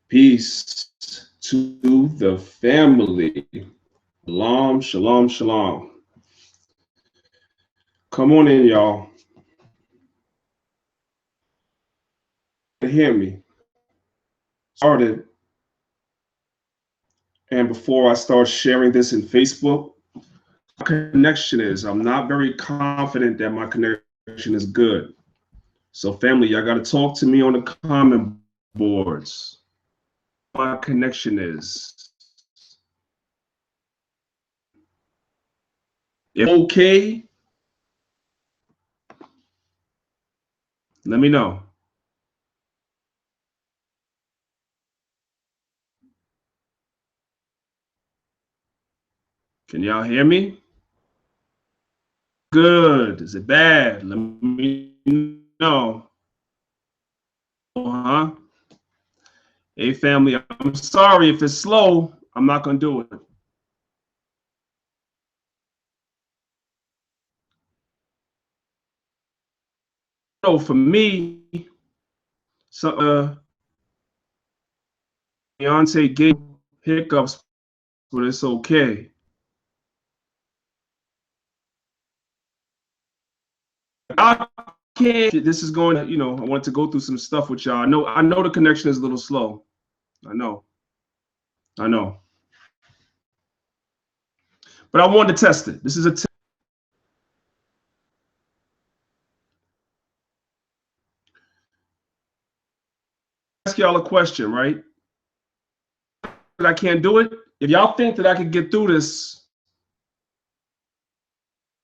Peace to the family. Shalom, shalom, shalom. Come on in, y'all. Hear me. Started. And before I start sharing this in Facebook, my connection is, I'm not very confident that my connection is good. So family, y'all got to talk to me on the comment boards. My connection is. If okay, let me know. Can y'all hear me? Good. Is it bad? Let me know. Huh? Hey, family, I'm sorry if it's slow. I'm not going to do it. So for me, Beyonce gave hiccups, but it's okay. I can't. This is going to, I want to go through some stuff with y'all. I know the connection is a little slow. I know. But I wanted to test it. This is a test. Ask y'all a question, right? That I can't do it. If y'all think that I could get through this,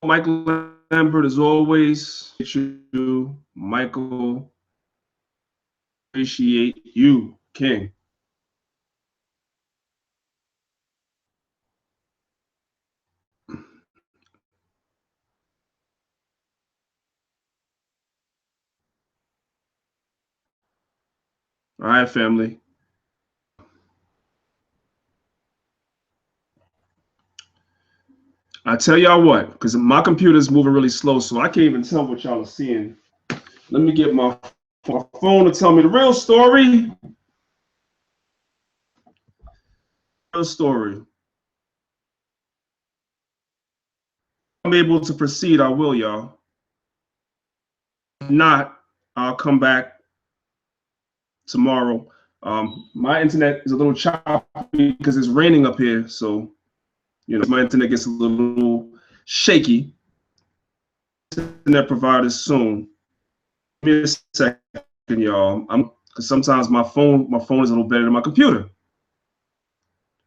Michael Lambert, as always, you, Michael, appreciate you, King. All right, family. I tell y'all what, because my computer is moving really slow, so I can't even tell what y'all are seeing. Let me get my phone to tell me the real story. Real story. I'm able to proceed, I will, y'all. If not, I'll come back tomorrow. My internet is a little choppy because it's raining up here, so my internet gets a little shaky. Internet provider soon. Give me a second, y'all. Because sometimes my phone is a little better than my computer.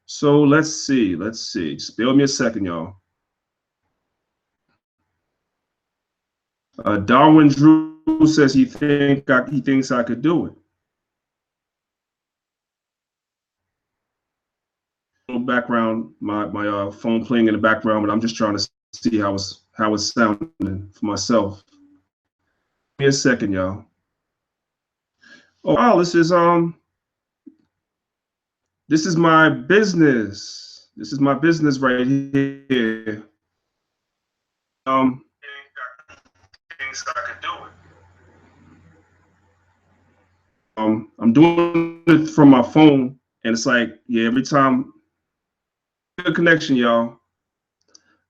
So let's see. Just bear with me a second, y'all. Darwin Drew says he thinks I could do it. Background, my phone playing in the background, but I'm just trying to see how it's sounding for myself. Give me a second, y'all. Oh wow, this is my business. This is my business right here. Things I could do it. I'm doing it from my phone, and it's like, yeah, every time. Good connection, y'all.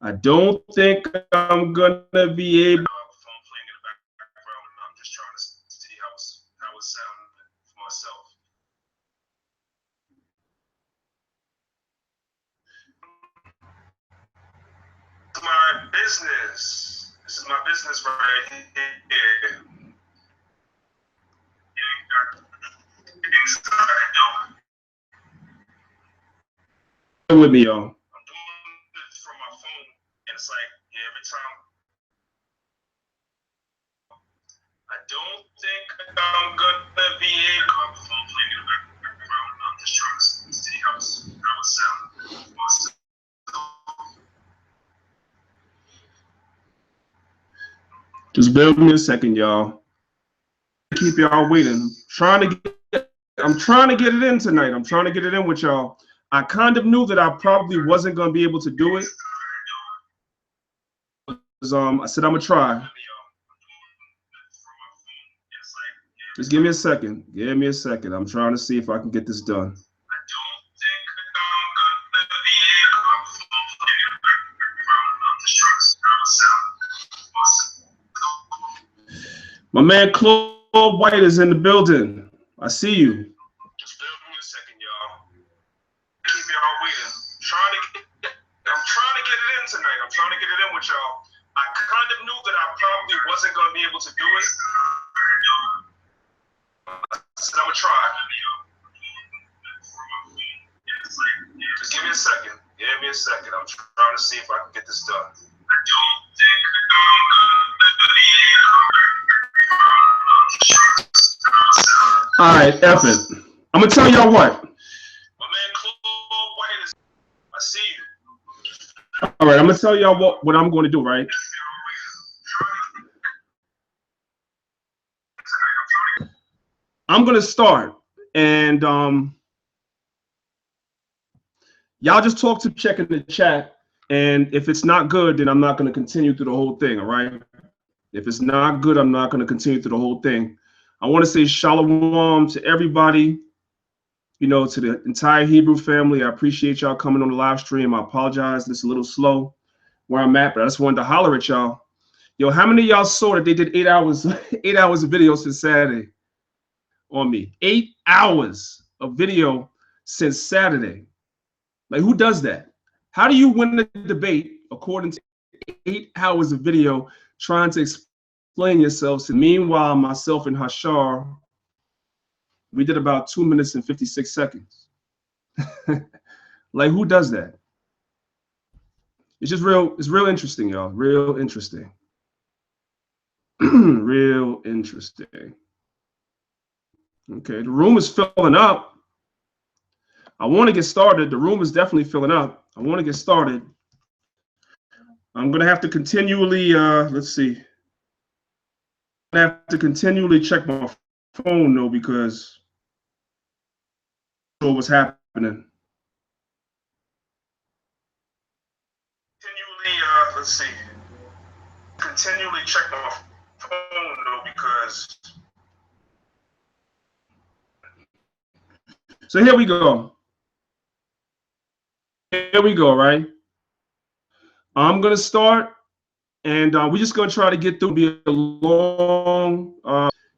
I don't think I'm gonna be able. Phone playing in the background, and I'm just trying to see how it's sounding for myself. My business. This is my business right here. With me, y'all. I'm doing it from my phone, and it's like, yeah, every time. I don't think I'm gonna be able. Phone playing in the background. I'm just trying to see how it's sounding for myself. Just bear with me a second, y'all. Keep y'all waiting. I'm trying to get it in tonight. I'm trying to get it in with y'all. I kind of knew that I probably wasn't going to be able to do it. I said I'm gonna try. Just give me a second. Give me a second. I'm trying to see if I can get this done. My man Claude White is in the building. I see you. Just bear with me a second, y'all. Keep y'all waiting. I'm trying to get it in tonight. I'm trying to get it in with y'all. I kind of knew that I probably wasn't going to be able to do it. I said I'm going to try. Just give me a second. Give me a second. I'm trying to see if I can get this done. All right, F it. I'm going to tell y'all what. My man Claude White is. I see you. All right, I'm going to tell y'all what I'm going to do, right? I'm going to start, and y'all just talk to check in the chat, and if it's not good, then I'm not going to continue through the whole thing, all right? If it's not good, I'm not going to continue through the whole thing. I want to say shalom to everybody, you know, to the entire Hebrew family. I appreciate y'all coming on the live stream. I apologize, it's a little slow where I'm at, but I just wanted to holler at y'all. Yo, how many of y'all saw that they did 8 hours, 8 hours of video since Saturday on me? 8 hours of video since Saturday. Like, who does that? How do you win the debate according to 8 hours of video trying to explain yourselves? And meanwhile, myself and Hashar, we did about 2 minutes and 56 seconds. Like, who does that? It's just it's real interesting, y'all. Real interesting. Real interesting. Okay, the room is filling up. I want to get started. The room is definitely filling up. I want to get started. I'm going to have to continually, let's see. I have to continually check my phone, though, because I don't know what's happening. Continually, let's see. Continually check my phone, though, because. So here we go. Here we go, right? I'm going to start, and we're just going to try to get through, be a long,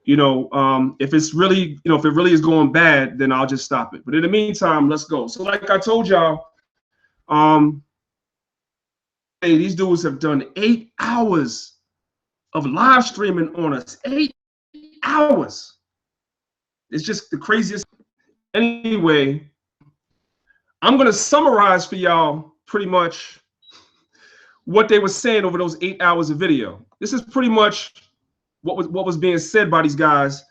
you know, if it's really, you know, if it really is going bad, then I'll just stop it. But in the meantime, let's go. So like I told y'all, hey, these dudes have done 8 hours of live streaming on us. 8 hours. It's just the craziest. Anyway, I'm going to summarize for y'all pretty much what they were saying over those 8 hours of video. This is pretty much what was being said by these guys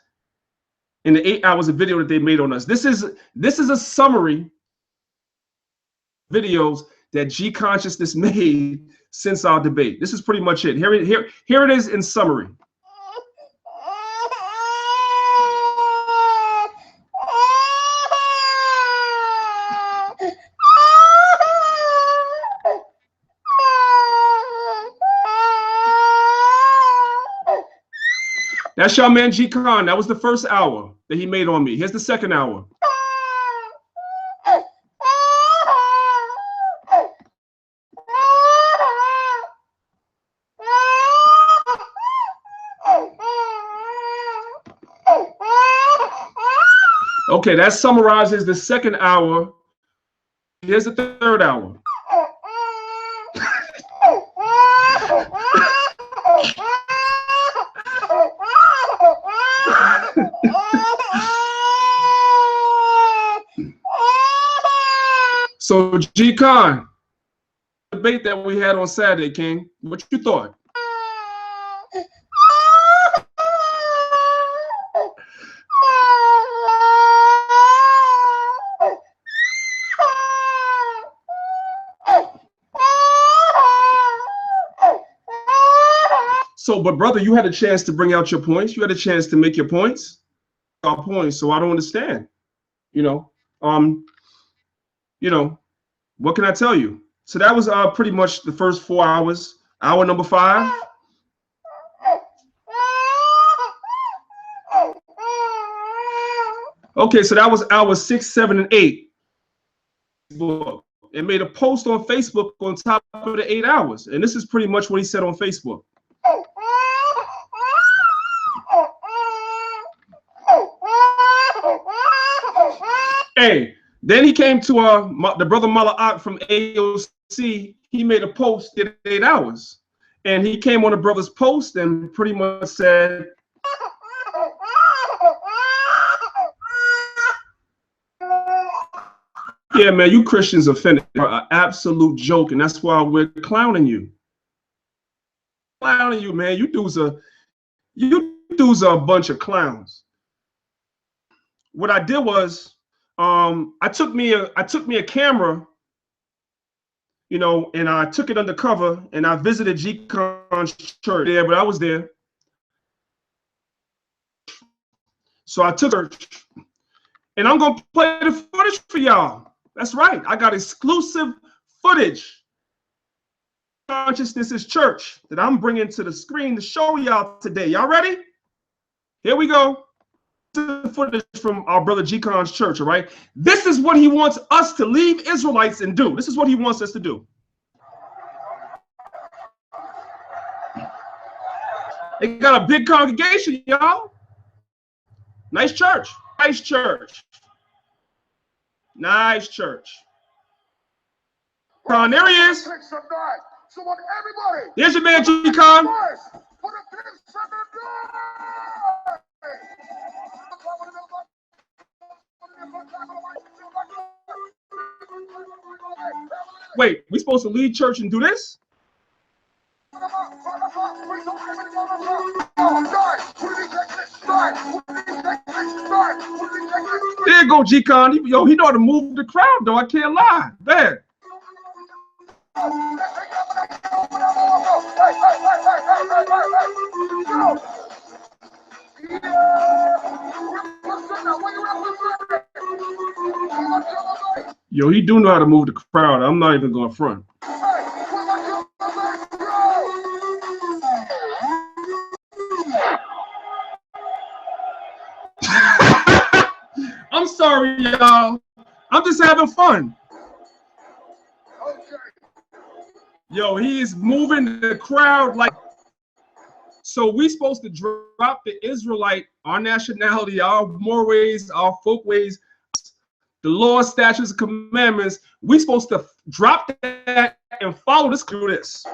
in the 8 hours of video that they made on us. This is a summary videos that G Consciousness made since our debate. This is pretty much it. Here it is in summary. That's your man G Con. That was the first hour that he made on me. Here's the second hour. Okay, that summarizes the second hour. Here's the third hour. So G-Con, debate that we had on Saturday, King, what you thought? So, but brother, you had a chance to bring out your points. You had a chance to make your points. Our points. So I don't understand. You know, what can I tell you? So that was pretty much the first 4 hours. Hour number 5. Okay, so that was hours 6, 7, and 8. And made a post on Facebook on top of the 8 hours. And this is pretty much what he said on Facebook. Hey, then he came to the brother Malak from AOC. He made a post in 8 hours. And he came on the brother's post and pretty much said, yeah, man, you Christians offended are an absolute joke, and that's why we're clowning you. Clowning you, man. You dudes are a bunch of clowns. What I did was, I took me a camera, you know, and I took it undercover, and I visited G-Con's church there, but I was there. So I took her, and I'm gonna play the footage for y'all. That's right. I got exclusive footage. Consciousness Church that I'm bringing to the screen to show y'all today. Y'all ready? Here we go. The footage from our brother G-Con's church, all right? This is what he wants us to leave Israelites and do. This is what he wants us to do. They got a big congregation, y'all. Nice church. Nice church. Nice church. There he is. Here's your man, G-Con. Wait, we supposed to lead church and do this? There you go, G-Con. Yo, he know how to move the crowd, though. I can't lie. Man. Yo, he do know how to move the crowd. I'm not even going front. I'm sorry, y'all. I'm just having fun. Yo, he is moving the crowd like. So we supposed to drop the Israelite, our nationality, our mores, our folk ways, the law, statutes, and commandments. We supposed to drop that and follow this through this.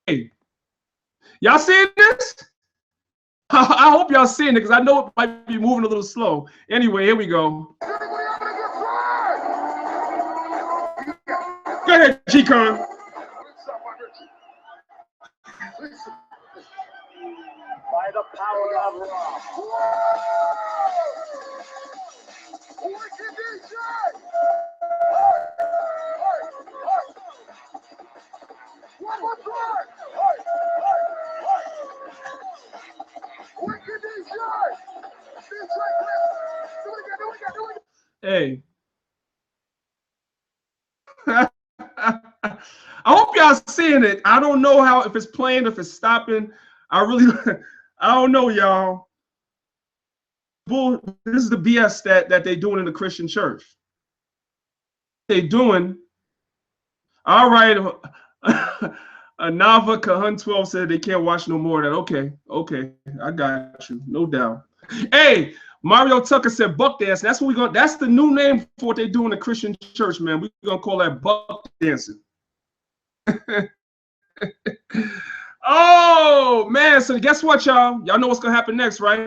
Hey, y'all seeing this? I hope y'all seeing it because I know it might be moving a little slow. Anyway, here we go. Go ahead, G-Con. By the power of Ra. Hey. I hope y'all seeing it. I don't know how, if it's playing, if it's stopping. I don't know, y'all. This is the BS that they doing in the Christian church. They doing. All right. Nava Kahan 12 said they can't watch no more of that. Okay, I got you, no doubt. Hey, Mario Tucker said buck dance. That's what we're going. That's the new name for what they do in the Christian church, man. We're gonna call that buck dancing. Oh man, so guess what, y'all? Y'all know what's gonna happen next, right?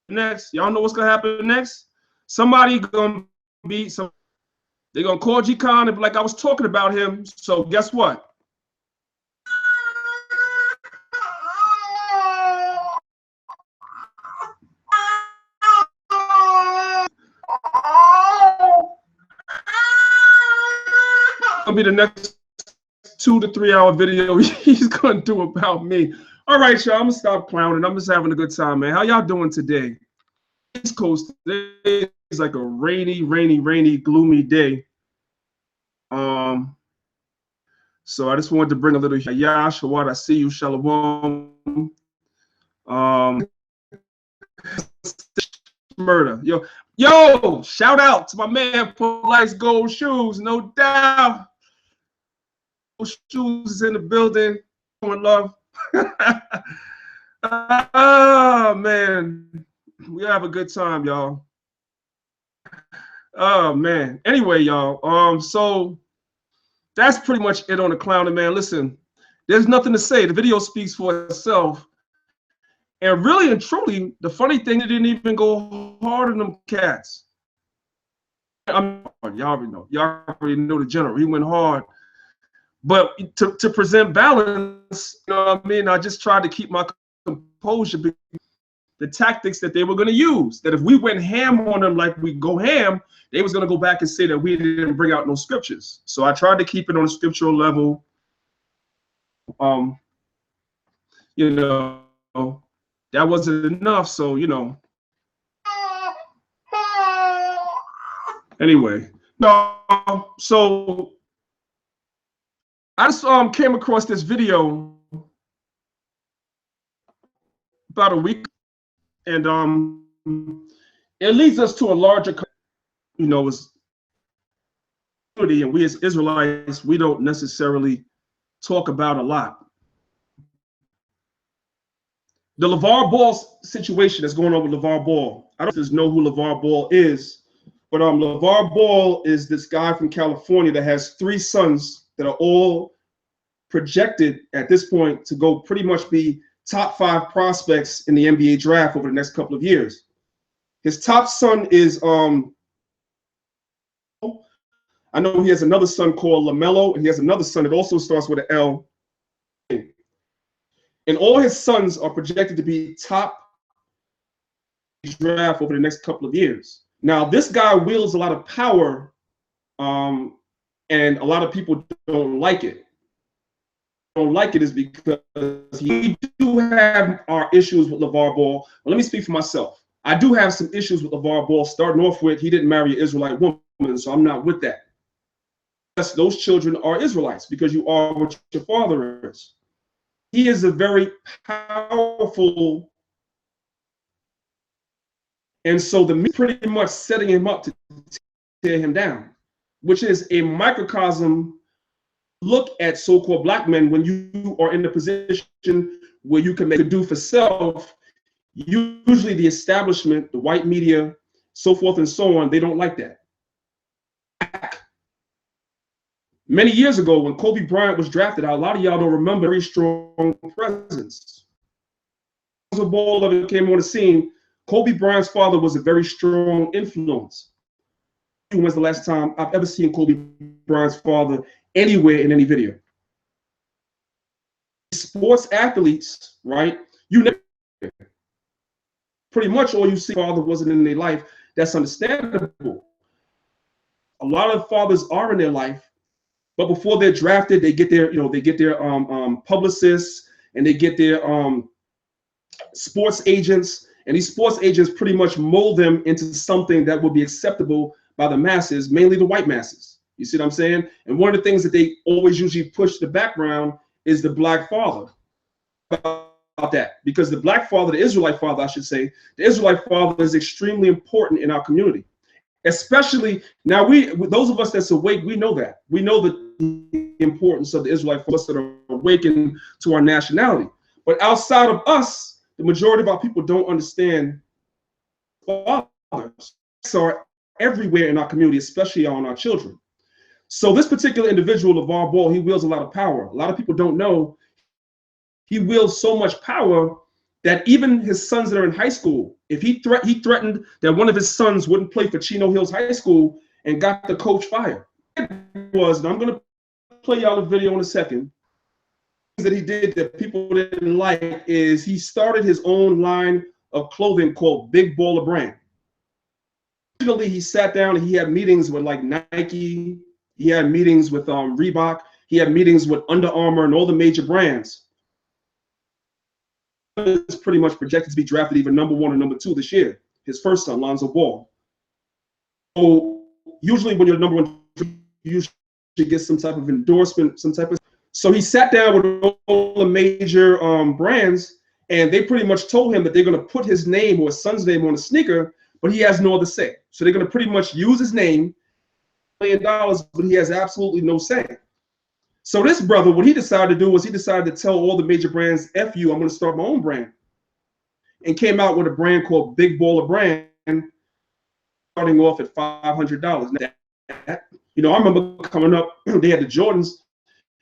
Y'all know what's gonna happen next? Somebody gonna be some. They're gonna call G-Con and be like, I was talking about him. So guess what? Gonna be the next 2 to 3 hour video he's gonna do about me. All right, y'all. I'm gonna stop clowning. I'm just having a good time, man. How y'all doing today? East Coast today is like a rainy, gloomy day. So I just wanted to bring a little Yashawat. I see you, Shalom. Murder. Yo, shout out to my man Police Gold Shoes, no doubt. Gold Shoes is in the building. Love. Oh man, we have a good time, y'all. Oh man. Anyway, y'all. So that's pretty much it on the clowning, man. Listen, there's nothing to say. The video speaks for itself. And really and truly, the funny thing, it didn't even go hard on them cats. Y'all already know the general. He went hard. But to present balance, you know what I mean? I just tried to keep my composure. The tactics that they were going to use, that if we went ham on them like we go ham, they was going to go back and say that we didn't bring out no scriptures. So I tried to keep it on a scriptural level. You know, that wasn't enough. So, you know, anyway, no. So I just came across this video about a week, and it leads us to a larger, you know, and we as Israelites, we don't necessarily talk about a lot. The Lavar Ball situation that's going on with Lavar Ball. I don't know who Lavar Ball is, but Lavar Ball is this guy from California that has 3 sons that are all projected at this point to go pretty much be top 5 prospects in the NBA draft over the next couple of years. His top son is I know he has another son called LaMelo, and he has another son that also starts with an L. And all his sons are projected to be top draft over the next couple of years. Now, this guy wields a lot of power, and a lot of people don't like it. Don't like it is because we do have our issues with Lavar Ball. But let me speak for myself. I do have some issues with Lavar Ball. Starting off with, he didn't marry an Israelite woman, so I'm not with that. Yes, those children are Israelites because you are what your father is. He is a very powerful, and so the pretty much setting him up to tear him down, which is a microcosm look at so-called black men. When you are in the position where you can make a do for self, usually the establishment, the white media, so forth and so on, they don't like that. Many years ago, when Kobe Bryant was drafted, a lot of y'all don't remember, very strong presence. As a ball of it came on the scene, Kobe Bryant's father was a very strong influence. When was the last time I've ever seen Kobe Bryant's father anywhere in any video? Sports athletes, right? You never, pretty much all you see, father wasn't in their life. That's understandable. A lot of fathers are in their life, but before they're drafted, they get their, you know, they get their publicists, and they get their sports agents, and these sports agents pretty much mold them into something that will be acceptable by the masses, mainly the white masses. You see what I'm saying? And one of the things that they always usually push the background is the black father. About that, because the black father, the Israelite father, I should say, the Israelite father is extremely important in our community. Especially now, those of us that's awake, we know that. We know the importance of the Israelite fathers that are awakened to our nationality. But outside of us, the majority of our people don't understand fathers are everywhere in our community, especially on our children. So this particular individual, Lavar Ball, he wields a lot of power. A lot of people don't know he wields so much power that even his sons that are in high school, if he threatened that one of his sons wouldn't play for Chino Hills High School and got the coach fired. It was, and I'm going to play y'all a video in a second, that he did that people didn't like is he started his own line of clothing called Big Baller Brand. Originally, he sat down and he had meetings with like Nike, he had meetings with Reebok, he had meetings with Under Armour and all the major brands. Is pretty much projected to be drafted either #1 or #2 this year. His first son, Lonzo Ball. So usually when you're #1, you usually should get some type of endorsement, some type of. So he sat down with all the major brands, and they pretty much told him that they're going to put his name or his son's name on a sneaker, but he has no other say. So they're going to pretty much use his name, $1 million, but he has absolutely no say. So this brother, what he decided to do was he decided to tell all the major brands, F you, I'm going to start my own brand. And came out with a brand called Big Baller Brand, starting off at $500. You know, I remember coming up, they had the Jordans.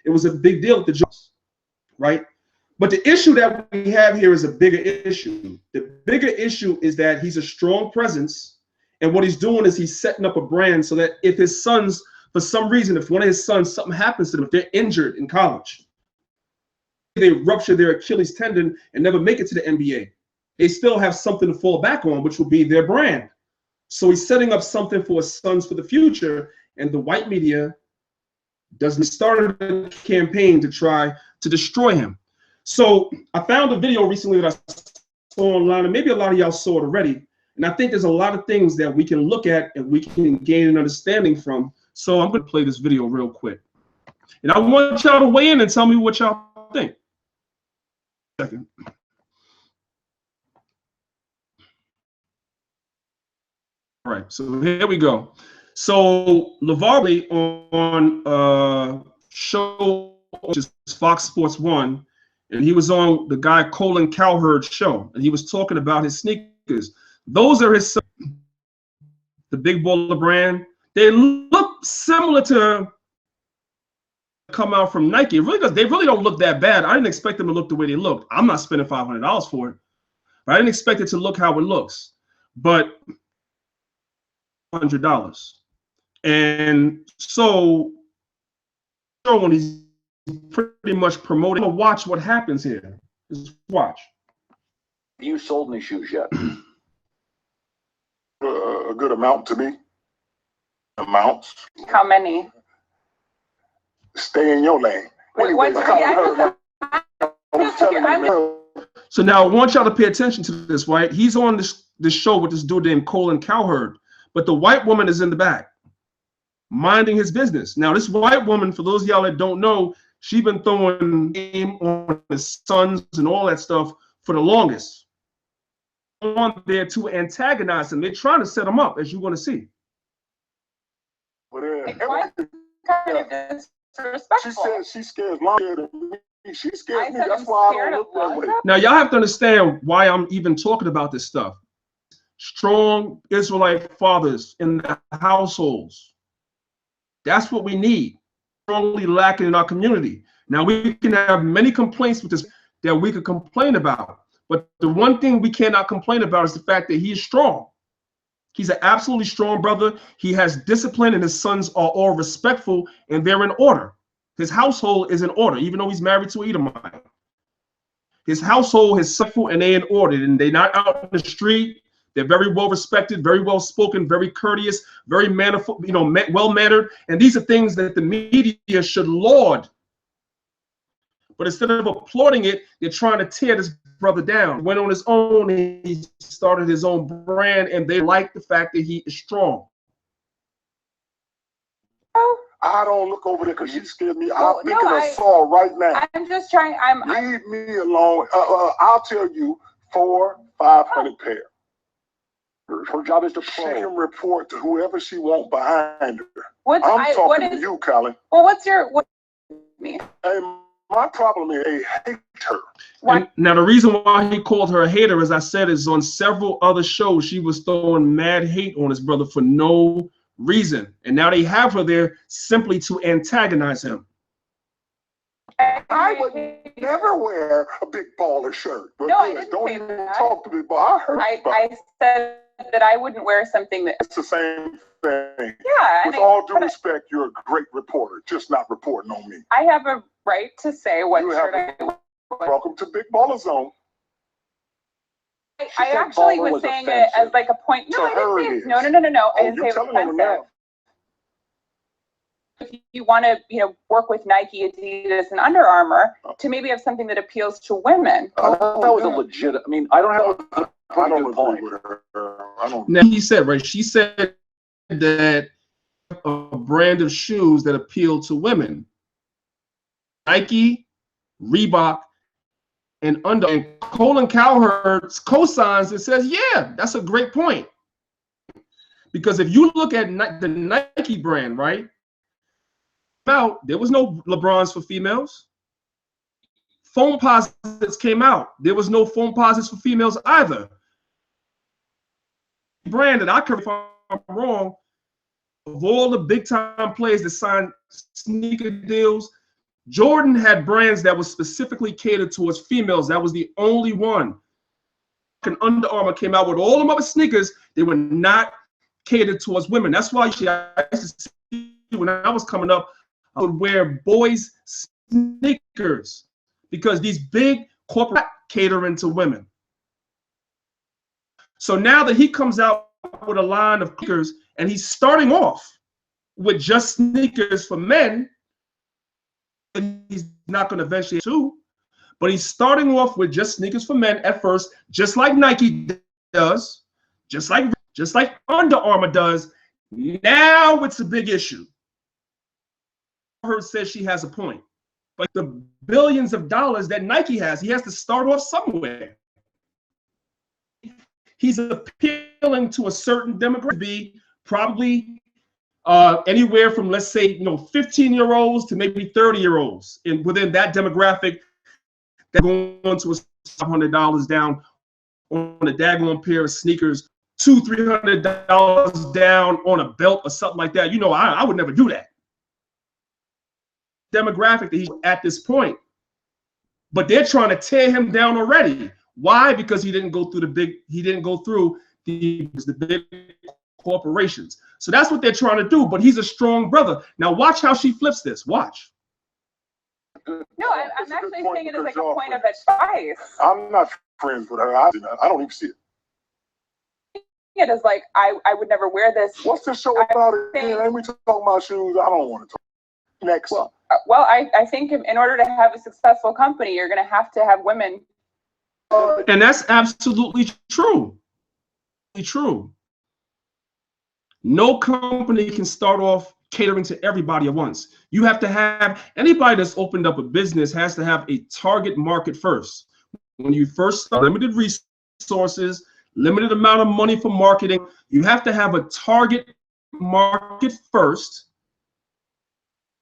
It was a big deal with the Jordans, right? But the issue that we have here is a bigger issue. The bigger issue is that he's a strong presence, and what he's doing is he's setting up a brand so that if his sons, for some reason, if one of his sons, something happens to them, if they're injured in college, they rupture their Achilles tendon and never make it to the NBA, they still have something to fall back on, which will be their brand. So he's setting up something for his sons for the future, and the white media doesn't start a campaign to try to destroy him. So I found a video recently that I saw online, and maybe a lot of y'all saw it already. And I think there's a lot of things that we can look at and we can gain an understanding from. So I'm going to play this video real quick. And I want y'all to weigh in and tell me what y'all think. Second. All right, so here we go. So Lavar on show, which is Fox Sports 1, and he was on the guy Colin Cowherd's show, and he was talking about his sneakers. Those are his, the Big Baller Brand. They look similar to come out from Nike. It really does. They really don't look that bad. I didn't expect them to look the way they looked. I'm not spending $500 for it, but I didn't expect it to look how it looks. But $100, and so when he's pretty much promoting, I'm gonna watch what happens here. Just watch. Have you sold any shoes yet? A good amount to me. Amounts. How many? Stay in your lane. Anyway, so now I want y'all to pay attention to this, right? He's on this show with this dude named Colin Cowherd, but the white woman is in the back, minding his business. Now, this white woman, for those of y'all that don't know, she's been throwing game on his sons and all that stuff for the longest. On there to antagonize him. They're trying to set him up, as you're going to see. She said she scares longer than me. She scares me. That's why I don't look that way. Now, y'all have to understand why I'm even talking about this stuff. Strong Israelite fathers in the households. That's what we need. Strongly lacking in our community. Now, we can have many complaints with this that we could complain about, but the one thing we cannot complain about is the fact that he is strong. He's an absolutely strong brother. He has discipline, and his sons are all respectful, and they're in order. His household is in order, even though he's married to an Edomite. His household is respectful, and they're in order, and they're not out in the street. They're very well respected, very well spoken, very courteous, very manifold, well mannered. And these are things that the media should laud. But instead of applauding it, they're trying to tear this brother down. He went on his own, and he started his own brand, and they like the fact that he is strong. I don't look over there because she scared me. I'm thinking of Saul right now. I'm just trying. Leave me alone. I'll tell you, 400-500 pair. Her job is to She can report to whoever she wants behind her. What to you, Colin. Well, what me? And my problem is they hate her. Now, the reason why he called her a hater, as I said, is on several other shows, she was throwing mad hate on his brother for no reason. And now they have her there simply to antagonize him. I would never wear a big baller shirt. But no, I didn't don't say even that. talk to me, but I heard I said that I wouldn't wear something that. It's the same thing. Yeah. With all due respect, you're a great reporter, just not reporting on me. I have a right to say what shirt I wear. Welcome to Big Baller Zone. I actually was saying it as like a point. No, I didn't say no. I didn't say it was offensive. If you want to, work with Nike, Adidas, and Under Armour to maybe have something that appeals to women. That was a legit. I mean, I don't have a good point. Now he said, right? She said that a brand of shoes that appeal to women. Nike, Reebok, and Under. And Colin Cowherd co-signs and says, yeah, that's a great point. Because if you look at the Nike brand, right? There was no LeBrons for females. Foam posits came out. There was no foam posits for females either. Brand that I could, if I'm wrong, of all the big time players that signed sneaker deals, Jordan had brands that was specifically catered towards females. That was the only one. And Under Armour came out with all them other sneakers. They were not catered towards women. That's why I used to see when I was coming up, I would wear boys sneakers because these big corporate catering to women. So now that he comes out with a line of sneakers and he's starting off with just sneakers for men, and he's not going to eventually too, but he's starting off with just sneakers for men at first, just like Nike does, just like Under Armour does. Now it's a big issue. Her says she has a point, but the billions of dollars that Nike has, he has to start off somewhere. He's appealing to a certain demographic, be probably anywhere from, let's say, 15-year-olds to maybe 30-year-olds, and within that demographic, they're going to $500 down on a daggone pair of sneakers, $200-300 down on a belt or something like that. I would never do that. Demographic that he's at this point, but they're trying to tear him down already. Why? Because he didn't go through the big corporations. So that's what they're trying to do. But he's a strong brother. Now watch how she flips this. Watch. No, I'm actually saying it as like a point of advice. I'm not friends with her. I don't even see it. It is like I would never wear this. What's the show about it? Ain't we talking about shoes? I don't want to talk. Next. Well, I think in order to have a successful company, you're going to have women. And that's absolutely true. True. No company can start off catering to everybody at once. You have to have, anybody that's opened up a business has to have a target market first. When you first start, limited resources, limited amount of money for marketing, you have to have a target market first.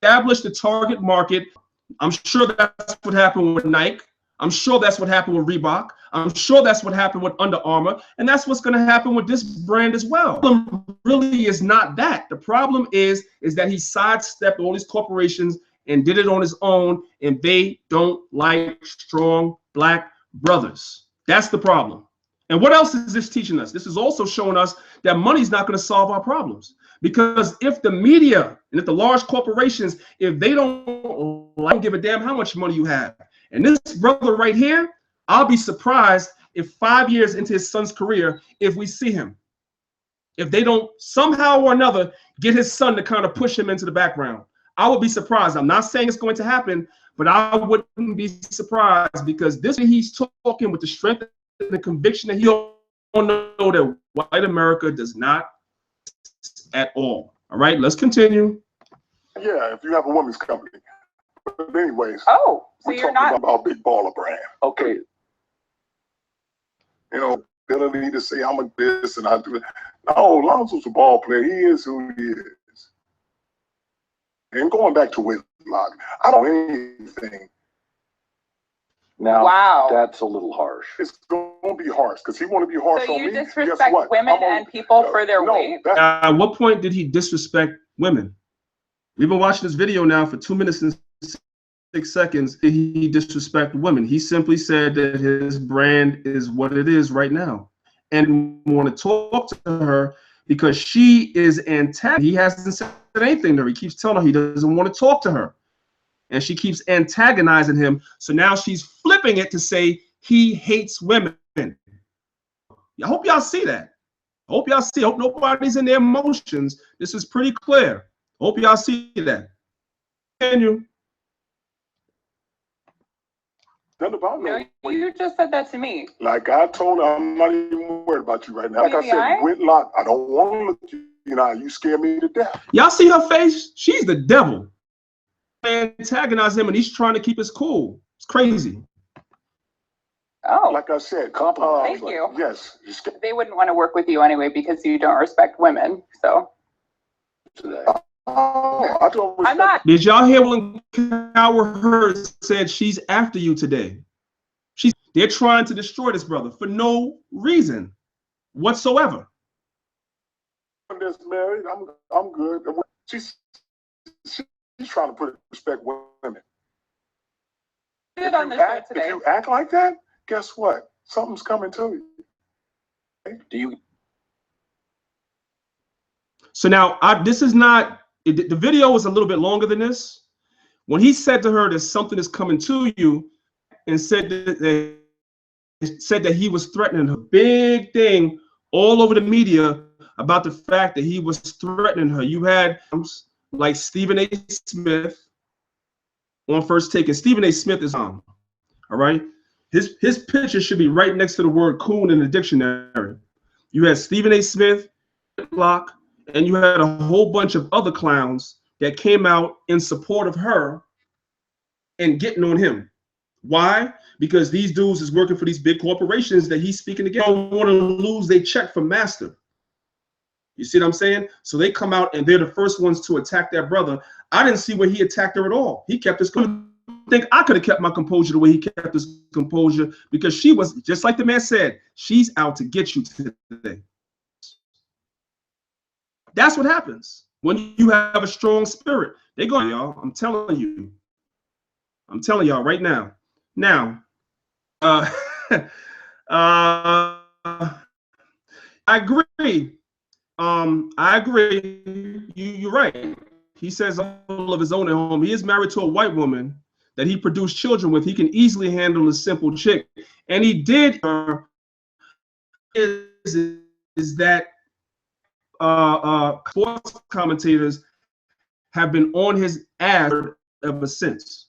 Establish the target market. I'm sure that's what happened with Nike. I'm sure that's what happened with Reebok. I'm sure that's what happened with Under Armour. And that's what's going to happen with this brand as well. The problem really is not that. The problem is that he sidestepped all these corporations and did it on his own, and they don't like strong black brothers. That's the problem. And what else is this teaching us? This is also showing us that money's not going to solve our problems. Because if the media and if the large corporations, if they don't give a damn how much money you have, and this brother right here, I'll be surprised if 5 years into his son's career, if we see him, if they don't somehow or another get his son to kind of push him into the background. I would be surprised. I'm not saying it's going to happen, but I wouldn't be surprised, because this he's talking with the strength and the conviction that he don't know that white America does not at all. All right, let's continue. Yeah, if you have a women's company. But anyways. Oh, so you're not about Big Baller Brand. Okay. They don't need to say I'm a this and I do it. No, Lonzo's a ball player. He is who he is. And going back to Whitlock, I don't know anything. Now, wow, that's a little harsh. It's going to be harsh because he want to be harsh so on me. So you disrespect women and people for their weight? At what point did he disrespect women? We've been watching this video now for 2 minutes and 6 seconds. Did he disrespect women? He simply said that his brand is what it is right now, and want to talk to her because she is antagonistic. He hasn't said anything to her. He keeps telling her he doesn't want to talk to her, and she keeps antagonizing him. So now she's flipping it to say he hates women. I hope y'all see that. I hope y'all see. I hope nobody's in their emotions. This is pretty clear. I hope y'all see that. Can you? No, you just said that to me. Like I told her, I'm not even worried about you right now. Like I said, Whitlock, I don't want to look you You know, you scare me to death. Y'all see her face? She's the devil. Antagonize him, and he's trying to keep us cool. It's crazy. Oh, Like I said, thank you. Yes. They wouldn't want to work with you anyway because you don't respect women. So I don't respect. I'm not. Did y'all hear when Coward said she's after you today? They're trying to destroy this brother for no reason whatsoever. This married, I'm good. She's trying to put respect women. Did on the show today. If you act like that, guess what? Something's coming to you. Do you? So now, this is not, the video is a little bit longer than this. When he said to her that something is coming to you, and said that he was threatening her, big thing all over the media about the fact that he was threatening her. You had like Stephen A. Smith on First Take, and Stephen A. Smith is all right. His picture should be right next to the word coon in the dictionary. You had Stephen A. Smith, Whitlock, and you had a whole bunch of other clowns that came out in support of her and getting on him. Why? Because these dudes is working for these big corporations that he's speaking against. They don't want to lose their check from Master. You see what I'm saying? So they come out and they're the first ones to attack that brother. I didn't see where he attacked her at all. He kept his composure. I think I could have kept my composure the way he kept his composure, because she was, just like the man said, she's out to get you today. That's what happens when you have a strong spirit. They go, y'all. I'm telling you. I'm telling y'all right now. Now, I agree. I agree. You're right. He says all of his own at home. He is married to a white woman that he produced children with. He can easily handle a simple chick, and he did. Is that sports commentators have been on his ass ever since.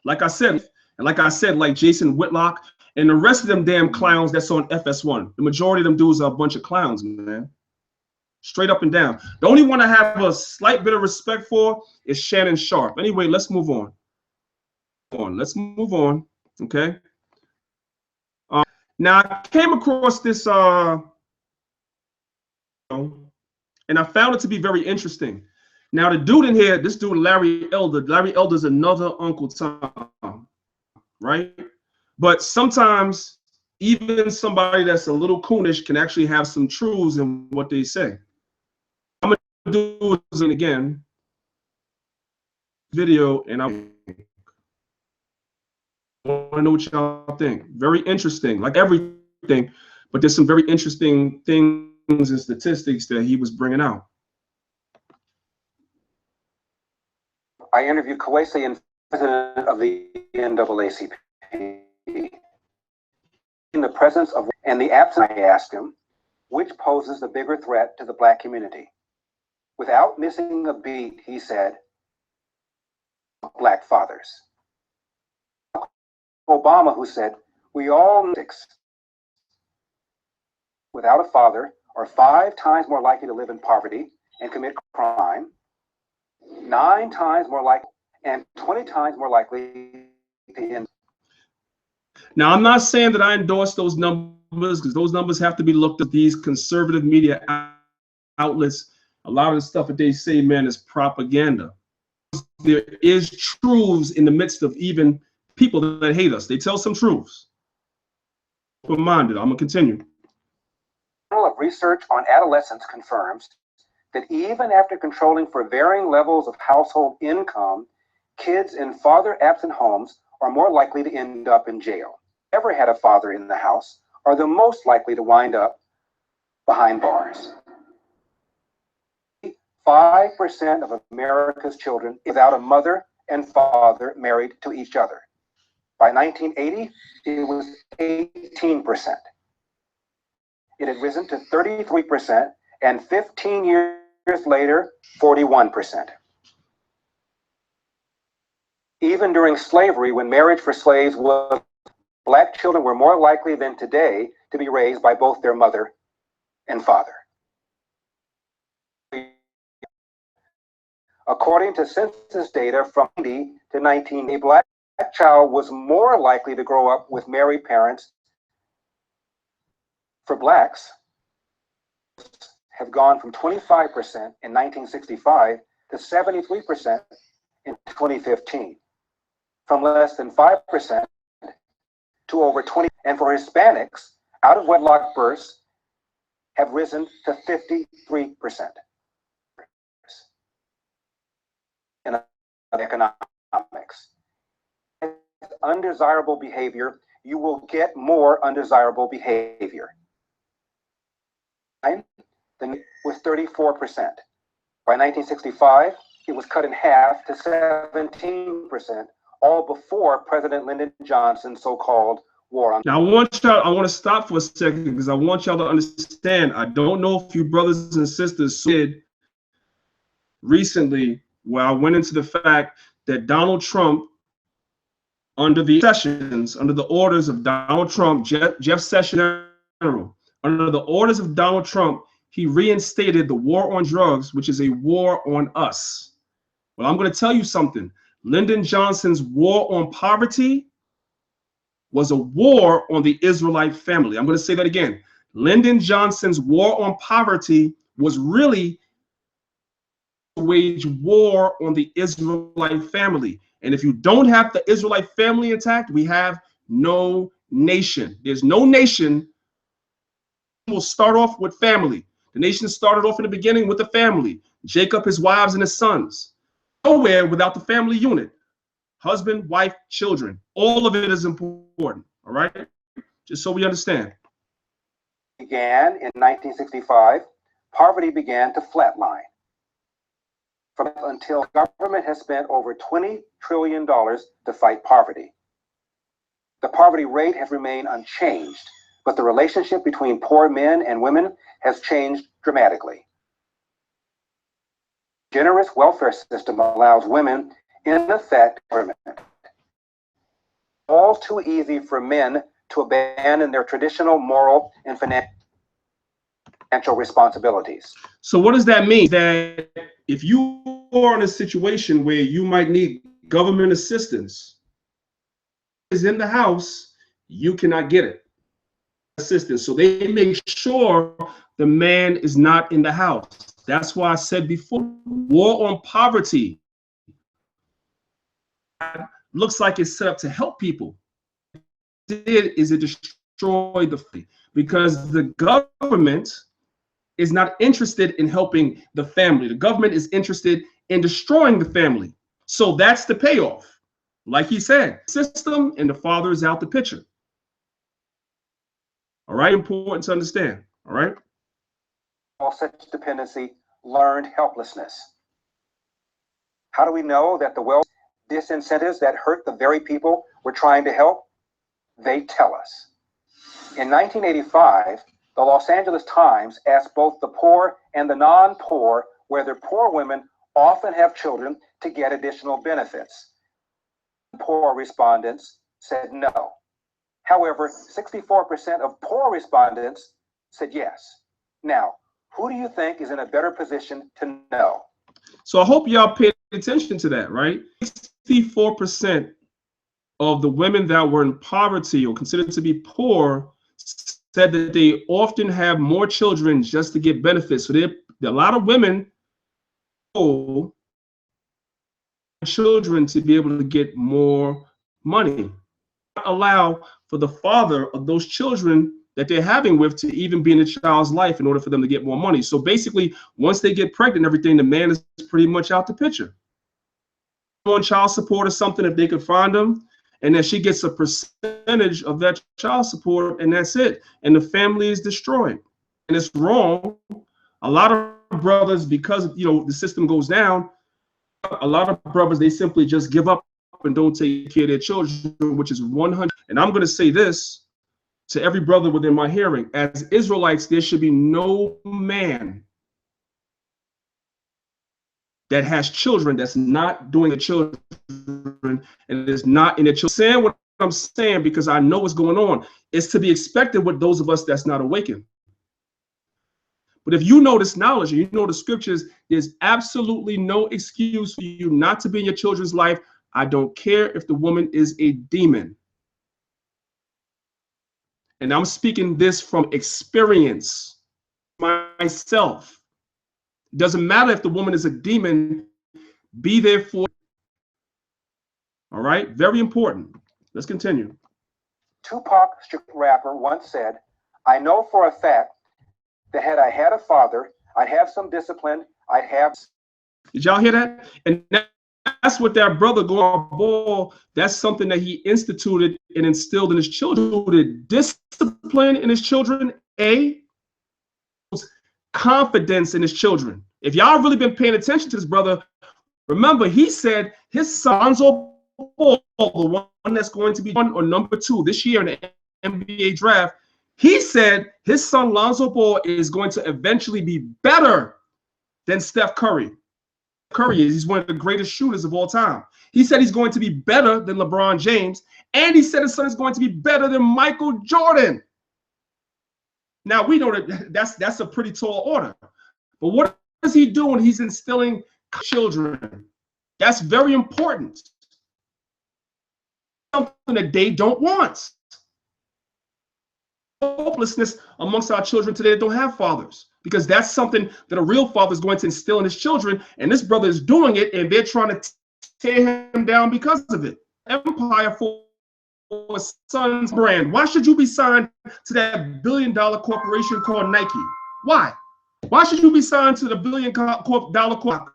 Like I said, like Jason Whitlock and the rest of them damn clowns that's on FS1. The majority of them dudes are a bunch of clowns, man. Straight up and down. The only one I have a slight bit of respect for is Shannon Sharp. Anyway, let's move on. Let's move on. Okay. Now I came across this, and I found it to be very interesting. Now the dude in here, this dude Larry Elder. Larry Elder's another Uncle Tom, right? But sometimes even somebody that's a little coonish can actually have some truths in what they say. I'm gonna do this again video, and I want to know what y'all think. Very interesting, like everything, but there's some very interesting things and statistics that he was bringing out. I interviewed Kwesi, president of the NAACP. In the presence of and the absence, I asked him, which poses the bigger threat to the Black community? Without missing a beat, he said, Black fathers. Obama, who said, we all know without a father are 5 times more likely to live in poverty and commit crime, 9 times more likely, and 20 times more likely to end. Now, I'm not saying that I endorse those numbers, because those numbers have to be looked at. These conservative media outlets, a lot of the stuff that they say, man, is propaganda. There is truths in the midst of even people that hate us. They tell some truths. Open-minded. I'm gonna continue. Journal of Research on Adolescence confirms that even after controlling for varying levels of household income, kids in father-absent homes are more likely to end up in jail. Ever had a father in the house are the most likely to wind up behind bars. 5% of America's children without a mother and father married to each other. By 1980, it was 18%. It had risen to 33%, and 15 years later, 41%. Even during slavery, when marriage for slaves was, Black children were more likely than today to be raised by both their mother and father. According to census data from 90 to 19, a black child was more likely to grow up with married parents. For blacks, have gone from 25% in 1965 to 73% in 2015, from less than 5% to over 20%. And for Hispanics, out of wedlock births have risen to 53%. In economics, undesirable behavior, you will get more undesirable behavior. With 34%. By 1965, it was cut in half to 17%, all before President Lyndon Johnson's so-called war on. Now I want to stop for a second because I want y'all to understand. I don't know if you brothers and sisters did recently where I went into the fact that Donald Trump, under the sessions, under the orders of Donald Trump, Jeff Sessions, under the orders of Donald Trump, he reinstated the war on drugs, which is a war on us. Well, I'm going to tell you something. Lyndon Johnson's war on poverty was a war on the Israelite family. I'm going to say that again. Lyndon Johnson's war on poverty was really to wage war on the Israelite family. And if you don't have the Israelite family intact, we have no nation. There's no nation. Will start off with family. The nation started off in the beginning with the family. Jacob, his wives, and his sons. Nowhere without the family unit. Husband, wife, children. All of it is important. All right? Just so we understand. Began in 1965, poverty began to flatline. From until government has spent over $20 trillion to fight poverty. The poverty rate has remained unchanged, but the relationship between poor men and women has changed dramatically. Generous welfare system allows women, in effect, all too easy for men to abandon their traditional moral and financial responsibilities. So what does that mean? That if you are in a situation where you might need government assistance, is in the house, you cannot get it. Assistance. So they make sure the man is not in the house. That's why I said before, war on poverty looks like it's set up to help people. What it did is it destroyed the family because the government is not interested in helping the family. The government is interested in destroying the family. So that's the payoff. Like he said, system and the father is out the picture. All right, important to understand. All right. All such dependency, learned helplessness. How do we know that the wealth disincentives that hurt the very people we're trying to help? They tell us. In 1985, the Los Angeles Times asked both the poor and the non-poor whether poor women often have children to get additional benefits. Poor respondents said no. However, 64% of poor respondents said yes. Now, who do you think is in a better position to know? So I hope y'all paid attention to that, right? 64% of the women that were in poverty or considered to be poor said that they often have more children just to get benefits. So there are a lot of women who children to be able to get more money. Allow for the father of those children that they're having with to even be in the child's life in order for them to get more money. So basically, once they get pregnant and everything, the man is pretty much out the picture. On child support or something if they could find them, and then she gets a percentage of that child support, and that's it. And the family is destroyed. And it's wrong. A lot of brothers, because the system goes down, a lot of brothers, they simply just give up and don't take care of their children, which is 100. And I'm going to say this to every brother within my hearing: as Israelites, there should be no man that has children that's not doing the children and is not in the children. Saying what I'm saying because I know what's going on. It's to be expected with those of us that's not awakened. But if you know this knowledge and you know the scriptures, there's absolutely no excuse for you not to be in your children's life. I don't care if the woman is a demon. And I'm speaking this from experience myself. It doesn't matter if the woman is a demon, be there for it. All right, very important. Let's continue. Tupac rapper once said, "I know for a fact that had I had a father, I'd have some discipline, I'd have..." Did y'all hear that? And that's what that brother going ball, that's something that he instituted and instilled in his children. Discipline in his children, confidence in his children. If y'all really been paying attention to this brother, remember he said his son's the one that's going to be one or number 2 this year in the NBA draft. He said his son Lonzo Ball is going to eventually be better than Steph Curry. Curry is, he's one of the greatest shooters of all time. He said he's going to be better than LeBron James, and he said his son is going to be better than Michael Jordan. Now we know that that's a pretty tall order, but what is he doing? He's instilling children. That's very important. Something that they don't want. Hopelessness amongst our children today that don't have fathers, because that's something that a real father is going to instill in his children, and this brother is doing it, and they're trying to tear him down because of it. Empire for a son's brand. Why should you be signed to that billion-dollar corporation called Nike? Why? Why should you be signed to the billion-dollar corp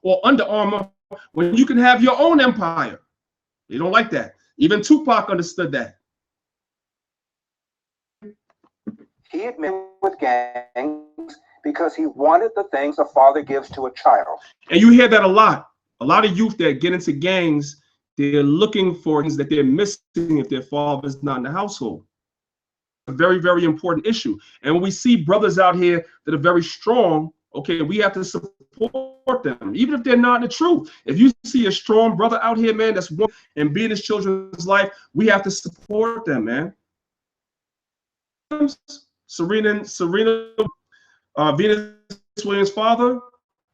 or Under Armour when you can have your own empire? They don't like that. Even Tupac understood that. He admitted with gangs because he wanted the things a father gives to a child. And you hear that a lot. A lot of youth that get into gangs, they're looking for things that they're missing if their father's not in the household. A very, very important issue. And when we see brothers out here that are very strong, okay, we have to support them, even if they're not in the truth. If you see a strong brother out here, man, that's one and be in his children's life, we have to support them, man. Serena, Venus Williams' father,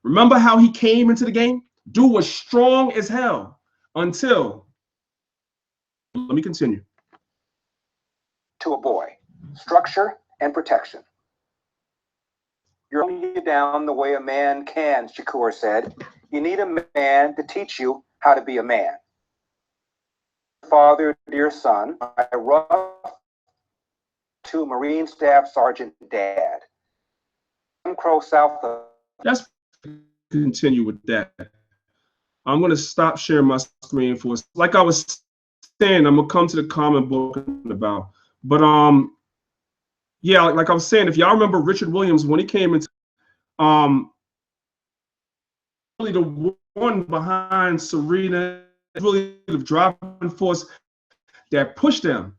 remember how he came into the game? Dude was strong as hell until, let me continue. To a boy, structure and protection. You're holding you down the way a man can, Shakur said. You need a man to teach you how to be a man. Father, dear son, I rough to Marine Staff Sergeant Dad. Crow south of. Let's continue with that. I'm going to stop sharing my screen for us. Like I was saying, I'm going to come to the comment book about. But yeah, like I was saying, if y'all remember Richard Williams when he came into really the one behind Serena, really the driving force that pushed them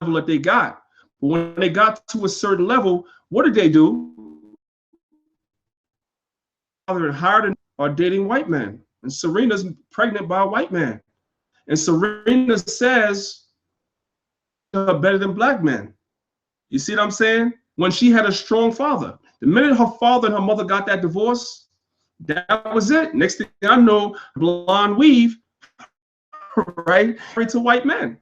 the level that they got. But when they got to a certain level, what did they do? Hired are dating white men, and Serena's pregnant by a white man, and Serena says better than black men. You see what I'm saying? When she had a strong father, the minute her father and her mother got that divorce, that was it. Next thing I know, blonde weave, right, married to white men.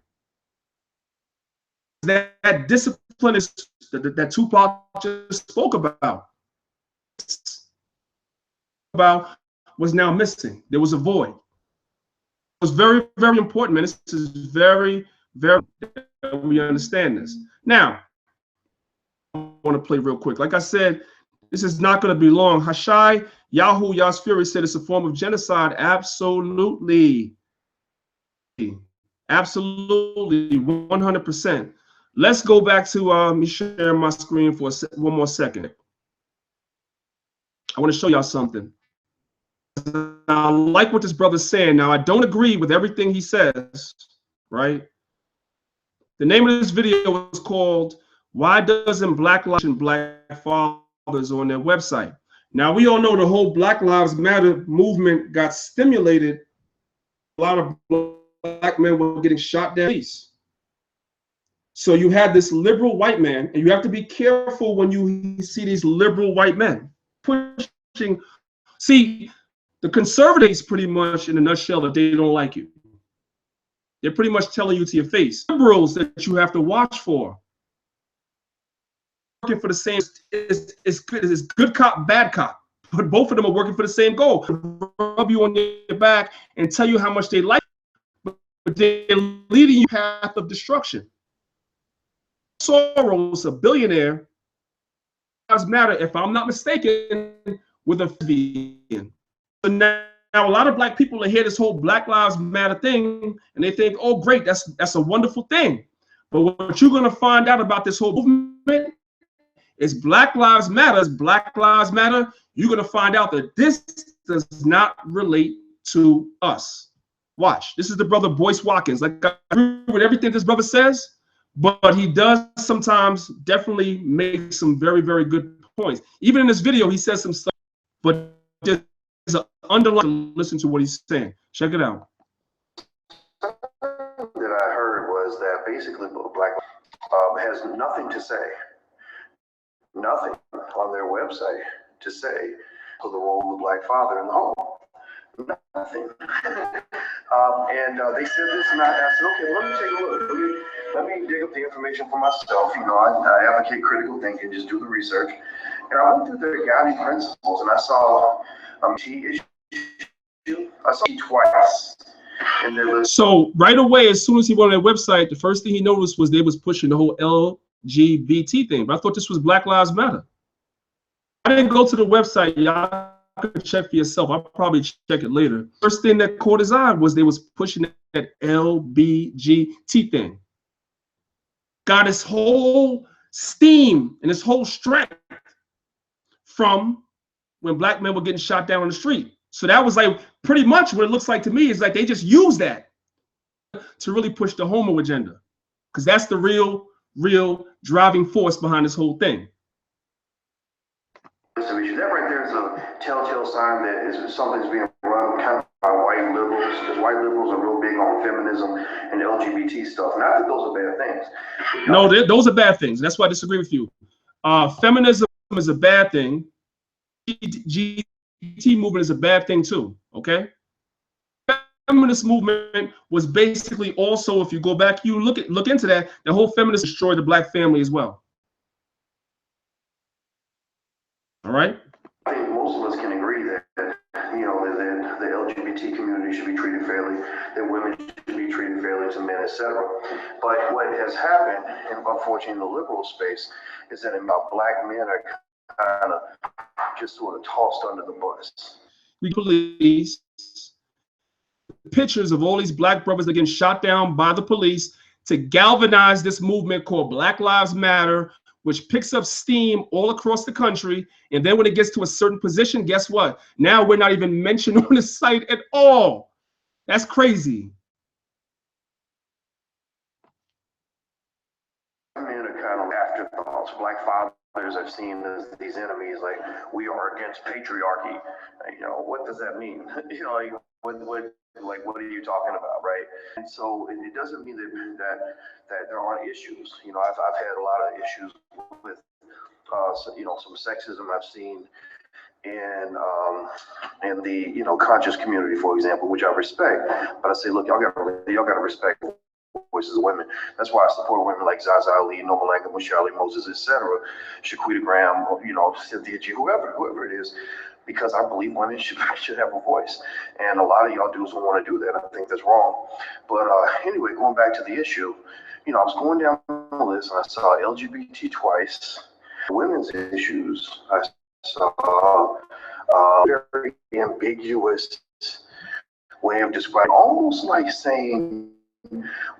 That discipline is that Tupac just spoke about was now missing. There was a void. It was very, very important, man. This is very, very, we understand this. Now, I want to play real quick. Like I said, this is not going to be long. Hashai Yahoo Yas Fury said it's a form of genocide. Absolutely. Absolutely, 100%. Let's go back to me share my screen for one more second. I want to show y'all something. I like what this brother's saying. Now, I don't agree with everything he says, right? The name of this video is called "Why Doesn't Black Lives and Black Fathers" on their website. Now, we all know the whole Black Lives Matter movement got stimulated. A lot of black men were getting shot down. So you had this liberal white man, and you have to be careful when you see these liberal white men pushing. See, the conservatives pretty much in a nutshell that they don't like you. They're pretty much telling you to your face. Liberals that you have to watch for. Working for the same is good cop, bad cop. But both of them are working for the same goal. Rub you on your back and tell you how much they like you, but they're leading you path of destruction. Soros, a billionaire, does matter, if I'm not mistaken, with a vegan. So now a lot of black people hear this whole Black Lives Matter thing, and they think, oh, great, that's a wonderful thing. But what you're going to find out about this whole movement is Black Lives Matter. Black Lives Matter. You're going to find out that this does not relate to us. Watch. This is the brother Boyce Watkins. Like, I agree with everything this brother says, but he does sometimes definitely make some very, very good points. Even in this video, he says some stuff, but there's an underlying, listen to what he's saying. Check it out. That I heard was that basically Black has nothing to say, nothing on their website to say for the role of the Black father in the home. Nothing. And they said this, and I said, okay, let me take a look. Let me dig up the information for myself. You know, I advocate critical thinking, just do the research. And I went through their guiding principles, and I saw T issue. I saw T twice. So right away, as soon as he went on their website, the first thing he noticed was they was pushing the whole LGBT thing. But I thought this was Black Lives Matter. I didn't go to the website. Y'all could check for yourself. I'll probably check it later. First thing that caught his eye was they was pushing that LBGT thing. Got his whole steam and his whole strength from when black men were getting shot down on the street. So that was like pretty much what it looks like to me is like they just use that to really push the homo agenda, because that's the real driving force behind this whole thing. That right there is a telltale sign that is something's being run kind of by white liberals, because white liberals are real big on feminism and LGBT stuff. And I think those are bad things. No, those are bad things. That's why I disagree with you. Feminism is a bad thing. LGBT movement is a bad thing too. Okay. Feminist movement was basically also, if you go back, you look into that, the whole feminist destroyed the black family as well. All right. I think most of us can agree that that the LGBT community should be treated fairly, that women should be treated fairly to men, etc. But what has happened, and unfortunately in the liberal space, is that black men are kind of just sort of tossed under the bus. We police pictures of all these black brothers that are getting shot down by the police to galvanize this movement called Black Lives Matter, which picks up steam all across the country. And then when it gets to a certain position, guess what? Now we're not even mentioned on the site at all. That's crazy. Men are kind of afterthoughts. Black fathers I've seen as these enemies, like, we are against patriarchy. What does that mean? What are you talking about, right? And so it doesn't mean that there aren't issues. I've had a lot of issues with some sexism I've seen in the conscious community, for example, which I respect. But I say, look, y'all gotta respect voices of women. That's why I support women like Zaza Ali, Noble Langham, Michelle Moses, etc., Shaquita Graham, Cynthia G, whoever it is, because I believe women should have a voice. And a lot of y'all dudes don't want to do that. I think that's wrong. But anyway, going back to the issue, I was going down the list and I saw LGBT twice, women's issues. I saw a very ambiguous way of describing, almost like saying,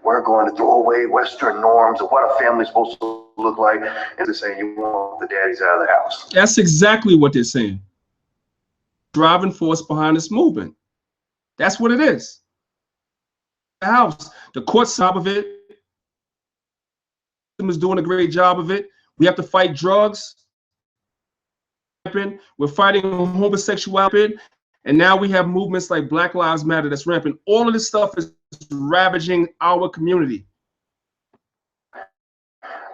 we're going to throw away Western norms of what a family's supposed to look like, and they're saying you want the daddies out of the house. That's exactly what they're saying. Driving force behind this movement. That's what it is. The house, the court job of it, is doing a great job of it. We have to fight drugs. We're fighting homosexuality, and now we have movements like Black Lives Matter that's rampant. All of this stuff is ravaging our community.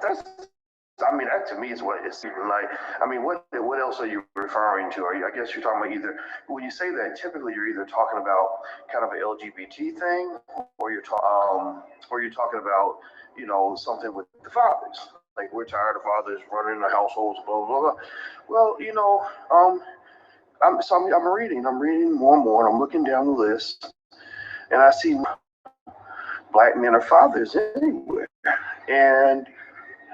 That's, I mean, that to me is what it's like. I mean, what else are you referring to? I guess you're talking about either, when you say that, typically you're either talking about kind of an LGBT thing, or you're talking about, you know, something with the fathers. Like, we're tired of fathers running the households, blah, blah, blah. Well, you know, I'm reading more and more, and I'm looking down the list, and I see black men are fathers anywhere. And,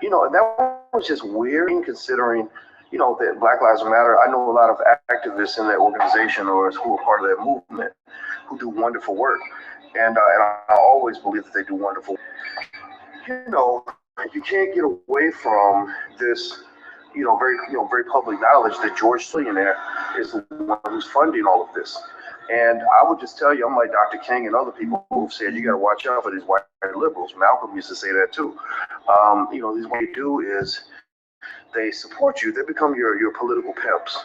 you know, that was just weird, considering, you know, that Black Lives Matter. I know a lot of activists in that organization, or who are part of that movement, who do wonderful work. And I always believe that they do wonderful work. You know, you can't get away from this, very public knowledge that George Billionaire is the one who's funding all of this. And I would just tell you, I'm like Dr. King and other people who've said, you got to watch out for these white liberals. Malcolm used to say that too. What they do is they support you. They become your political pimps.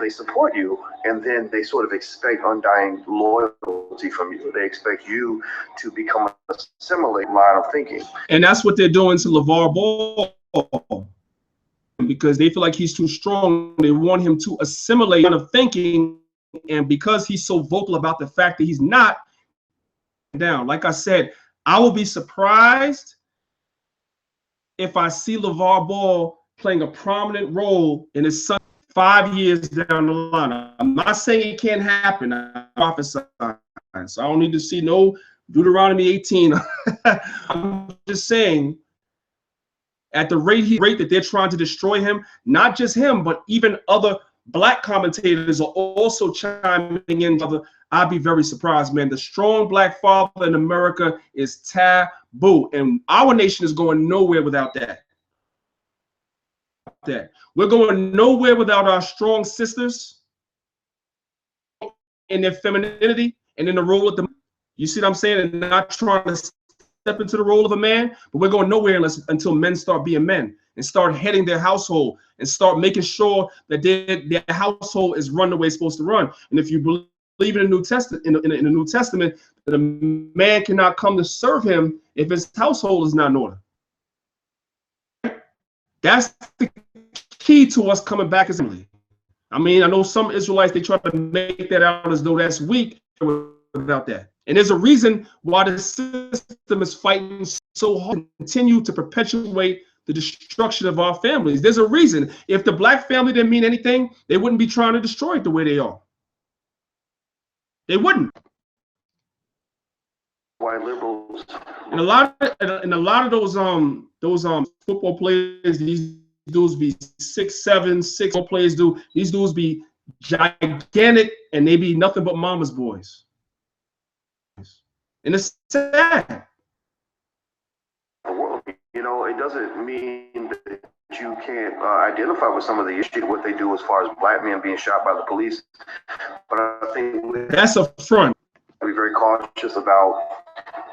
They support you, and then they sort of expect undying loyalty from you. They expect you to become a similar line of thinking. And that's what they're doing to Lavar Ball, because they feel like he's too strong. They want him to assimilate line of thinking, and because he's so vocal about the fact that he's not down. Like I said, I will be surprised if I see Lavar Ball playing a prominent role in his son 5 years down the line. I'm not saying it can't happen. I'm prophesying, so I don't need to see no Deuteronomy 18. I'm just saying, at the rate that they're trying to destroy him, not just him, but even other black commentators are also chiming in. I'd be very surprised, man. The strong black father in America is taboo, and our nation is going nowhere without that. We're going nowhere without our strong sisters in their femininity and in the role of the, you see what I'm saying, and not trying to step into the role of a man. But we're going nowhere until men start being men and start heading their household and start making sure that their household is run the way it's supposed to run. And if you believe in the New Testament, in the New Testament, that a man cannot come to serve him if his household is not in order. That's the key to us coming back as family. I mean, I know some Israelites, they try to make that out as though that's weak without that. And there's a reason why the system is fighting so hard to continue to perpetuate the destruction of our families. There's a reason. If the black family didn't mean anything, they wouldn't be trying to destroy it the way they are. They wouldn't. White liberals. And a lot of those football players, these dudes be 6'7", players do. These dudes be gigantic, and they be nothing but mama's boys. And it's sad. You know, it doesn't mean that you can't identify with some of the issues, what they do as far as black men being shot by the police. But I think that's a front. Be very cautious about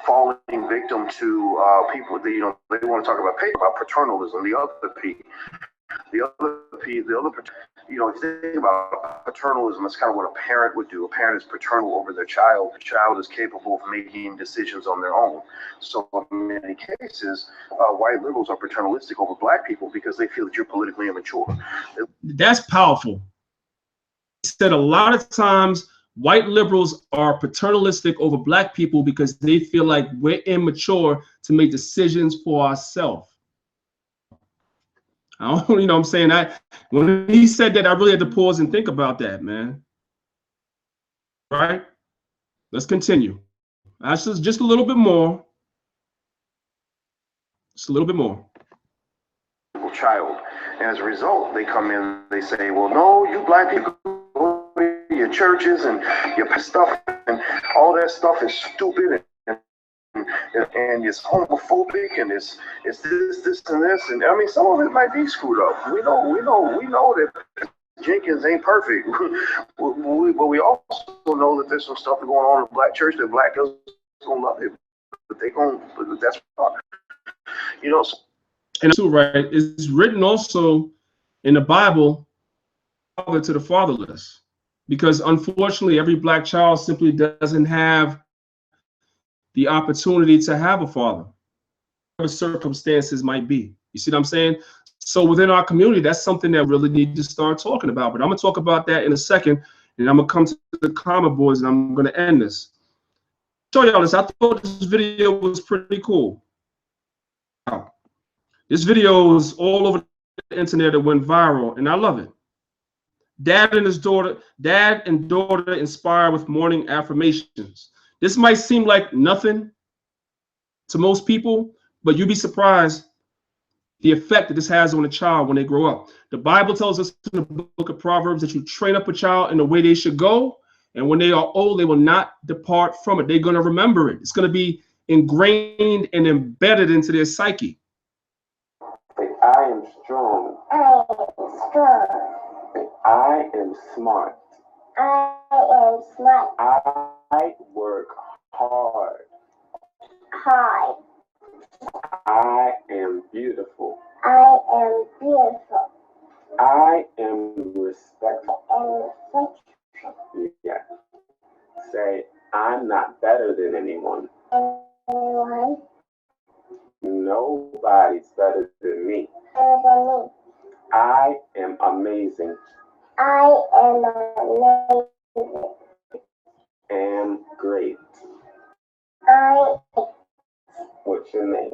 falling victim to people that, you know, they want to talk about paternalism. The other P, you know, if you think about paternalism, that's kind of what a parent would do. A parent is paternal over their child. The child is capable of making decisions on their own. So in many cases, white liberals are paternalistic over black people because they feel that you're politically immature. That's powerful. He said a lot of times white liberals are paternalistic over black people because they feel like we're immature to make decisions for ourselves. I don't, you know what I'm saying? That when he said that, I really had to pause and think about that, man. Right? Let's continue. That's just a little bit more. Just a little bit more. Child. And as a result, they come in, they say, well, no, you black people, your churches and your stuff and all that stuff is stupid and it's homophobic and it's this and this, and I mean some of it might be screwed up. We know that Jenkins ain't perfect, but we also know that there's some stuff going on in the black church that black girls don't love it, but that's you know. And too, right? It's written also in the Bible, father to the fatherless, because unfortunately every black child simply doesn't have the opportunity to have a father, whatever circumstances might be. You see what I'm saying? So within our community, that's something that we really need to start talking about. But I'm gonna talk about that in a second, and I'm gonna come to the comment boards, and I'm gonna end this. Show y'all this. I thought this video was pretty cool. This video is all over the internet. It went viral, and I love it. Dad and daughter inspired with morning affirmations. This might seem like nothing to most people, but you'd be surprised the effect that this has on a child when they grow up. The Bible tells us in the book of Proverbs that you train up a child in the way they should go, and when they are old, they will not depart from it. They're going to remember it. It's going to be ingrained and embedded into their psyche. I am strong. I am strong. I am smart. I am smart. I work hard. Hard. I am beautiful. I am beautiful. I am respectful. And respectful. Yeah. Say, I'm not better than anyone. Anyone Nobody's better than me. better than me. I am amazing. I am amazing. Am great. I What's your name?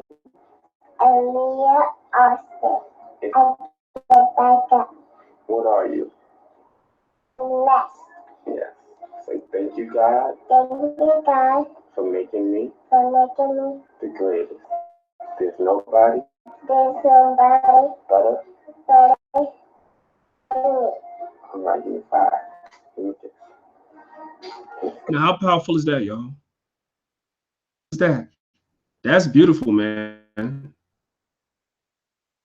am Leah Austin. And I Rebecca what are you? Ness. Yes. Say thank you, God, Thank you, God, for making me for making me. the greatest. There's nobody There's nobody better. better than me. I'm right in the fire. Now, how powerful is that, y'all? What's that? That's beautiful, man.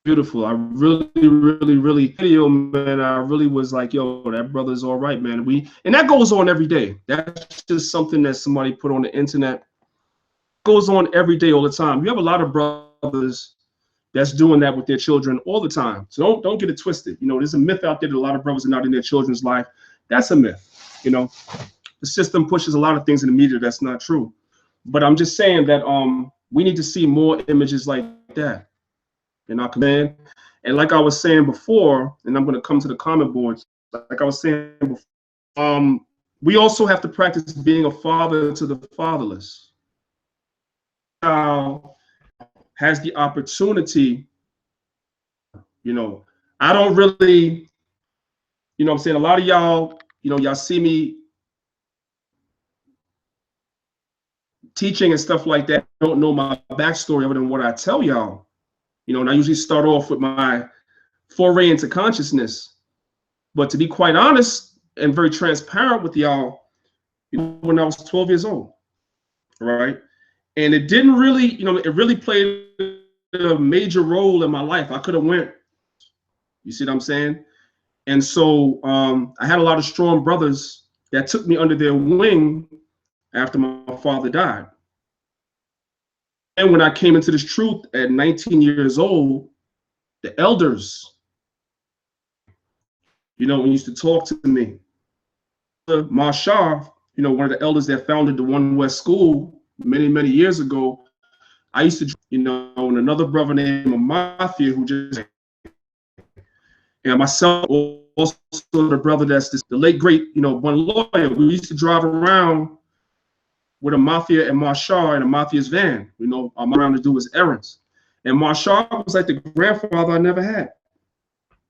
Beautiful. I really video, man. I really was like, yo, that brother's all right, man. And that goes on every day. That's just something that somebody put on the internet. It goes on every day, all the time. You have a lot of brothers that's doing that with their children all the time. So don't get it twisted. You know, there's a myth out there that a lot of brothers are not in their children's life. That's a myth. You know, the system pushes a lot of things in the media that's not true. But I'm just saying that we need to see more images like that in our command. And like I was saying before, and I'm going to come to the comment boards, like I was saying before, we also have to practice being a father to the fatherless. Child has the opportunity, you know, I don't really, you know what I'm saying, a lot of y'all, you know, y'all see me teaching and stuff like that, don't know my backstory other than what I tell y'all. You know, and I usually start off with my foray into consciousness. But to be quite honest and very transparent with y'all, you know, when I was 12 years old, right? And it didn't really, you know, it really played a major role in my life. I could have went, you see what I'm saying? And so I had a lot of strong brothers that took me under their wing after my father died. And when I came into this truth at 19 years old, the elders, you know, used to talk to me. Marshall, you know, one of the elders that founded the One West School many years ago, I used to, you know, and another brother named Matthew who just, and myself, also the brother that's the late great, you know, one lawyer. We used to drive around with a Mafia and Marshall in a Mafia's van, you know, I'm around to do his errands. And Marshall was like the grandfather I never had.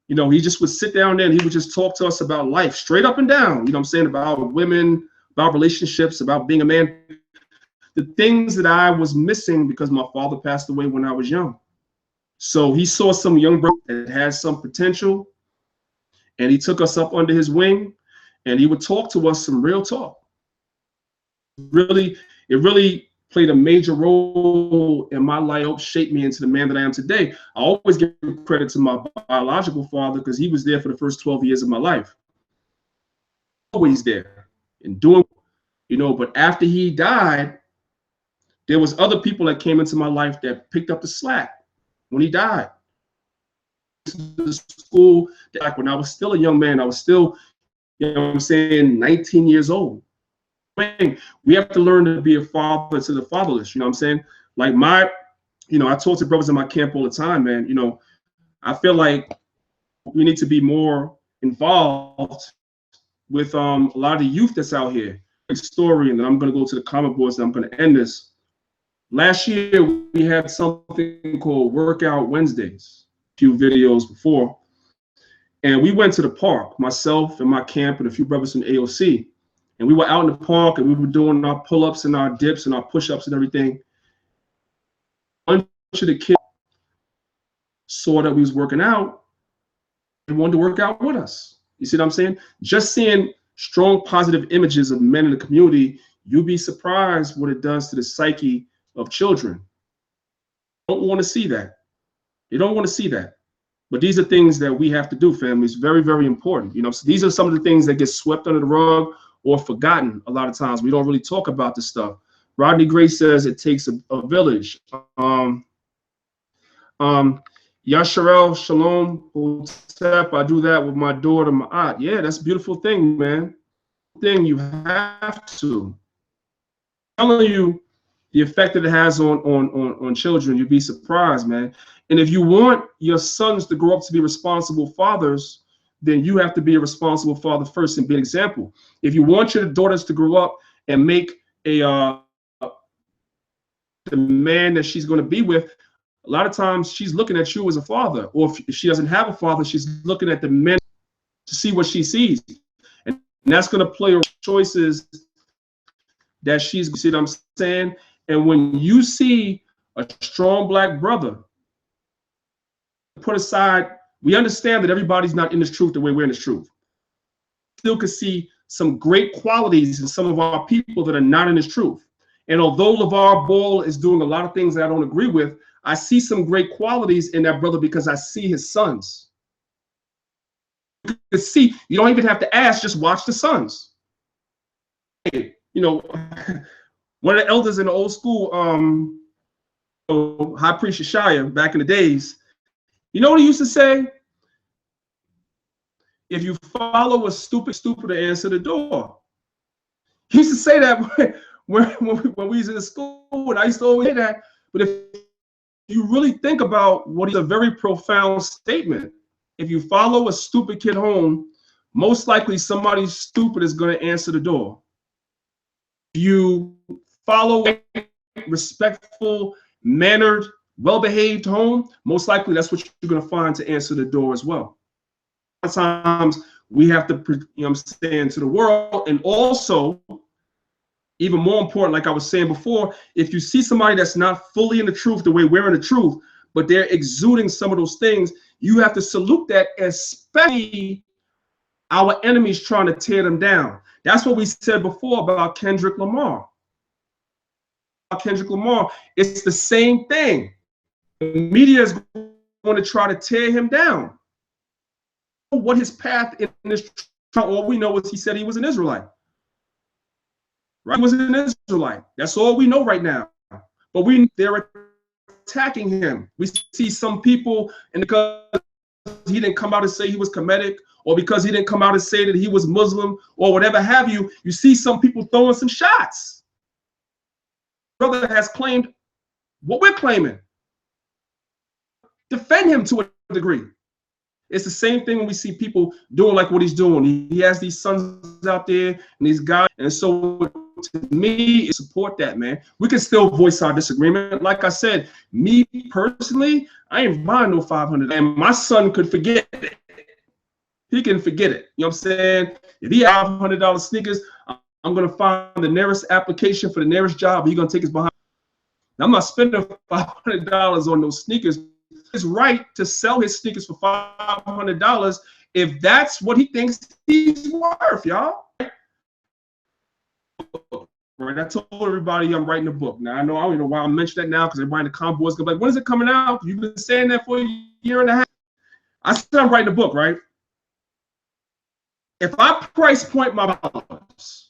You know, he just would sit down there and he would just talk to us about life, straight up and down, you know what I'm saying, about women, about relationships, about being a man, the things that I was missing because my father passed away when I was young. So he saw some young brother that had some potential, and he took us up under his wing, and he would talk to us some real talk. It really played a major role in my life, helped shape me into the man that I am today. I always give credit to my biological father because he was there for the first 12 years of my life. Always there and doing, you know, but after he died, there was other people that came into my life that picked up the slack when he died. The school, like when I was still a young man, I was still, you know what I'm saying, 19 years old. We have to learn to be a father to the fatherless, you know what I'm saying? Like my I talk to brothers in my camp all the time, man. I feel like we need to be more involved with a lot of the youth that's out here. Story, and then I'm going to go to the comment boards and I'm going to end this. Last year, we had something called Workout Wednesdays, a few videos before. And we went to the park, myself and my camp and a few brothers from AOC. And we were out in the park and we were doing our pull-ups and our dips and our push-ups and everything. A bunch of the kids saw that we was working out and wanted to work out with us. You see what I'm saying? Just seeing strong positive images of men in the community, you'll be surprised what it does to the psyche of children. They don't want to see that. They don't want to see that. But these are things that we have to do, family. It's very, very important. So these are some of the things that get swept under the rug or forgotten a lot of times. We don't really talk about this stuff. Rodney Gray says it takes a village. Yasharel Shalom Hotep, I do that with my daughter Ma'at. Yeah, that's a beautiful thing, man. You have to. I'm telling you the effect that it has on children, you'd be surprised, man. And if you want your sons to grow up to be responsible fathers, then you have to be a responsible father first and be an example. If you want your daughters to grow up and make the man that she's going to be with, a lot of times she's looking at you as a father, or if she doesn't have a father, she's looking at the men to see what she sees, and that's going to play her choices that she's. You see what I'm saying? And when you see a strong black brother, put aside, we understand that everybody's not in this truth the way we're in this truth. Still could see some great qualities in some of our people that are not in this truth. And although LeVar Ball is doing a lot of things that I don't agree with, I see some great qualities in that brother because I see his sons. You can see, you don't even have to ask, just watch the sons. One of the elders in the old school, High Priest Shia, back in the days, you know what he used to say? If you follow a stupid to answer the door. He used to say that when we was in the school, and I used to always say that. But if you really think about what is a very profound statement, if you follow a stupid kid home, most likely somebody stupid is going to answer the door. If you follow a respectful, mannered, well-behaved home, most likely that's what you're going to find to answer the door as well. Sometimes we have to, to the world, and also, even more important, like I was saying before, if you see somebody that's not fully in the truth the way we're in the truth, but they're exuding some of those things, you have to salute that, especially our enemies trying to tear them down. That's what we said before about Kendrick Lamar. It's the same thing. The media is going to try to tear him down. What his path in this, all we know is he said he was an Israelite. Right? He was an Israelite. That's all we know right now. But they're attacking him. We see some people, and because he didn't come out and say he was Kemetic, or because he didn't come out and say that he was Muslim, or whatever have you, you see some people throwing some shots. Brother has claimed what we're claiming. Defend him to a degree. It's the same thing when we see people doing like what he's doing. He has these sons out there and these guys. And so to me, support that, man. We can still voice our disagreement. Like I said, me personally, I ain't buying no $500. And my son could forget it. He can forget it. You know what I'm saying? If he has $500 sneakers, I'm going to find the nearest application for the nearest job. He's going to take his behind. Now, I'm not spending $500 on those sneakers. It's right to sell his sneakers for $500 if that's what he thinks he's worth, y'all. Right? I told everybody I'm writing a book. Now I don't know why I mentioned that now, because everybody in the combo is gonna be like, when is it coming out? You've been saying that for a year and a half. I said I'm writing a book, right? If I price point my dollars,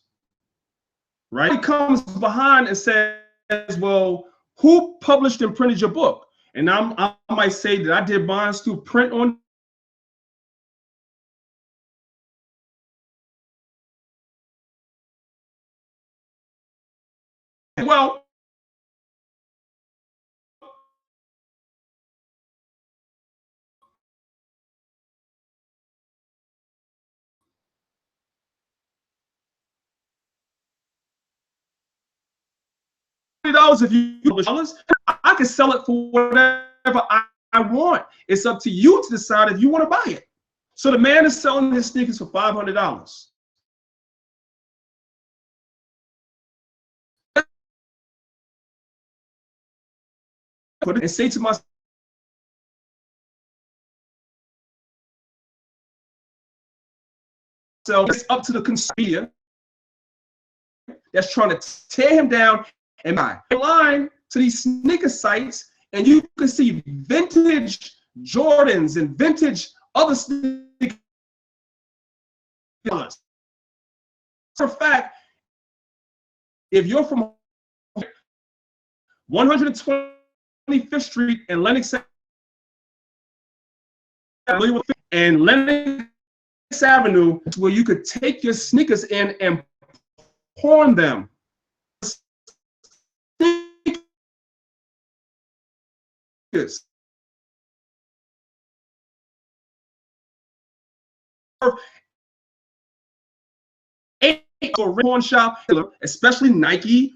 right, he comes behind and says, well, who published and printed your book? And I might say that I did mine through print on. Well, if you $100, I can sell it for whatever I want. It's up to you to decide if you want to buy it. So the man is selling his sneakers for $500. And say to myself, it's up to the consumer that's trying to tear him down and buy. Line to these sneaker sites, and you can see vintage Jordans and vintage other sneakers. For a fact, if you're from 125th Street and Lenox Avenue, where you could take your sneakers in and pawn them. A pawn shop, especially Nike,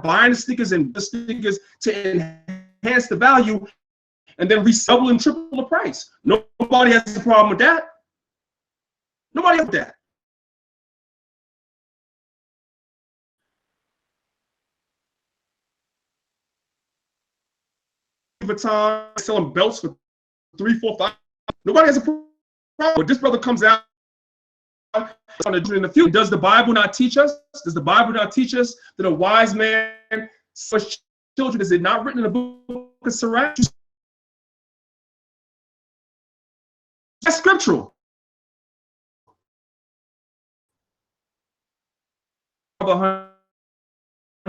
buying the sneakers and the sneakers to enhance the value, and then resell and triple the price. Nobody has a problem with that. Nobody has that. Vuitton selling belts for $3,000, $4,000. Nobody has a problem. But this brother comes out in the future. Does the Bible not teach us? Does the Bible not teach us that a wise man such children? Is it not written in the book of Sirach? That's scriptural.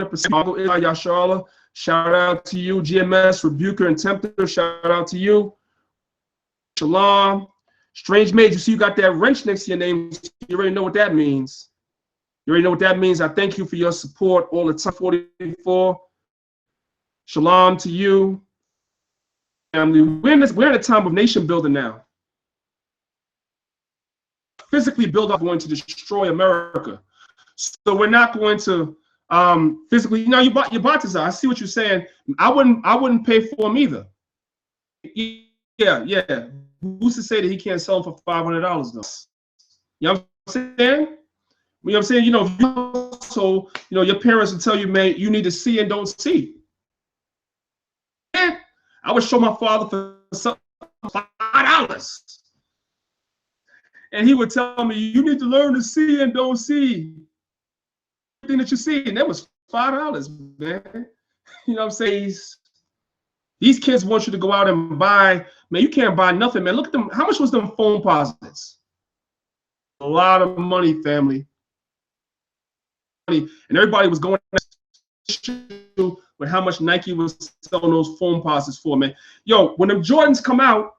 Yasharla, shout out to you. GMS, Rebuker and Tempter, shout out to you. Shalom. Strange Mage, you see you got that wrench next to your name. You already know what that means. You already know what that means. I thank you for your support all the time. 44. Shalom to you. Family. We're in a time of nation building now. Physically build up, going to destroy America. So we're not going to physically, you know, you bought this. I see what you're saying. I wouldn't pay for them either. Yeah. Who's to say that he can't sell them for $500 though? You know what I'm saying? You know what I'm saying? You know, so you know your parents will tell you, man, you need to see and don't see. Yeah, I would show my father for something $5. And he would tell me, you need to learn to see and don't see. Everything that you see, and that was $5, man. You know what I'm saying? These kids want you to go out and buy, man, you can't buy nothing, man. Look at them. How much was them phone posits? A lot of money, family. And everybody was going with how much Nike was selling those phone posits for, man. Yo, when them Jordans come out,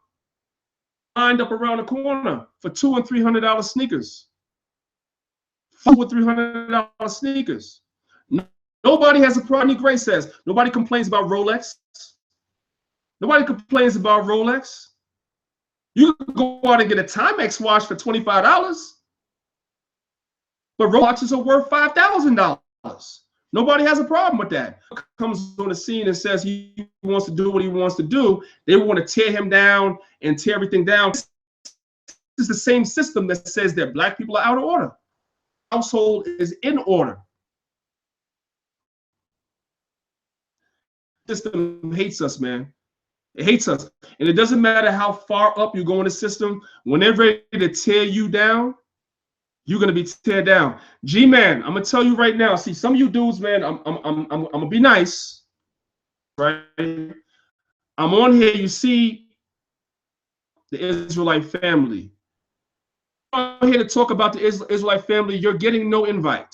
lined up around the corner for $200 and $300 sneakers. $200 and $300 sneakers. Nobody has a problem. Gray says nobody complains about Rolex. Nobody complains about Rolex. You can go out and get a Timex watch for $25, but Rolex watches are worth $5,000. Nobody has a problem with that. Comes on the scene and says he wants to do what he wants to do. They want to tear him down and tear everything down. This is the same system that says that black people are out of order. Household is in order. System hates us, man. It hates us. And it doesn't matter how far up you go in the system, when they're ready to tear you down, you're gonna be teared down. G-Man, I'm gonna tell you right now. See, some of you dudes, man, I'm gonna be nice, right? I'm on here. You see, the Israelite family. I'm here to talk about the Israelite family. You're getting no invite.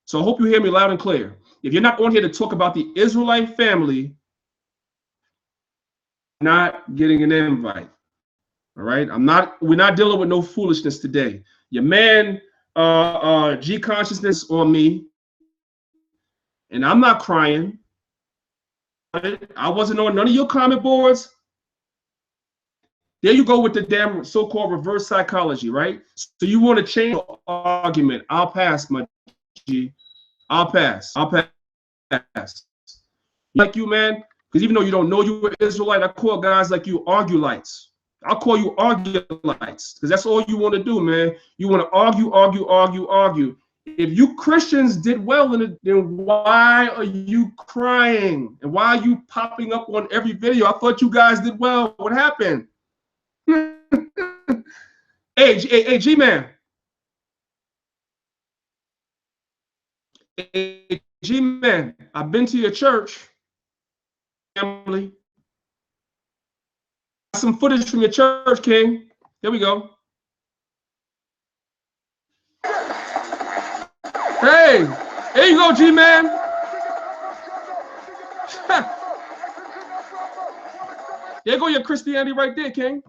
So I hope you hear me loud and clear. If you're not on here to talk about the Israelite family, not getting an invite. All right, we're not dealing with no foolishness today. Your man G consciousness on me, and I'm not crying. I wasn't on none of your comment boards. There you go with the damn so-called reverse psychology, right? So you want to change the argument. I'll pass, my G. I'll pass. I'll pass. Like you, man, because even though you don't know you were Israelite, I call guys like you argulites. I'll call you argulites because that's all you want to do, man. You want to argue, argue, argue, argue. If you Christians did well in it, then why are you crying? And why are you popping up on every video? I thought you guys did well. What happened? Hey, G-Man. Hey, G-Man, I've been to your church, family. Some footage from your church, King. Here we go. Hey, here you go, G-Man. There go your Christianity right there, King.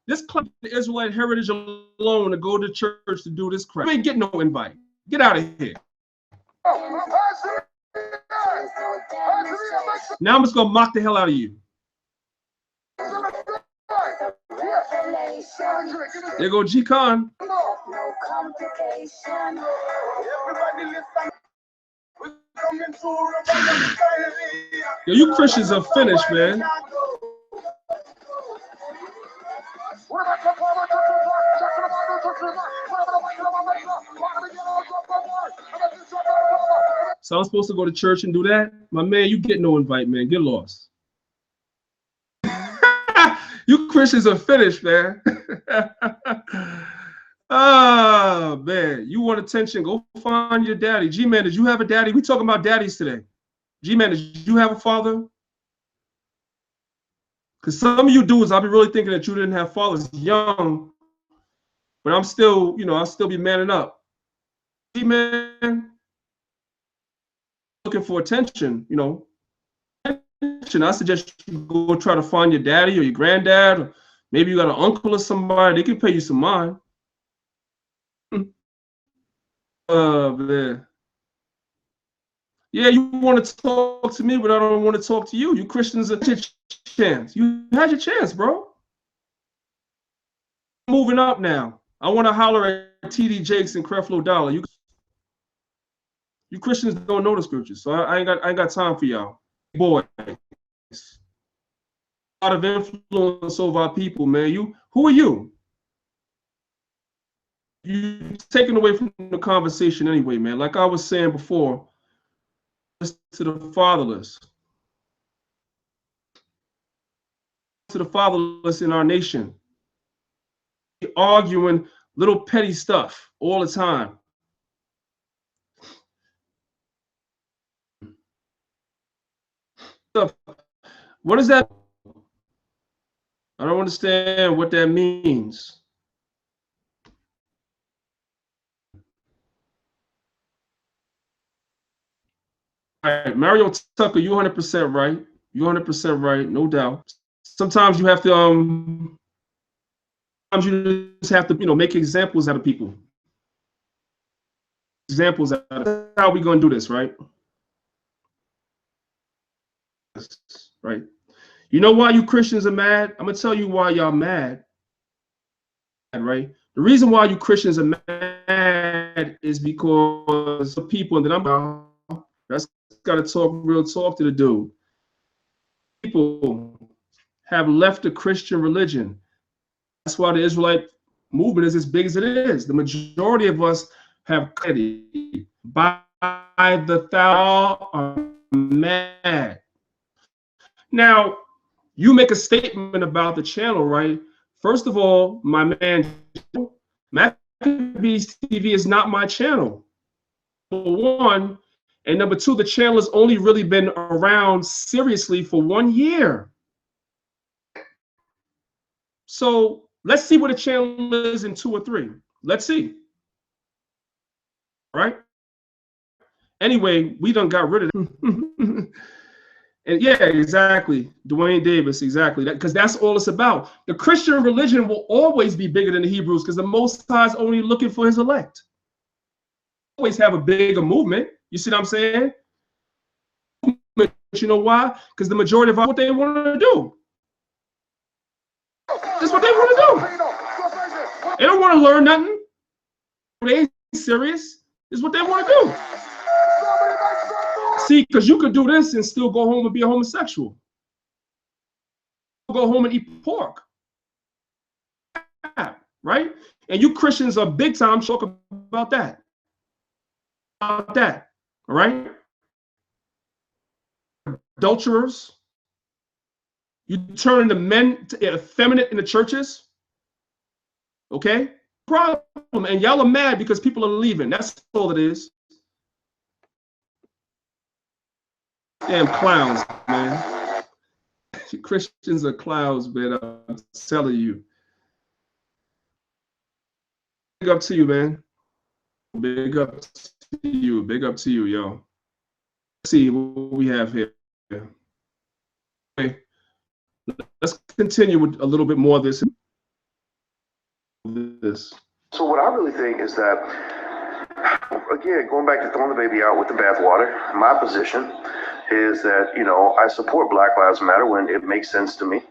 This club, the Israelite heritage alone, to go to church to do this crap. You ain't getting no invite. Get out of here. Now I'm just gonna mock the hell out of you. There go G-Con. Yo, you Christians are finished, man. So I'm supposed to go to church and do that? My man, you get no invite, man. Get lost. You Christians are finished, man. Oh, man. You want attention? Go find your daddy. G-Man, did you have a daddy? We talking about daddies today. G-Man, did you have a father? Because some of you dudes, I'll be really thinking that you didn't have fathers young, but I'm still, I'll still be manning up. G-Man, looking for attention, I suggest you go try to find your daddy or your granddad, or maybe you got an uncle or somebody. They can pay you some mind. Man. Yeah, you want to talk to me, but I don't want to talk to you. You Christians had your chance. You had your chance, bro. Moving up now. I want to holler at TD Jakes and Creflo Dollar. You Christians don't know the scriptures, so I ain't got time for y'all. Boys. A lot of influence over our people, man. Who are you? You taken away from the conversation anyway, man. Like I was saying before, to the fatherless. To the fatherless in our nation. Arguing little petty stuff all the time. What does that? I don't understand what that means. All right, Mario Tucker, you 100% right. You 100% right, no doubt. Sometimes you have to sometimes you just have to make examples out of people. Examples out of how we gonna do this, right? Right. You know why you Christians are mad? I'm gonna tell you why y'all mad. Right. The reason why you Christians are mad is because of people, and then that's gotta talk real talk to the dude. People have left the Christian religion. That's why the Israelite movement is as big as it is. The majority of us have credit by the thou are mad. Now, you make a statement about the channel, right? First of all, my man, Maccabeestv is not my channel. Number one, and number two, the channel has only really been around seriously for 1 year. So let's see what the channel is in 2 or 3. Let's see. Right? Anyway, we done got rid of it. And yeah, exactly. Dwayne Davis, exactly. Because that's all it's about. The Christian religion will always be bigger than the Hebrews because the Most High is only looking for his elect. Always have a bigger movement. You see what I'm saying? But you know why? Because the majority of what they want to do. That's what they want to do. They don't want to learn nothing. They ain't serious. This is what they want to do. See, because you could do this and still go home and be a homosexual. Go home and eat pork. Right? And you Christians are big time talk about that. All right? Adulterers. You turn the men effeminate in the churches. Okay? Problem. And y'all are mad because people are leaving. That's all it is. Damn clowns, man. Christians are clowns, man. I'm telling you. Big up to you, man. Big up to you. Big up to you, yo. Let's see what we have here. Okay. Let's continue with a little bit more of this. So what I really think is that, again, going back to throwing the baby out with the bathwater, my position is that, you know, I support Black Lives Matter when it makes sense to me.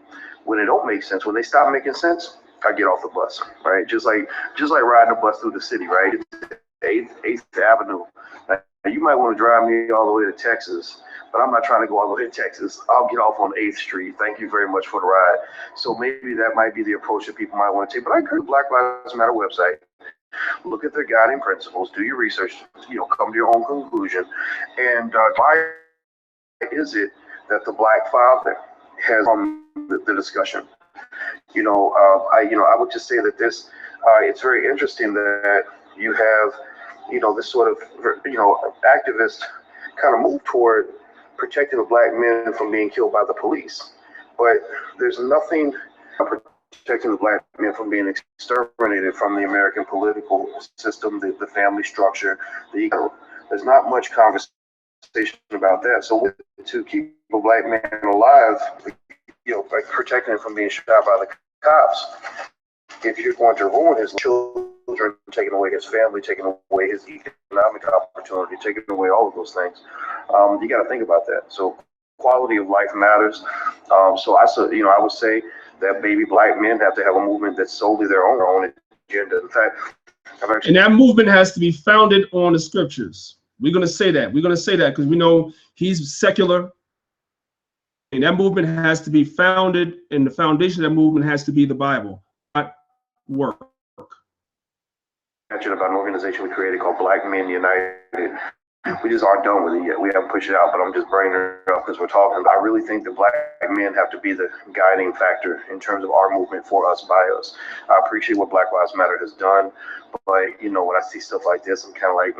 When it don't make sense, when they stop making sense, I get off the bus, right? Just like riding a bus through the city, right? It's 8th Avenue. Now, you might want to drive me all the way to Texas, but I'm not trying to go all the way to Texas. I'll get off on 8th Street. Thank you very much for the ride. So maybe that might be the approach that people might want to take. But I encourage the Black Lives Matter website. Look at their guiding principles. Do your research. You know, come to your own conclusion. And why is it that the Black father has the discussion? You know, I would just say that this, it's very interesting that you have, you know, this sort of, you know, activist kind of move toward protecting the Black men from being killed by the police. But there's nothing protecting the Black men from being exterminated from the American political system, the family structure, there's not much conversation about that. So to keep a Black man alive, you know, like protecting him from being shot by the cops, if you're going to ruin his children, taking away his family, taking away his economic opportunity, taking away all of those things, you got to think about that. So quality of life matters. So I would say that maybe Black men have to have a movement that's solely their own agenda. In fact, and that movement has to be founded on the scriptures. We're going to say that. We're going to say that because we know he's secular. And that movement has to be founded, and the foundation of that movement has to be the Bible, not work. About an organization we created called Black Men United. We just aren't done with it yet. We haven't pushed it out, but I'm just bringing it up because we're talking. I really think that Black men have to be the guiding factor in terms of our movement, for us, by us. I appreciate what Black Lives Matter has done, but, you know, when I see stuff like this, I'm kind of like,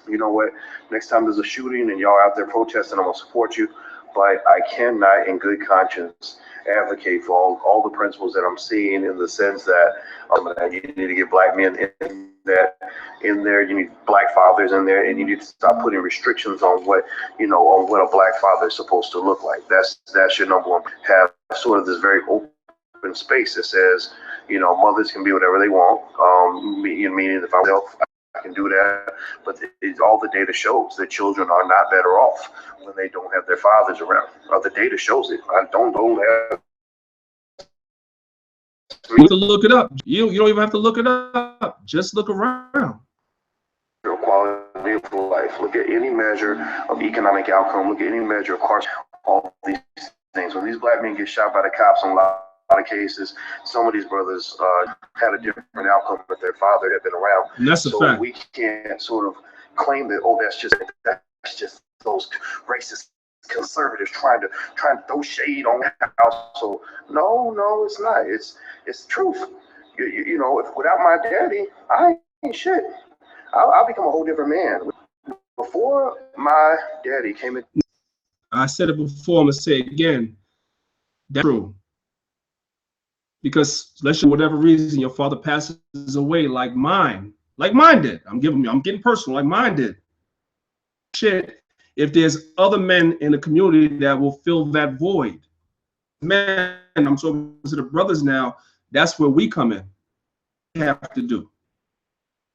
you know what? Next time there's a shooting and y'all out there protesting, I'm going to support you. But I cannot, in good conscience, advocate for all the principles that I'm seeing, in the sense that you need to get Black men in there, you need Black fathers in there, and you need to stop putting restrictions on what, you know, on what a Black father is supposed to look like. That's your number one. Have sort of this very open space that says, you know, mothers can be whatever they want. Meaning if I can do that, but all the data shows that children are not better off when they don't have their fathers around. The data shows it. I don't have. You have to look it up. You don't even have to look it up. Just look around. Quality of life. Look at any measure of economic outcome. Look at any measure of course, all these things. When these Black men get shot by the cops in a lot of cases, some of these brothers had a different outcome if their father had been around. And that's a fact. We can't sort of claim that, oh, that's just those racist conservatives trying to throw shade on the house. So no, it's not. It's the truth. You know, without my daddy, I ain't shit. I'll become a whole different man. Before my daddy came in. I said it before, I'm gonna say it again. That's true. Because let's say whatever reason your father passes away, like mine did. I'm getting personal, like mine did. Shit, if there's other men in the community that will fill that void, man, I'm talking to the brothers now. That's where we come in. We have to do.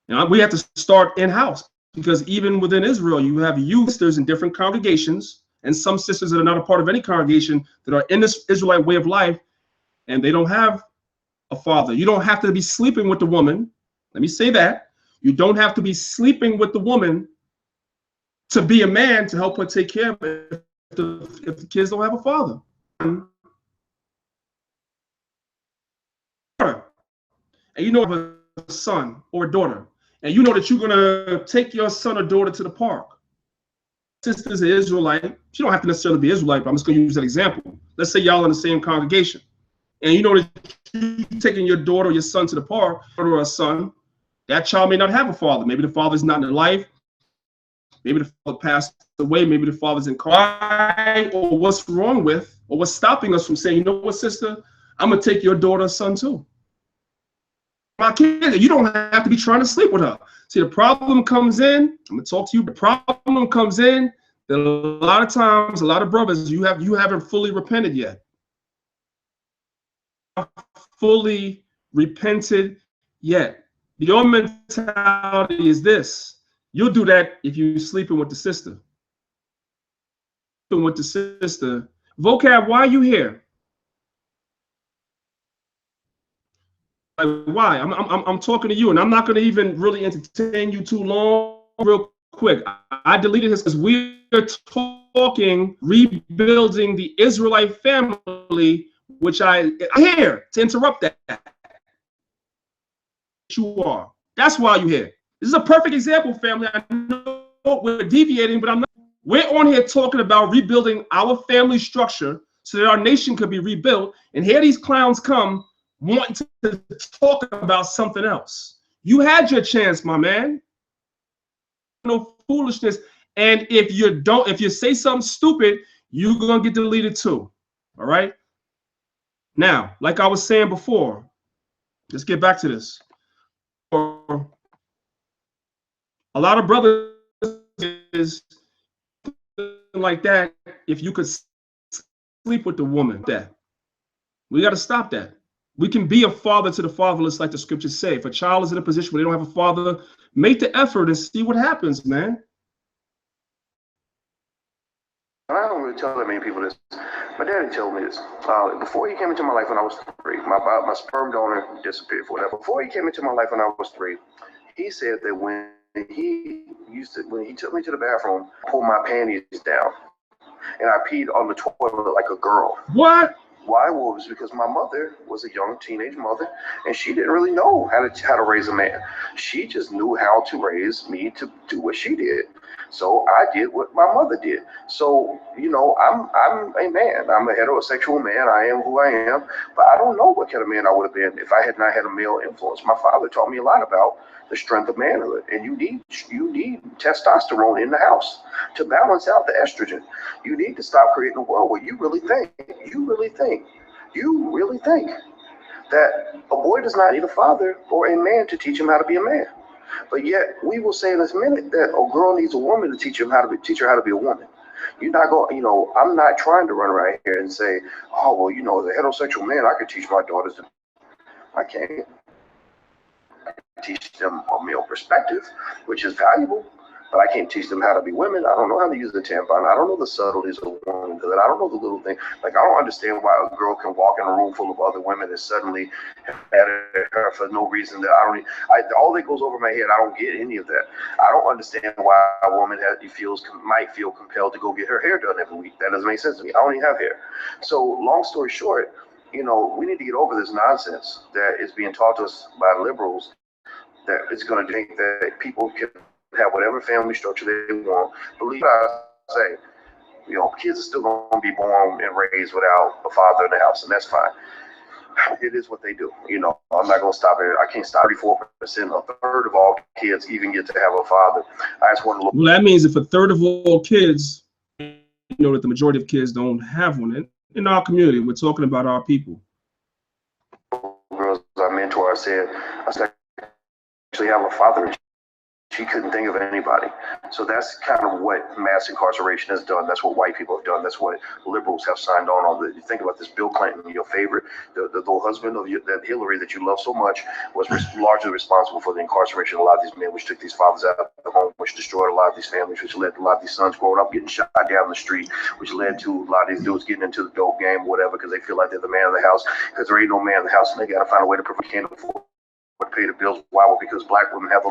You know, we have to start in-house, because even within Israel, you have youth sisters in different congregations, and some sisters that are not a part of any congregation that are in this Israelite way of life, and they don't have a father. You don't have to be sleeping with the woman. Let me say that. You don't have to be sleeping with the woman to be a man to help her take care of it if the kids don't have a father. And you know a son or a daughter, and you know that you're going to take your son or daughter to the park. Sister's an Israelite. She don't have to necessarily be Israelite, but I'm just going to use that example. Let's say y'all in the same congregation, and you know that you're taking your daughter or your son to the park, or a son, that child may not have a father. Maybe the father's not in life. Maybe the father passed away. Maybe the father's in cry, or what's wrong with, or what's stopping us from saying, you know what, sister, I'm going to take your daughter or son too. My kid, you don't have to be trying to sleep with her. See, the problem comes in, I'm going to talk to you, the problem comes in that a lot of times, a lot of brothers, you haven't fully repented yet. Fully repented yet. Your mentality is this. You'll do that if you're sleeping with the sister. With the sister. Vocab, why are you here? Like, why? I'm talking to you, and I'm not going to even really entertain you too long. Real quick, I deleted his because we're talking rebuilding the Israelite family, which I'm here to interrupt that. You are. That's why you're here. This is a perfect example, family. I know we're deviating, but I'm not. We're on here talking about rebuilding our family structure so that our nation could be rebuilt. And here these clowns come wanting to talk about something else. You had your chance, my man. No foolishness. And if you say something stupid, you're gonna get deleted too. All right. Now, like I was saying before, let's get back to this. A lot of brothers is like that. If you could sleep with the woman, that we got to stop that. We can be a father to the fatherless, like the scriptures say. If a child is in a position where they don't have a father, make the effort and see what happens, man. I don't really tell that many people this. My daddy told me this. Before he came into my life when I was 3, my sperm donor disappeared for whatever. Before he came into my life when I was 3, he said that when he took me to the bathroom, pulled my panties down, and I peed on the toilet like a girl. What? Why? Well, it was because my mother was a young teenage mother, and she didn't really know how to raise a man. She just knew how to raise me to do what she did. So I did what my mother did. So, you know, I'm a man. I'm a heterosexual man. I am who I am. But I don't know what kind of man I would have been if I had not had a male influence. My father taught me a lot about the strength of manhood. And you need testosterone in the house to balance out the estrogen. You need to stop creating a world where you really think that a boy does not need a father or a man to teach him how to be a man. But yet we will say in this minute that a girl needs a woman to teach her how to be a woman. You're not going, you know, I'm not trying to run around here and say, oh, well, you know, as a heterosexual man, I could teach my daughters to. I can't. I can teach them a male perspective, which is valuable, but I can't teach them how to be women. I don't know how to use the tampon. I don't know the subtleties of womanhood. I don't know the little thing. Like, I don't understand why a girl can walk in a room full of other women and suddenly at her for no reason that all that goes over my head. I don't get any of that. I don't understand why a woman might feel compelled to go get her hair done every week. That doesn't make sense to me. I don't even have hair. So long story short, you know, we need to get over this nonsense that is being taught to us by liberals, that it's going to think that people can have whatever family structure they want. Believe what I say, you know, kids are still going to be born and raised without a father in the house, and that's fine. It is what they do. You know, I'm not going to stop it. I can't stop 34%, a third of all kids even get to have a father. I just want to look. Well, that means if a third of all kids, you know, that the majority of kids don't have one in our community. We're talking about our people. Girls I mentor, I said actually have a father. she couldn't think of anybody. So that's kind of what mass incarceration has done. That's what white people have done. That's what liberals have signed on. You think about this, Bill Clinton, your favorite, the husband of that Hillary that you love so much, was largely responsible for the incarceration of a lot of these men, which took these fathers out of the home, which destroyed a lot of these families, which led to a lot of these sons growing up getting shot down the street, which led to a lot of these dudes getting into the dope game, whatever, because they feel like they're the man of the house, because there ain't no man in the house, and they got to find a way to can't afford to pay the bills. Why? Well, because black women have the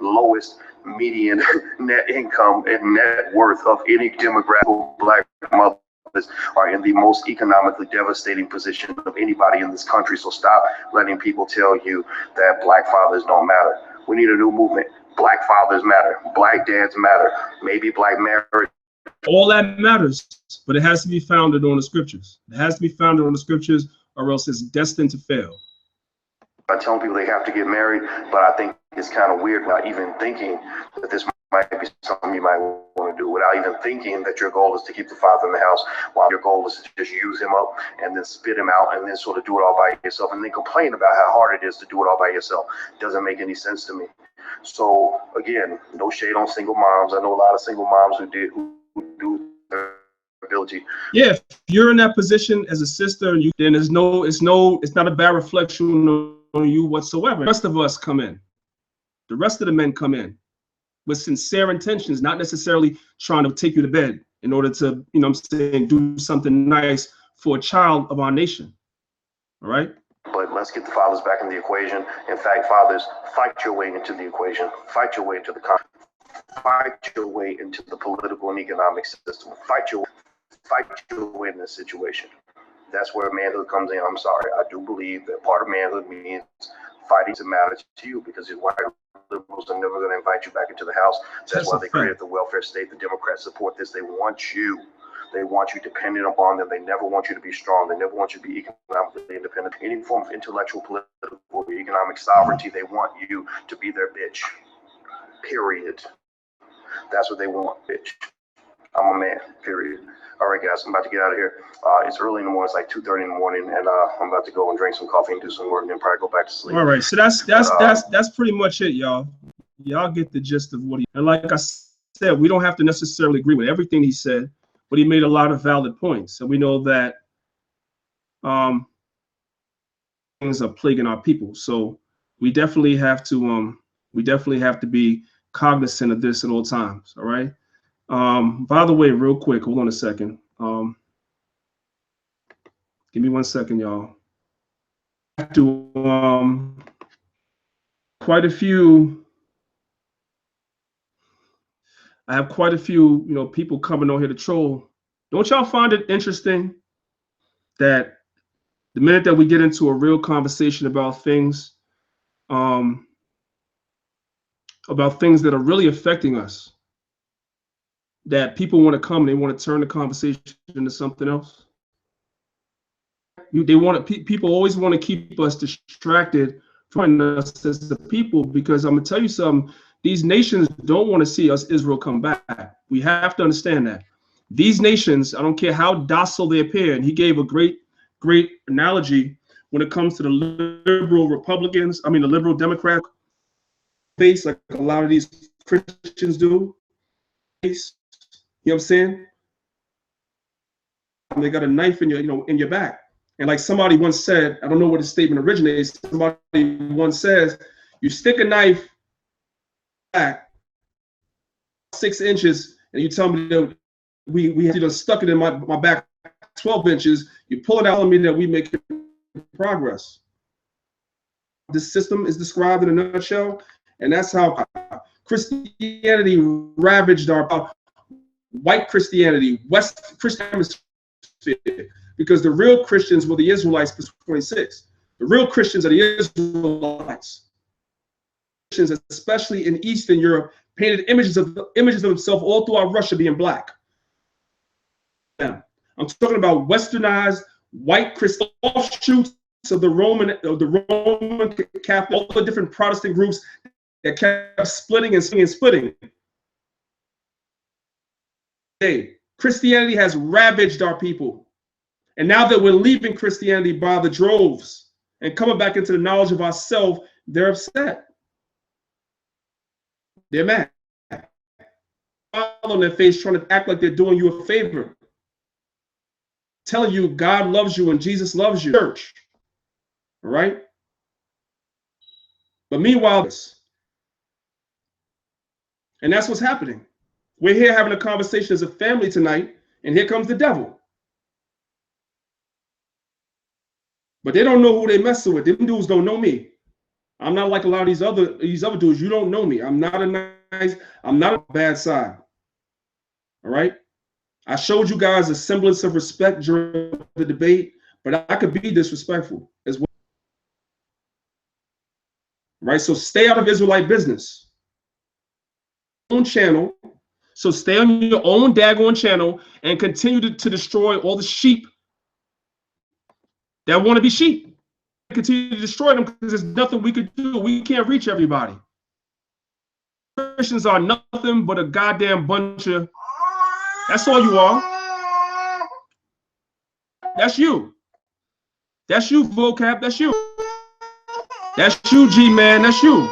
lowest median net income and net worth of any demographic. Black mothers are in the most economically devastating position of anybody in this country. So stop letting people tell you that black fathers don't matter. We need a new movement. Black fathers matter. Black dads matter. Maybe black marriage. All that matters, but it has to be founded on the scriptures. It has to be founded on the scriptures, or else it's destined to fail. By telling people they have to get married, but I think it's kind of weird not even thinking that this might be something you might want to do, without even thinking that your goal is to keep the father in the house, while your goal is to just use him up and then spit him out and then sort of do it all by yourself and then complain about how hard it is to do it all by yourself. Doesn't make any sense to me. So again, no shade on single moms. I know a lot of single moms who do their ability. Yeah, if you're in that position as a sister, and then it's not a bad reflection on you whatsoever. The rest of us come in. The rest of the men come in with sincere intentions, not necessarily trying to take you to bed in order to, you know what I'm saying, do something nice for a child of our nation. All right? But let's get the fathers back in the equation. In fact, fathers, fight your way into the equation. Fight your way into the fight your way into the political and economic system. Fight your way in this situation. That's where manhood comes in. I'm sorry. I do believe that part of manhood means fighting to matter to you, because these white liberals are never going to invite you back into the house. That's why they created the welfare state. The Democrats support this. They want you. They want you dependent upon them. They never want you to be strong. They never want you to be economically independent. Any form of intellectual, political, or economic sovereignty, they want you to be their bitch. Period. That's what they want, bitch. I'm a man, period. All right, guys, I'm about to get out of here. It's early in the morning. It's like 2:30 in the morning, and I'm about to go and drink some coffee and do some work, and then probably go back to sleep. All right, so that's pretty much it, y'all. Y'all get the gist of what he, and like I said, we don't have to necessarily agree with everything he said, but he made a lot of valid points, and we know that things are plaguing our people. So we definitely have to be cognizant of this at all times. All right. By the way, real quick, hold on a second. Give me 1 second, y'all. I have to quite a few. I have quite a few, you know, people coming on here to troll. Don't y'all find it interesting that the minute that we get into a real conversation about things that are really affecting us, that people want to come and they want to turn the conversation into something else? People always want to keep us distracted from us as the people, because I'm gonna tell you something. These nations don't want to see us, Israel, come back. We have to understand that. These nations, I don't care how docile they appear, and he gave a great analogy when it comes to the liberal Republicans, the liberal Democrat base, like a lot of these Christians do. You know what I'm saying? They got a knife in your back. And like somebody once said, I don't know where the statement originates, somebody once says, you stick a knife back 6 inches, and you tell me that we stuck it in my back 12 inches, you pull it out on me that we make progress. This system is described in a nutshell, and that's how Christianity ravaged our white Christianity, West Christian hemisphere, because the real Christians were the Israelites, verse 26. The real Christians are the Israelites. Christians, especially in Eastern Europe, painted images of themselves all throughout Russia being black. Yeah. I'm talking about westernized white Christian offshoots of the Roman Catholic, all the different Protestant groups that kept splitting and splitting. Hey, Christianity has ravaged our people. And now that we're leaving Christianity by the droves and coming back into the knowledge of ourselves, they're upset. They're mad. On their face, trying to act like they're doing you a favor, telling you God loves you and Jesus loves you. Church, all right? But meanwhile, and that's what's happening. We're here having a conversation as a family tonight, and here comes the devil. But they don't know who they messing with. Them dudes don't know me. I'm not like a lot of these other dudes. You don't know me. I'm not a bad side. All right? I showed you guys a semblance of respect during the debate, but I could be disrespectful as well. Right? So stay out of Israelite business. Own channel. So stay on your own daggone channel and continue to destroy all the sheep that want to be sheep. Continue to destroy them because there's nothing we could do. We can't reach everybody. Christians are nothing but a goddamn bunch of. That's all you are. That's you. That's you, vocab. That's you. That's you, G-man. That's you.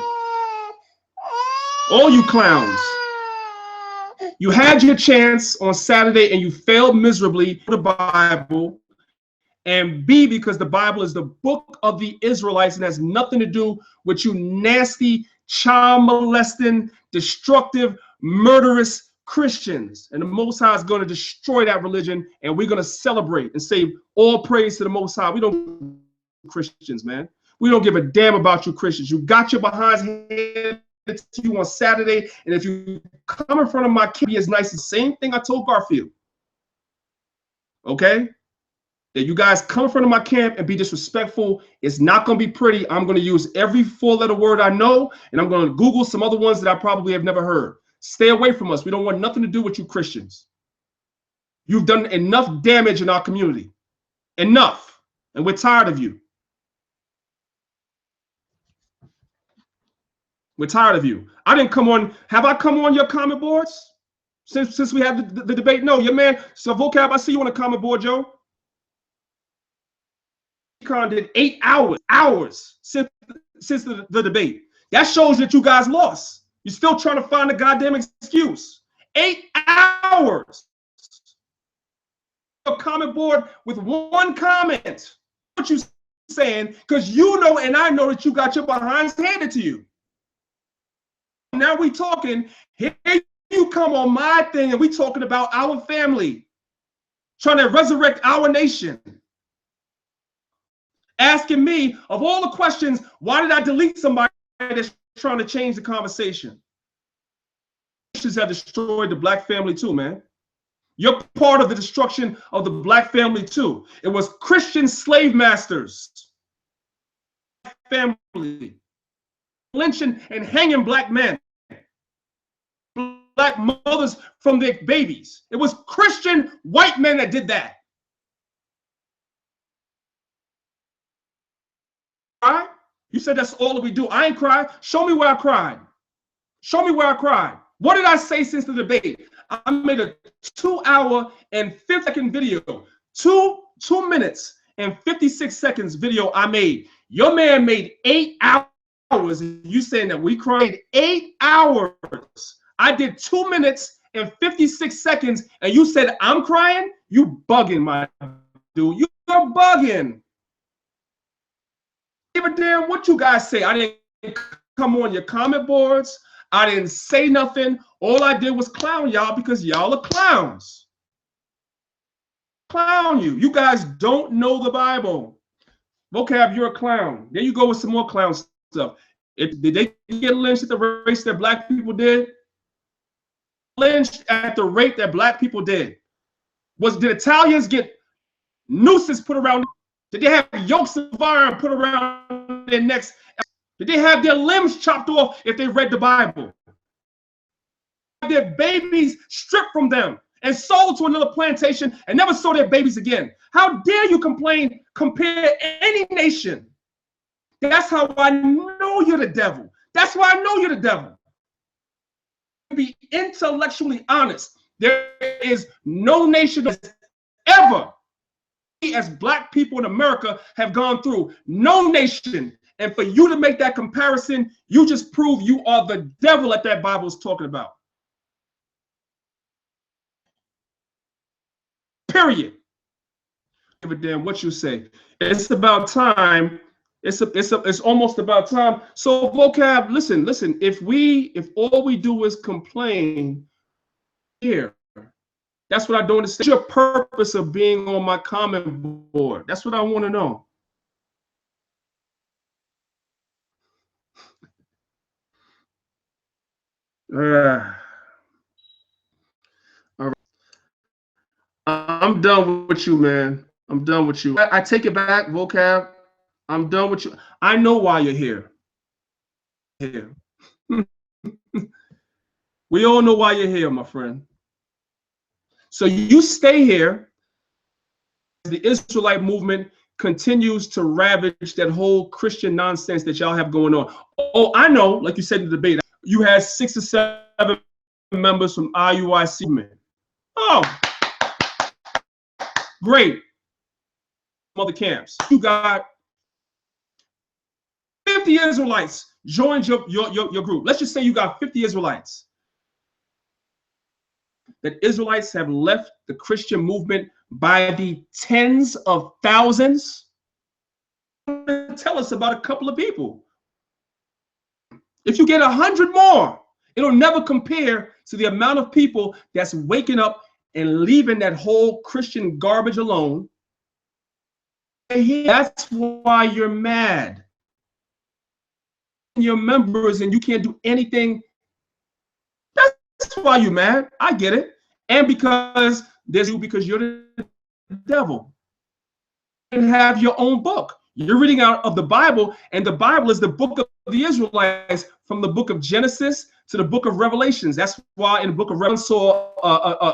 All you clowns. You had your chance on Saturday and you failed miserably for the Bible. And B, because the Bible is the book of the Israelites and has nothing to do with you nasty, child molesting, destructive, murderous Christians. And the Most High is going to destroy that religion, and we're going to celebrate and say all praise to the Most High. We don't Christians, man. We don't give a damn about you Christians. You got your behinds handed to you on Saturday, and if you come in front of my kid, be as nice as the same thing I told Garfield. Okay? That you guys come in front of my camp and be disrespectful. It's not going to be pretty. I'm going to use every four-letter word I know, and I'm going to Google some other ones that I probably have never heard. Stay away from us. We don't want nothing to do with you Christians. You've done enough damage in our community. Enough. And we're tired of you. We're tired of you. I didn't come on. Have I come on your comment boards since we had the debate? No, your man. So vocab, I see you on the comment board, Joe. Did 8 hours since the debate. That shows that you guys lost. You're still trying to find a goddamn excuse. 8 hours. A comment board with one comment. What you saying? Because you know and I know that you got your behinds handed to you. Now we talking. Here you come on my thing and we talking about our family. Trying to resurrect our nation. Asking me, of all the questions, why did I delete somebody that's trying to change the conversation? Christians have destroyed the black family too, man. You're part of the destruction of the black family too. It was Christian slave masters. Family. Lynching and hanging black men. Black mothers from their babies. It was Christian white men that did that. Cry? You said that's all that we do. I ain't cried. Show me where I cried. Show me where I cried. What did I say since the debate? I made a 2 hour and 50-second video. 2 minutes and 56 seconds video I made. Your man made 8 hours. You saying that we cried 8 hours. I did 2 minutes and 56 seconds, and you said I'm crying? You bugging, my dude. You're bugging. Give a damn what you guys say. I didn't come on your comment boards. I didn't say nothing. All I did was clown y'all because y'all are clowns. Clown you. You guys don't know the Bible. Vocab, you're a clown. There you go with some more clown stuff. Did they get lynched at the rate that black people did? Lynched at the rate that black people did. Did Italians get nooses put around? Did they have yokes of iron put around their necks? Did they have their limbs chopped off if they read the Bible? Their babies stripped from them and sold to another plantation and never saw their babies again. How dare you compare any nation? That's how I know you're the devil. That's why I know you're the devil. To be intellectually honest, there is no nation that's ever, as black people in America have gone through, no nation And for you to make that comparison, you just prove you are the devil that Bible is talking about. Period. Give a damn what you say. It's about time. It's almost about time. So vocab, listen. If all we do is complain here, that's what I don't understand. What's your purpose of being on my comment board? That's what I want to know. All right. I'm done with you, man. I'm done with you. I take it back, vocab. I'm done with you. I know why you're here. We all know why you're here, my friend. So you stay here as the Israelite movement continues to ravage that whole Christian nonsense that y'all have going on. Oh, I know, like you said in the debate, you had 6 or 7 members from IUIC. Oh, great. Other camps. You got 50 Israelites joined your group. Let's just say you got 50 Israelites. That Israelites have left the Christian movement by the tens of thousands. Tell us about a couple of people. If you get 100 more, it'll never compare to the amount of people that's waking up and leaving that whole Christian garbage alone. And that's why you're mad. Your members and you can't do anything. That's why you're mad. I get it. And because you're the devil. You have your own book. You're reading out of the Bible, and the Bible is the book of the Israelites from the book of Genesis to the book of Revelations. That's why in the book of Revelation saw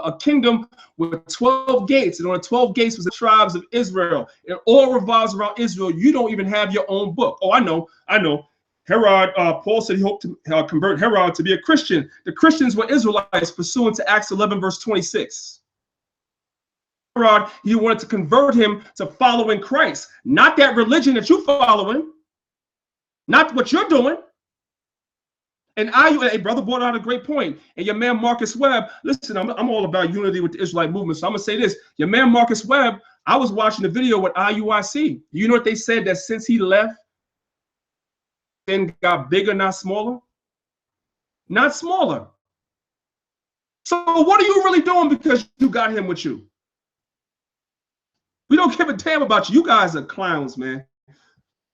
a kingdom with 12 gates, and on the 12 gates was the tribes of Israel. It all revolves around Israel. You don't even have your own book. Oh, I know. Herod, Paul said he hoped to convert Herod to be a Christian. The Christians were Israelites pursuant to Acts 11, verse 26. Herod, he wanted to convert him to following Christ, not that religion that you're following, not what you're doing. And a brother brought out a great point. And your man Marcus Webb, listen, I'm all about unity with the Israelite movement. So I'm gonna say this: your man Marcus Webb, I was watching the video with IUIC. You know what they said? That since he left, then got bigger, not smaller. Not smaller. So what are you really doing because you got him with you? We don't give a damn about you. You guys are clowns, man.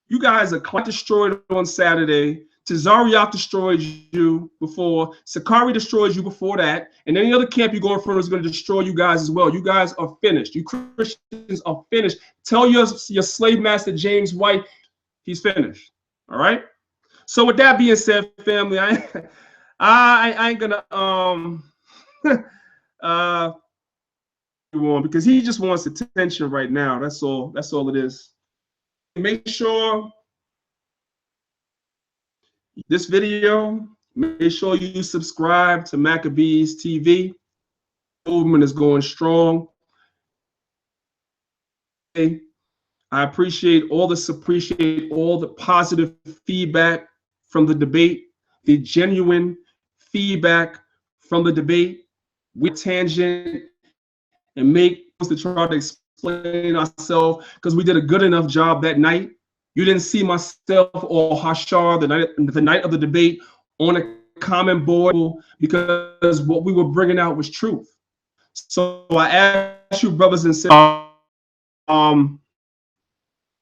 You guys are destroyed on Saturday. Tazariak destroyed you before. Sakari destroyed you before that. And any other camp you go in front of is going to destroy you guys as well. You guys are finished. You Christians are finished. Tell your slave master, James White, he's finished. All right? So with that being said, family, I ain't gonna because he just wants attention right now. That's all it is. Make sure this video, make sure you subscribe to Maccabeestv. The movement is going strong. I appreciate all the positive feedback from the debate, the genuine feedback from the debate. We tangent and make to try to explain ourselves because we did a good enough job that night. You didn't see myself or Hashar the night of the debate on a comment board because what we were bringing out was truth. So I ask you, brothers and sisters,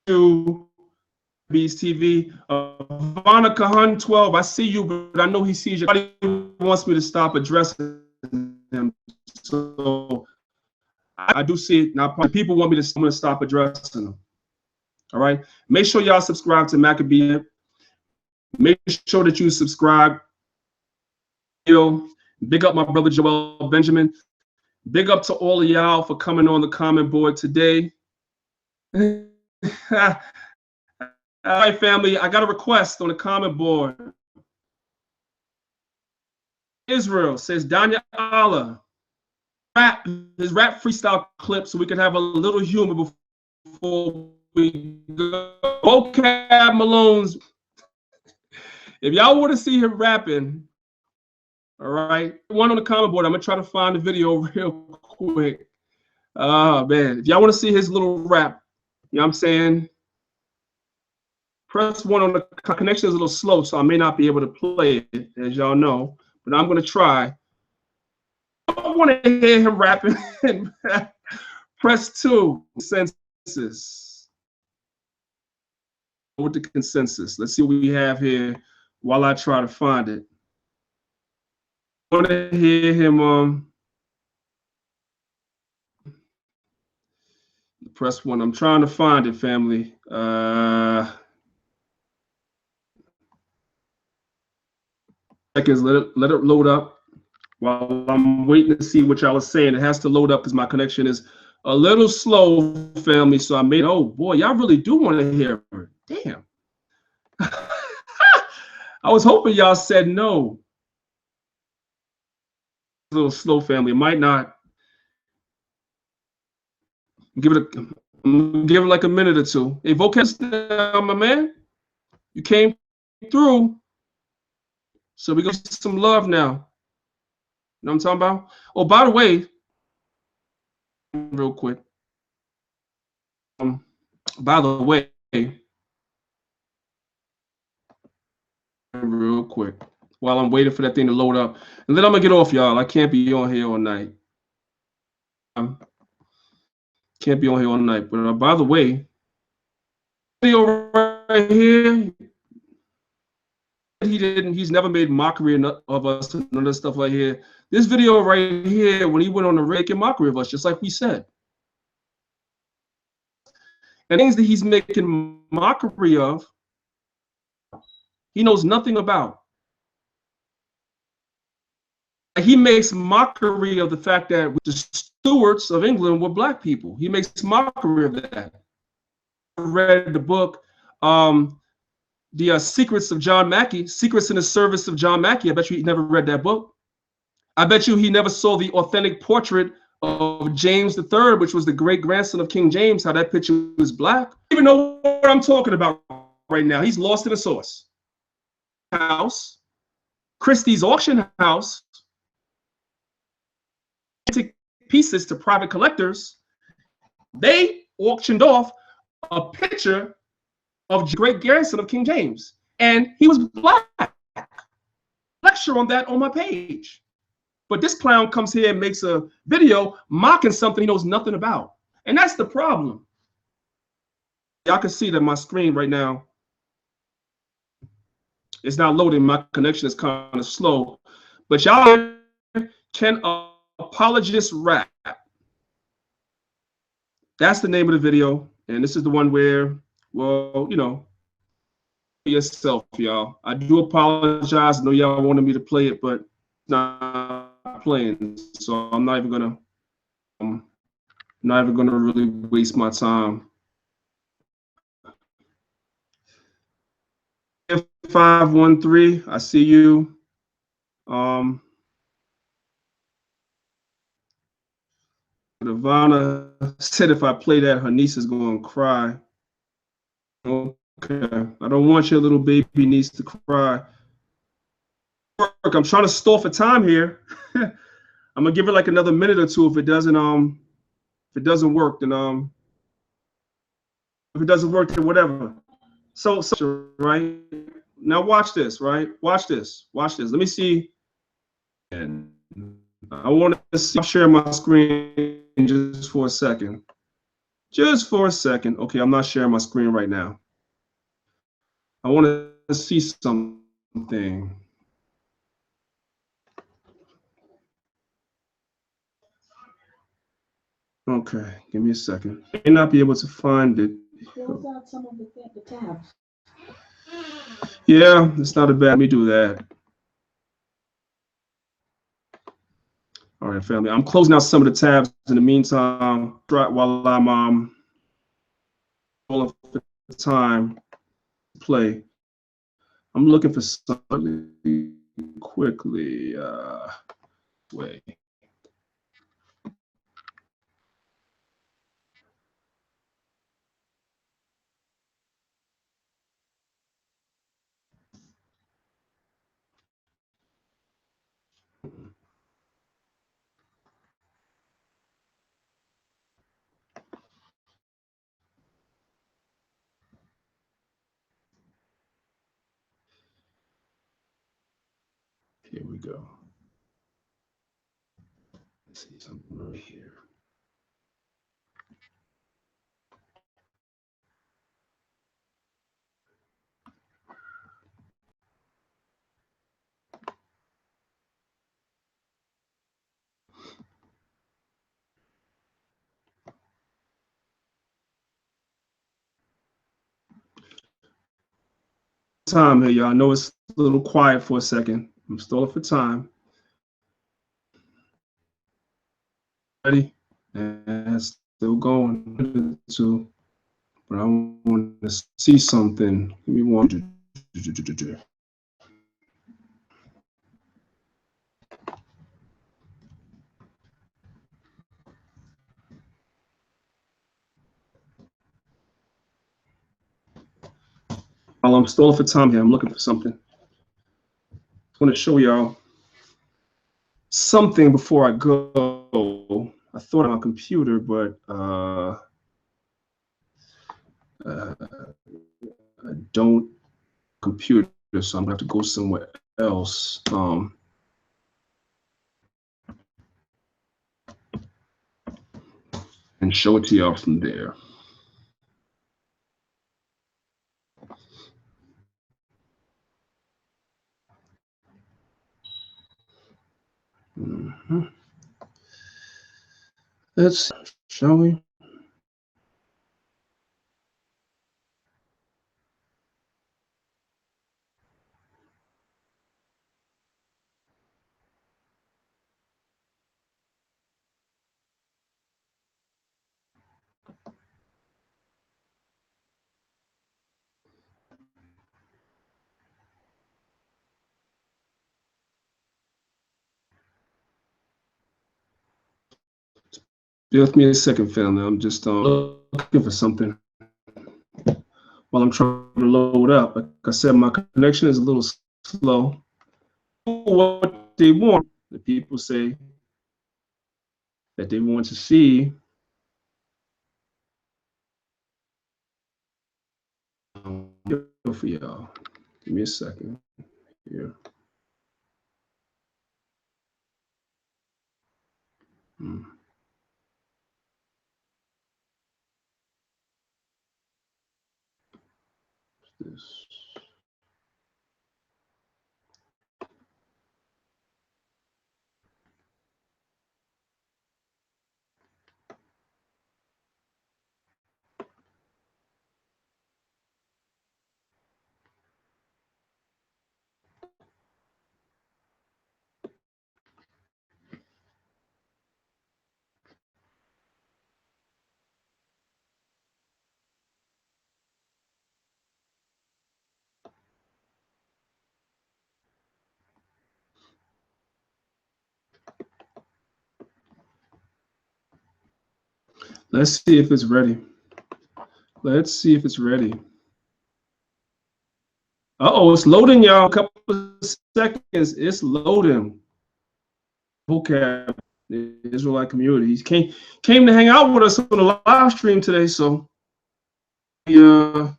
to TV, Vana Kahan 12. I see you, but I know he sees you. He wants me to stop addressing him. So I do see it now. People want me to stop addressing them. All right. Make sure y'all subscribe to Maccabeestv. Make sure that you subscribe. Big up my brother Joel Benjamin. Big up to all of y'all for coming on the comment board today. All right, family. I got a request on the comment board. Israel says Danyaahla his rap freestyle clip so we can have a little humor before we go. Vocab Malone's. If y'all want to see him rapping, all right, one on the comment board. I'm gonna try to find the video real quick. Man, if y'all want to see his little rap, you know what I'm saying? Press one on the connection is a little slow, so I may not be able to play it, as y'all know, but I'm gonna try. I want to hear him rapping. Press 2, consensus. With the consensus. Let's see what we have here while I try to find it. I want to hear him. Press 1. I'm trying to find it, family. Seconds. Let it load up. While I'm waiting to see what y'all are saying, it has to load up because my connection is a little slow, family. So I made. Oh boy, y'all really do want to hear it. Damn. I was hoping y'all said no. A little slow, family. It might not. Give it like a minute or two. Hey, Vocab, my man, you came through. So we got some love now. You know what I'm talking about? Oh, by the way, real quick. By the way, real quick, while I'm waiting for that thing to load up, and then I'm gonna get off, y'all. I can't be on here all night. Can't be on here all night. But by the way, video right here. He's never made mockery of us and none of this stuff right here. This video right here, when he went on the making mockery of us, just like we said. And things that he's making mockery of, he knows nothing about. He makes mockery of the fact that the stewards of England were black people. He makes mockery of that. I read the book, The Secrets of John Mackey, Secrets in the Service of John Mackey. I bet you he never read that book. I bet you he never saw the authentic portrait of James III, which was the great-grandson of King James, how that picture was black. I don't even know what I'm talking about right now. He's lost in the sauce. House, Christie's auction house, pieces to private collectors. They auctioned off a picture of great-grandson of King James, and he was black. Lecture on that on my page. But this clown comes here and makes a video mocking something he knows nothing about. And that's the problem. Y'all can see that my screen right now is not loading. My connection is kind of slow. But y'all can apologist rap. That's the name of the video. And this is the one where, well, you know, yourself, y'all. I do apologize. I know y'all wanted me to play it, but not playing, so I'm not even gonna really waste my time. 513, I see you. Ivana said if I play that, her niece is going to cry. Okay, I don't want your little baby niece to cry. I'm trying to stall for time here. I'm gonna give it like another minute or two. If it doesn't work, then if it doesn't work, then whatever. So right now, watch this. Right, watch this. Let me see. And I want to see. I'll share my screen just for a second. Just for a second. Okay, I'm not sharing my screen right now. I want to see something. Okay, give me a second. I may not be able to find it. Close out some of the tabs. Yeah, it's not a bad. Let me do that. All right, family. I'm closing out some of the tabs in the meantime. While I'm all of the time to play, I'm looking for something quickly. Wait. Here we go. Let's see something right here. Time here, y'all. I know it's a little quiet for a second. I'm stalling for time. Ready? And it's still going. So, but I want to see something. Give me one. While I'm stalling for time here, I'm looking for something. I want to show y'all something before I go. I thought on my computer, but I don't computer, so I'm gonna have to go somewhere else. And show it to y'all from there. Let's, shall we? Give me a second, family. I'm just looking for something while I'm trying to load up. Like I said, my connection is a little slow. What they want, the people say that they want to see. For y'all. Give me a second here. This. Let's see if it's ready. Let's see if it's ready. Uh-oh, it's loading, y'all. A couple of seconds. It's loading. Vocab, the Israelite community. He came to hang out with us on the live stream today, so I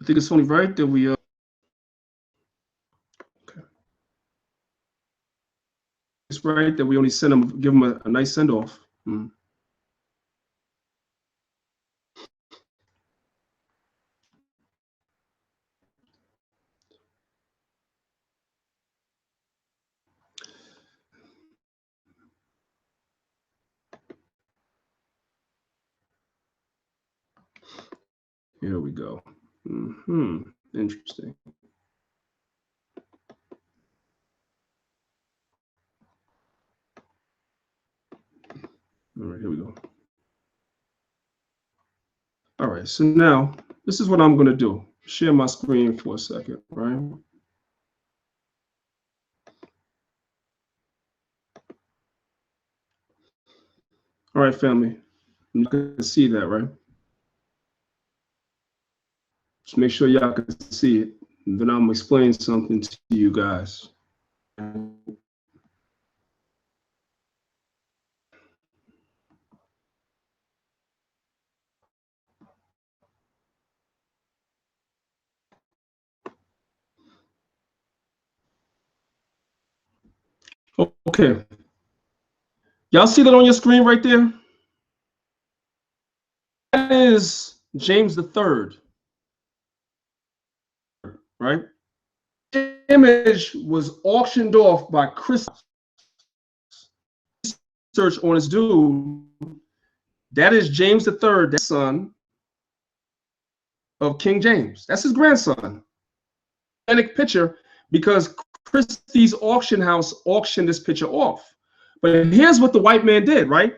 think it's only right that we okay. It's right that we only give him a nice send off. Here we go. Interesting. All right, here we go. All right, so now this is what I'm going to do. Share my screen for a second, right? All right, family. You can see that, right? Just make sure y'all can see it. And then I'm going to explain something to you guys. Okay. Y'all see that on your screen right there? That is James III, right? The image was auctioned off by Chris. Research on his dude. That is James III, the son of King James. That's his grandson. Authentic picture because Christie's auction house auctioned this picture off. But here's what the white man did, right?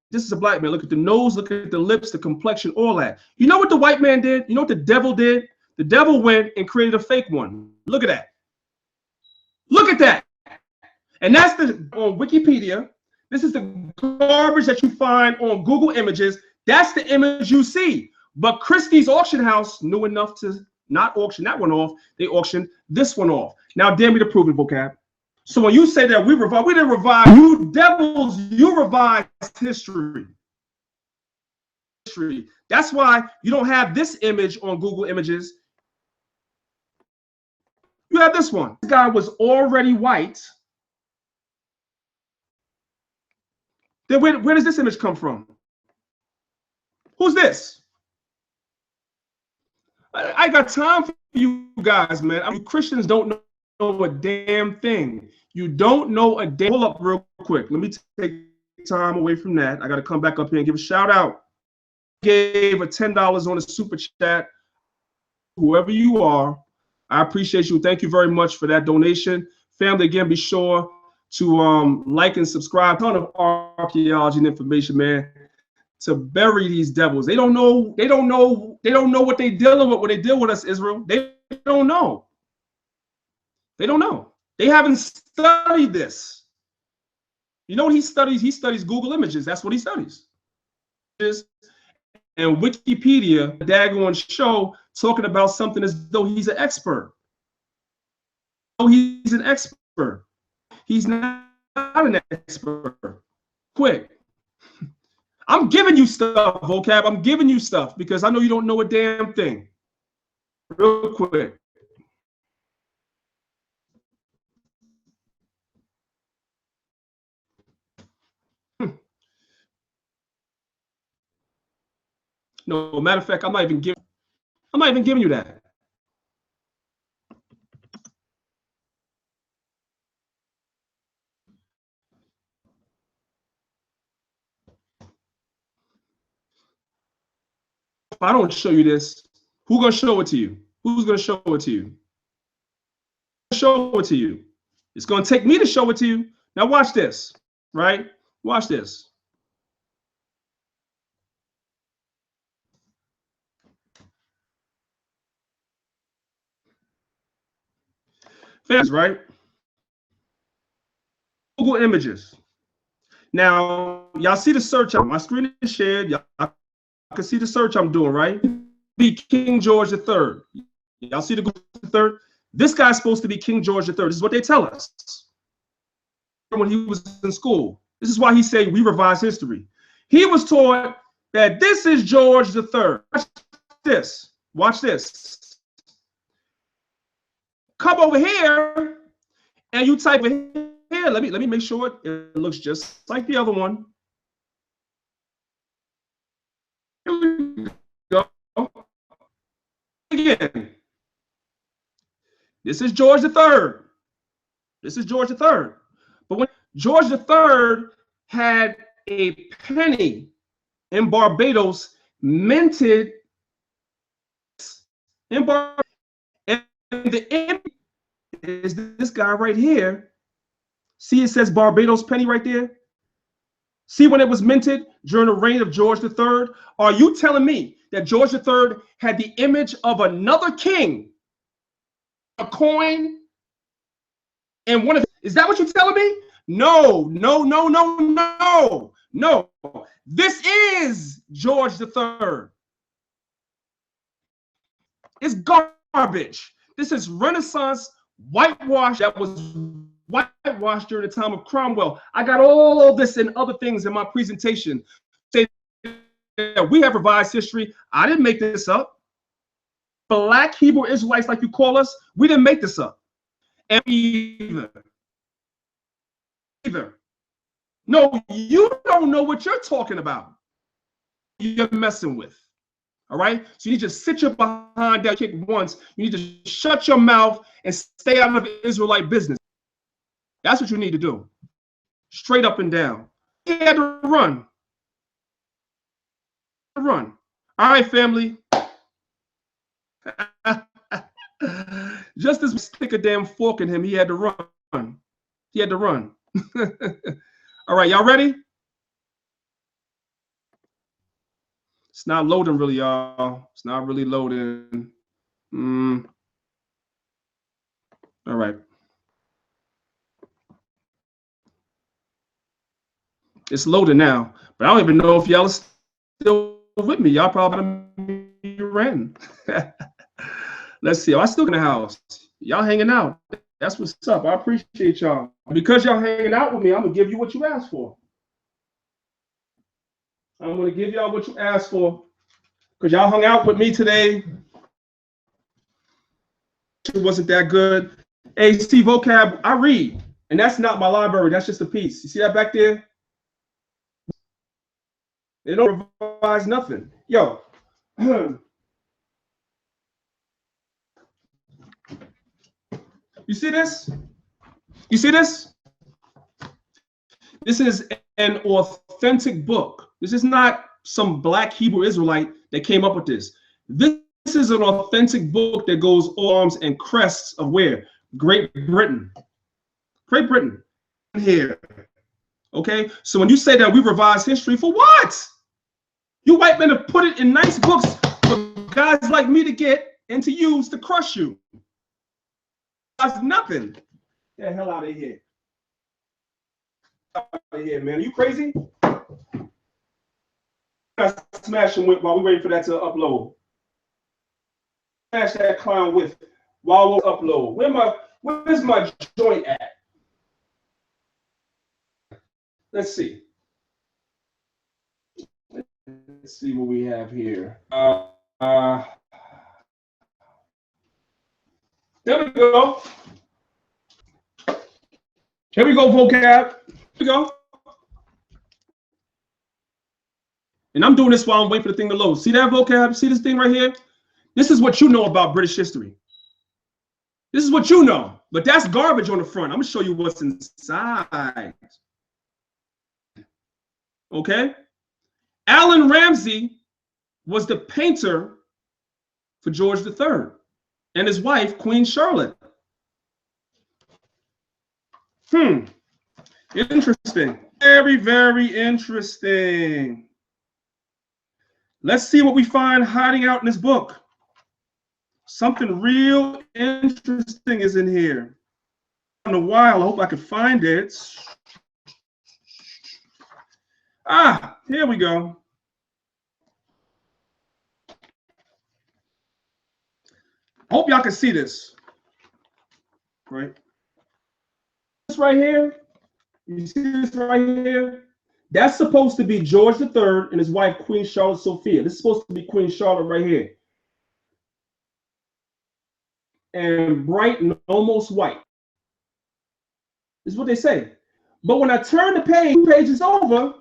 This is a black man. Look at the nose, look at the lips, the complexion, all that. You know what the white man did? You know what the devil did? The devil went and created a fake one. Look at that. Look at that. And that's on Wikipedia. This is the garbage that you find on Google Images. That's the image you see. But Christie's auction house knew enough to not auction that one off. They auctioned this one off. Now, dare me to prove it, vocab. So when you say that we didn't revive, you devils, you revised history. That's why you don't have this image on Google Images. You have this one. This guy was already white. Then where does this image come from? Who's this? I got time for you guys, man. I mean, Christians don't know a damn thing. You don't know a damn. Hold up real quick. Let me take time away from that. I got to come back up here and give a shout out. Gave a $10 on a super chat. Whoever you are, I appreciate you. Thank you very much for that donation. Family, again, be sure to like and subscribe. A ton of archaeology and information, man, to bury these devils. They don't know what they're dealing with when they deal with us, Israel. They don't know. They don't know. They haven't studied this. You know what he studies? He studies Google Images. That's what he studies. And Wikipedia, a daggone show, talking about something as though he's an expert. Oh, he's an expert. He's not an expert. Quick. I'm giving you stuff, vocab. I'm giving you stuff because I know you don't know a damn thing. Real quick. No, matter of fact, I'm not even giving you that. If I don't show you this, who's gonna show it to you? Who's gonna show it to you? Show it to you. It's gonna take me to show it to you. Now watch this, right? Watch this. Fans, right? Google Images. Now, y'all see the search. My screen is shared. Y'all can see the search I'm doing, right? Be King George III. Y'all see the Google III? This guy's supposed to be King George III. This is what they tell us when he was in school. This is why he said we revise history. He was taught that this is George III. Watch this. Watch this. Come over here and you type in here. Let me make sure it looks just like the other one. Here we go. Again. This is George III. This is George III. But when George III had a penny in Barbados minted in Barbados, and the image is this guy right here. See, it says Barbados penny right there. See when it was minted during the reign of George III? Are you telling me that George III had the image of another king, a coin, and one of? Is that what you're telling me? No, no, no, no, no, no. This is George III. It's garbage. This is Renaissance whitewash that was whitewashed during the time of Cromwell. I got all of this and other things in my presentation. Say that we have revised history. I didn't make this up. Black Hebrew Israelites, like you call us, we didn't make this up. And either. either. No, you don't know what you're talking about. You're messing with. All right? So you need to sit your behind that kick once. You need to shut your mouth and stay out of Israelite business. That's what you need to do. Straight up and down. He had to run. Run. All right, family. Just as we stick a damn fork in him, he had to run. He had to run. All right, y'all ready? It's not loading really, y'all. It's not really loading. All right. It's loading now, but I don't even know if y'all are still with me. Y'all probably ran. Let's see. I still in the house. Y'all hanging out. That's what's up. I appreciate y'all. Because y'all hanging out with me, I'm gonna give you what you asked for. I'm gonna give y'all what you asked for. Because y'all hung out with me today. It wasn't that good. Hey, Steve Vocab, I read. And that's not my library. That's just a piece. You see that back there? They don't revise nothing. Yo. You see this? You see this? This is an authentic book. This is not some black Hebrew Israelite that came up with this. This is an authentic book that goes arms and crests of where? Great Britain. Great Britain. Here. Okay? So when you say that we revise history, for what? You white men have put it in nice books for guys like me to get and to use to crush you. That's nothing. Get the hell out of here. Out of here, man. Are you crazy? Smash him with while we waiting for that to upload. Smash that clown with while we'll upload. Where's my joint at? Let's see. Let's see what we have here. There we go. Here we go, vocab. Here we go. And I'm doing this while I'm waiting for the thing to load. See that vocab? See this thing right here? This is what you know about British history. This is what you know. But that's garbage on the front. I'm going to show you what's inside. Okay? Alan Ramsey was the painter for George III and his wife, Queen Charlotte. Interesting. Very, very interesting. Let's see what we find hiding out in this book. Something real interesting is in here. In a while, I hope I can find it. Ah, here we go. Hope y'all can see this. Right? This right here. You see this right here? That's supposed to be George III and his wife, Queen Charlotte Sophia. This is supposed to be Queen Charlotte right here. And bright and almost white. This is what they say. But when I turn the page, 2 pages over,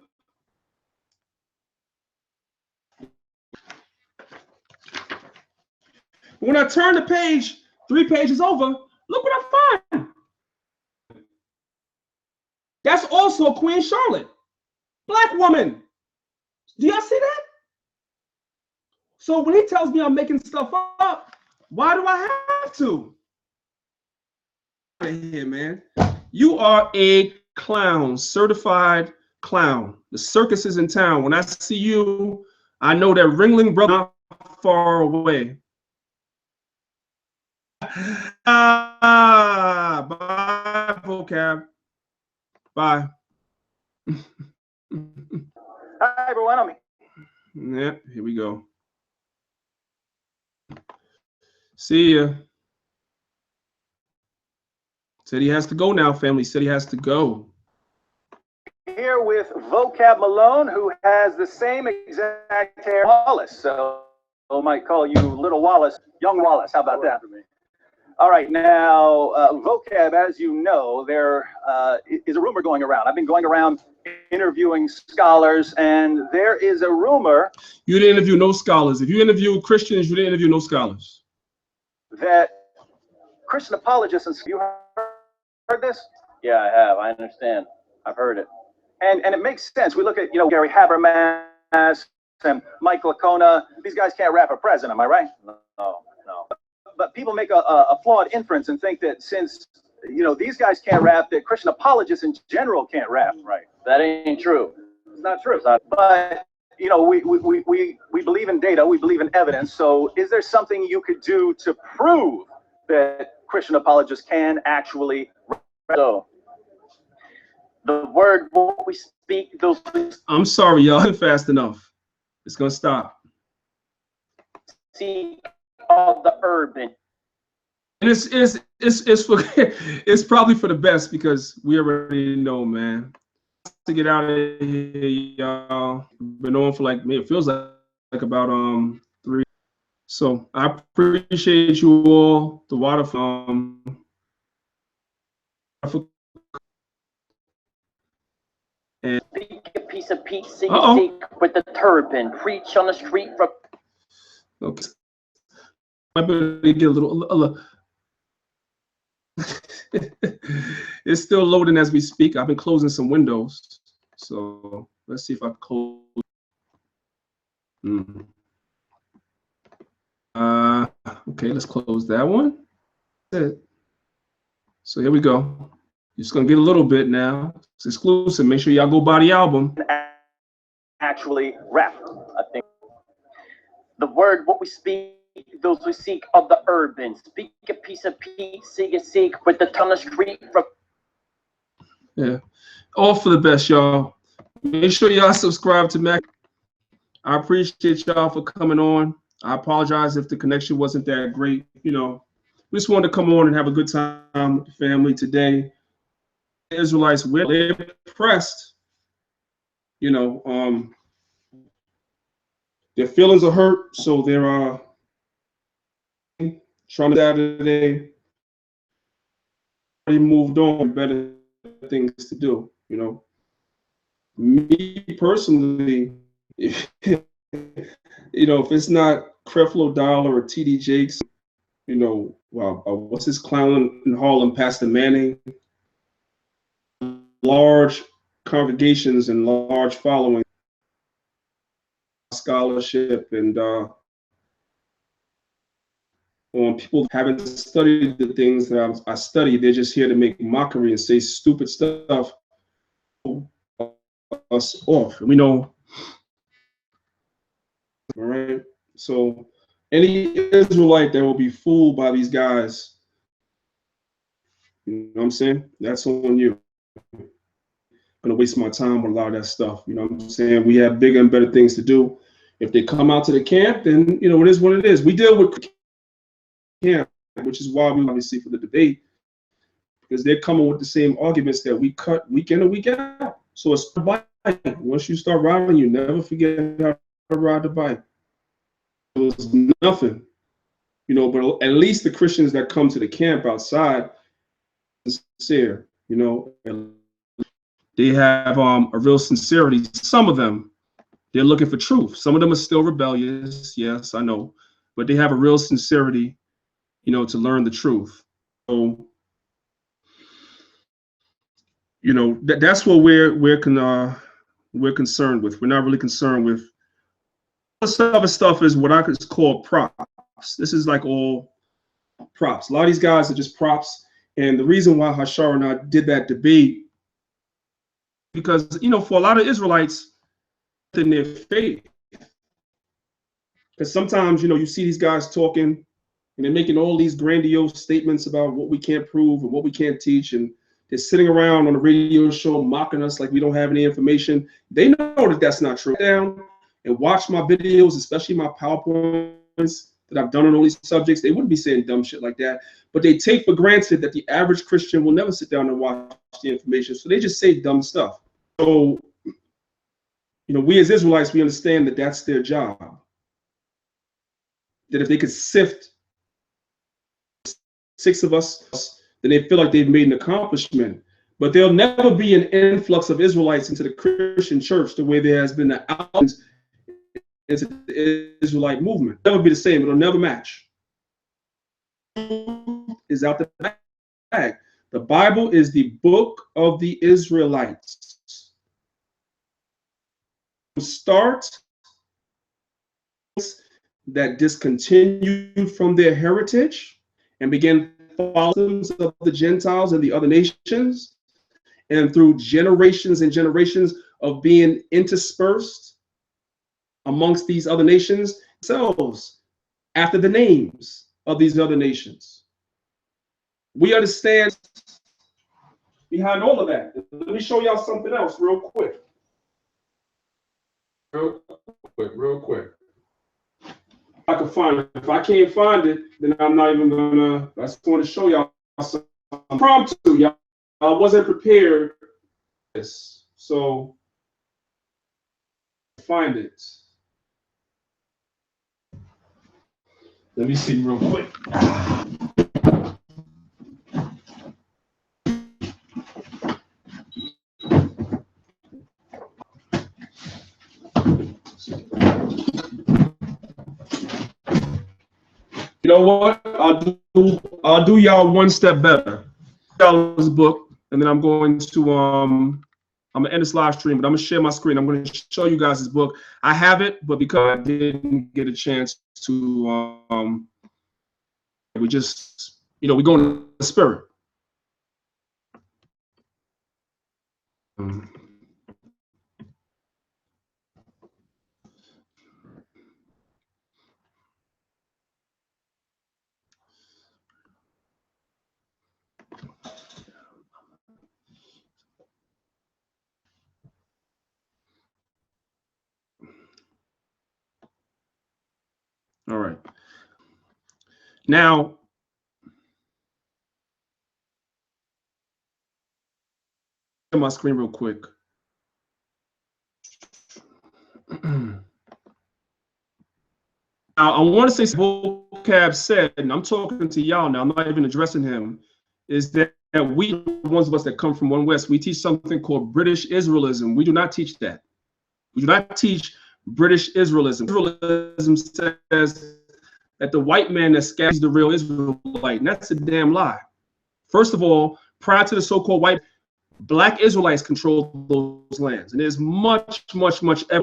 when I turn the page 3 pages over, look what I find. That's also Queen Charlotte. Black woman. Do y'all see that? So when he tells me I'm making stuff up, why do I have to? Right here, man. You are a clown, certified clown. The circus is in town. When I see you, I know that Ringling Brother not far away. Bye, vocab. Bye. Hi, everyone. Yep, here we go. See ya. Said he has to go now, family. Said he has to go. Here with Vocab Malone, who has the same exact hair as Wallace. So I might call you Little Wallace, Young Wallace. How about that? All right, now, vocab, as you know, there is a rumor going around. I've been going around interviewing scholars, and there is a rumor. You didn't interview no scholars. If you interview Christians, you didn't interview no scholars. That Christian apologists, and you heard this? Yeah, I have. I understand. I've heard it. And it makes sense. We look at, Gary Habermas and Mike Lacona. These guys can't rap a president, am I right? No. But people make a flawed inference and think that since, these guys can't rap, that Christian apologists in general can't rap. Right. That ain't true. It's not true. But, we believe in data. We believe in evidence. So is there something you could do to prove that Christian apologists can actually rap? So the word what we speak, those. I'm sorry, y'all. Fast enough. It's going to stop. See. Of the urban, and it's probably for the best because we already know, man. To get out of here, y'all. Been on for it feels like about 3. So I appreciate you all. The water and speak a piece of pizza with the turban, preach on the street for. Okay. I better get a little. It's still loading as we speak. I've been closing some windows, so let's see if I close. Okay, let's close that one. That's it. So here we go. You're just gonna get a little bit now. It's exclusive. Make sure y'all go buy the album. Actually, rap. I think the word what we speak. Those who seek of the urban, speak a piece of peace, seek with the ton of street. Yeah, all for the best, y'all. Make sure y'all subscribe to Mac. I appreciate y'all for coming on. I apologize if the connection wasn't that great. We just wanted to come on and have a good time with the family today. The Israelites, they're impressed. Their feelings are hurt, so they're trying to Saturday, already moved on, better things to do. Me personally, if it's not Creflo Dollar or TD Jakes, what's his clown in Harlem, Pastor Manning, large congregations and large following, scholarship, and on people haven't studied the things that I study, they're just here to make mockery and say stupid stuff. Us off. We know. All right. So any Israelite that will be fooled by these guys, you know what I'm saying? That's on you. I'm gonna waste my time with a lot of that stuff. You know what I'm saying? We have bigger and better things to do. If they come out to the camp, then it is what it is. We deal with camp, which is why we obviously for the debate, because they're coming with the same arguments that we cut week in and week out. So it's the bike. Once you start riding, you never forget how to ride the bike. It was nothing, but at least the Christians that come to the camp outside, sincere, they have a real sincerity. Some of them, they're looking for truth. Some of them are still rebellious. Yes, I know, but they have a real sincerity, to learn the truth. So, that's what we're concerned with. We're not really concerned with. This other stuff is what I could call props. This is like all props. A lot of these guys are just props. And the reason why Hashar and I did that debate, because, for a lot of Israelites, in their faith. Because sometimes, you see these guys talking and they're making all these grandiose statements about what we can't prove and what we can't teach. And they're sitting around on a radio show mocking us like we don't have any information. They know that that's not true. Down and watch my videos, especially my PowerPoints that I've done on all these subjects, they wouldn't be saying dumb shit like that. But they take for granted that the average Christian will never sit down and watch the information. So they just say dumb stuff. So, we as Israelites, we understand that that's their job. That if they could sift 6 of us, then they feel like they've made an accomplishment. But there'll never be an influx of Israelites into the Christian church the way there has been the outings into the Israelite movement. It'll never be the same. It'll never match. Is out the bag. The Bible is the book of the Israelites. Start that discontinued from their heritage and began following of the Gentiles and the other nations, and through generations and generations of being interspersed amongst these other nations themselves after the names of these other nations. We understand behind all of that. Let me show y'all something else real quick. Real quick. If I can find it. If I can't find it, then I'm not even gonna. I just want to show y'all some impromptu. Y'all, I wasn't prepared for this, so find it. Let me see real quick. You know what? I'll do y'all one step better. Y'all's book, and then I'm going to I'm gonna end this live stream, but I'm gonna share my screen. I'm gonna show you guys this book. I have it, but because I didn't get a chance to we just, we go in the spirit. All right. Now, my screen real quick. Now, I want to say vocab said, and I'm talking to y'all now, I'm not even addressing him, is that we, the ones of us that come from One West, we teach something called British Israelism. We do not teach that. We do not teach British Israelism. Israelism says that the white man that scabs the real Israelite, and that's a damn lie. First of all, prior to the so-called white, Black Israelites control those lands, and there's much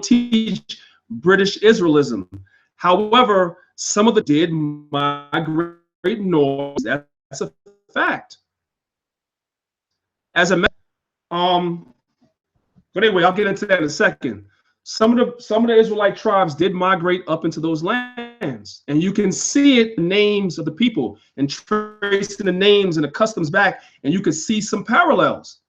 teach British Israelism. However, some of the did migrate north. That's a fact. As a matter, but anyway, I'll get into that in a second. Some of the Israelite tribes did migrate up into those lands, and you can see it in the names of the people and tracing the names and the customs back, and you can see some parallels.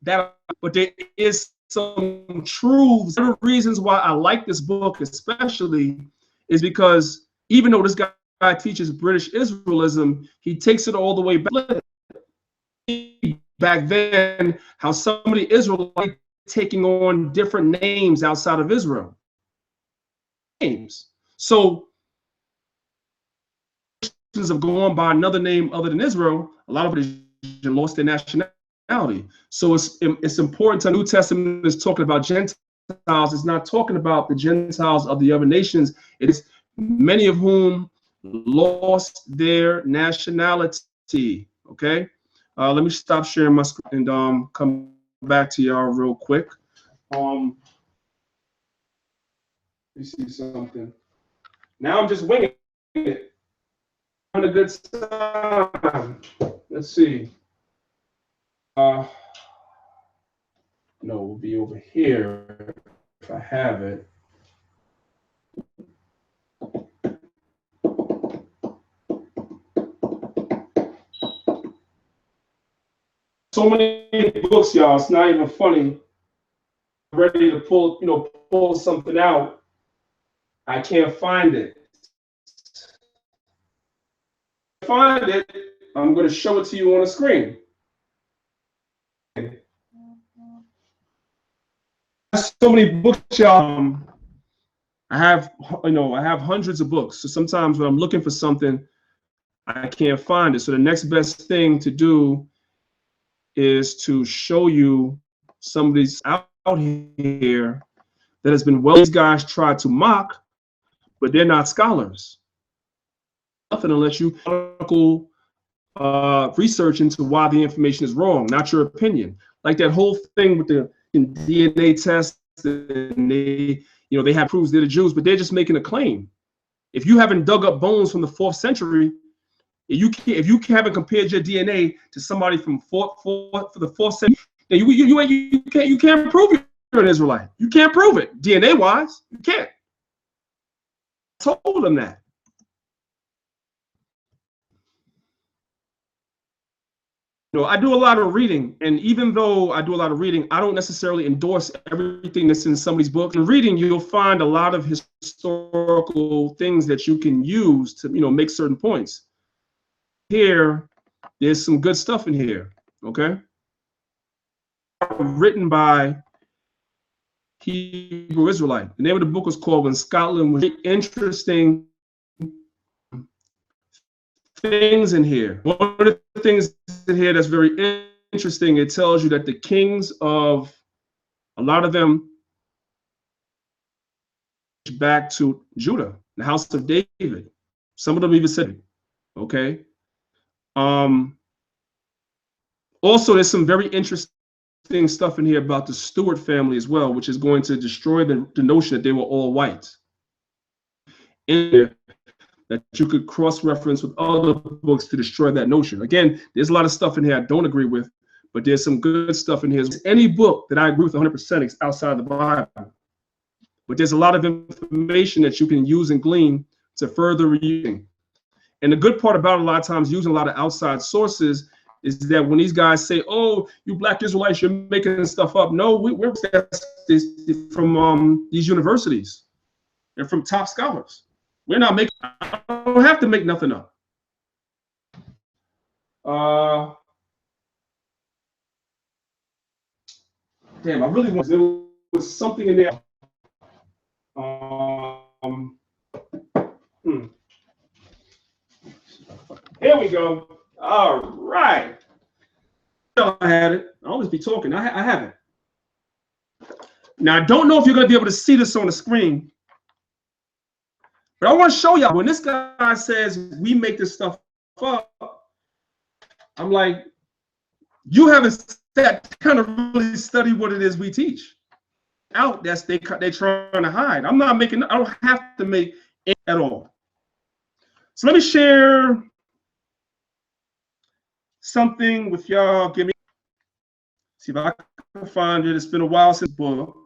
But there is some truths. One of the reasons why I like this book especially is because even though this guy teaches British Israelism, he takes it all the way back then, how some of the Israelites taking on different names outside of Israel. Names. So of going by another name other than Israel, a lot of it is lost their nationality. So it's important to New Testament is talking about Gentiles. It's not talking about the Gentiles of the other nations. It is many of whom lost their nationality. Okay. Let me stop sharing my screen and come back to y'all real quick. Let me see something. Now I'm just winging it. On a good time. Let's see. No, it will be over here if I have it. So many books, y'all. It's not even funny. I'm ready to pull something out. I can't find it. Find it. I'm going to show it to you on the screen. So many books, y'all. I have hundreds of books. So sometimes when I'm looking for something, I can't find it. So the next best thing to do is to show you somebody's out here that has been well. These guys try to mock, but they're not scholars. Nothing unless you critical research into why the information is wrong, not your opinion. Like that whole thing with the DNA test, and they have proves they're the Jews, but they're just making a claim. If you haven't dug up bones from the 4th century, if you haven't compared your DNA to somebody from for the 4th century, then you can't prove you're an Israelite. You can't prove it DNA wise. You can't. I told them that. I do a lot of reading, and even though I do a lot of reading, I don't necessarily endorse everything that's in somebody's book. In reading, you'll find a lot of historical things that you can use to, make certain points. Here, there's some good stuff in here, okay? Written by Hebrew Israelite. The name of the book was called When Scotland Was. Interesting things in here. One of the things in here that's very interesting, it tells you that the kings of, a lot of them, back to Judah, the house of David. Some of them even said, okay? Also, there's some very interesting stuff in here about the Stewart family as well, which is going to destroy the notion that they were all white. In there, that you could cross-reference with other books to destroy that notion. Again, there's a lot of stuff in here I don't agree with, but there's some good stuff in here. Any book that I agree with 100% is outside the Bible. But there's a lot of information that you can use and glean to further reading. And the good part about a lot of times using a lot of outside sources is that when these guys say, "Oh, you Black Israelites, you're making stuff up," no, we're from these universities and from top scholars. We're not making. I don't have to make nothing up. Damn, I really want. There was something in there. Here we go. All right. I had it. I always be talking. I have it. Now, I don't know if you're going to be able to see this on the screen, but I want to show y'all when this guy says we make this stuff up, I'm like, you haven't sat kind of really studied what it is we teach. Out that's they're trying to hide. I'm not making. I don't have to make it at all. So let me share something with y'all. Give me. See if I can find it. It's been a while since book.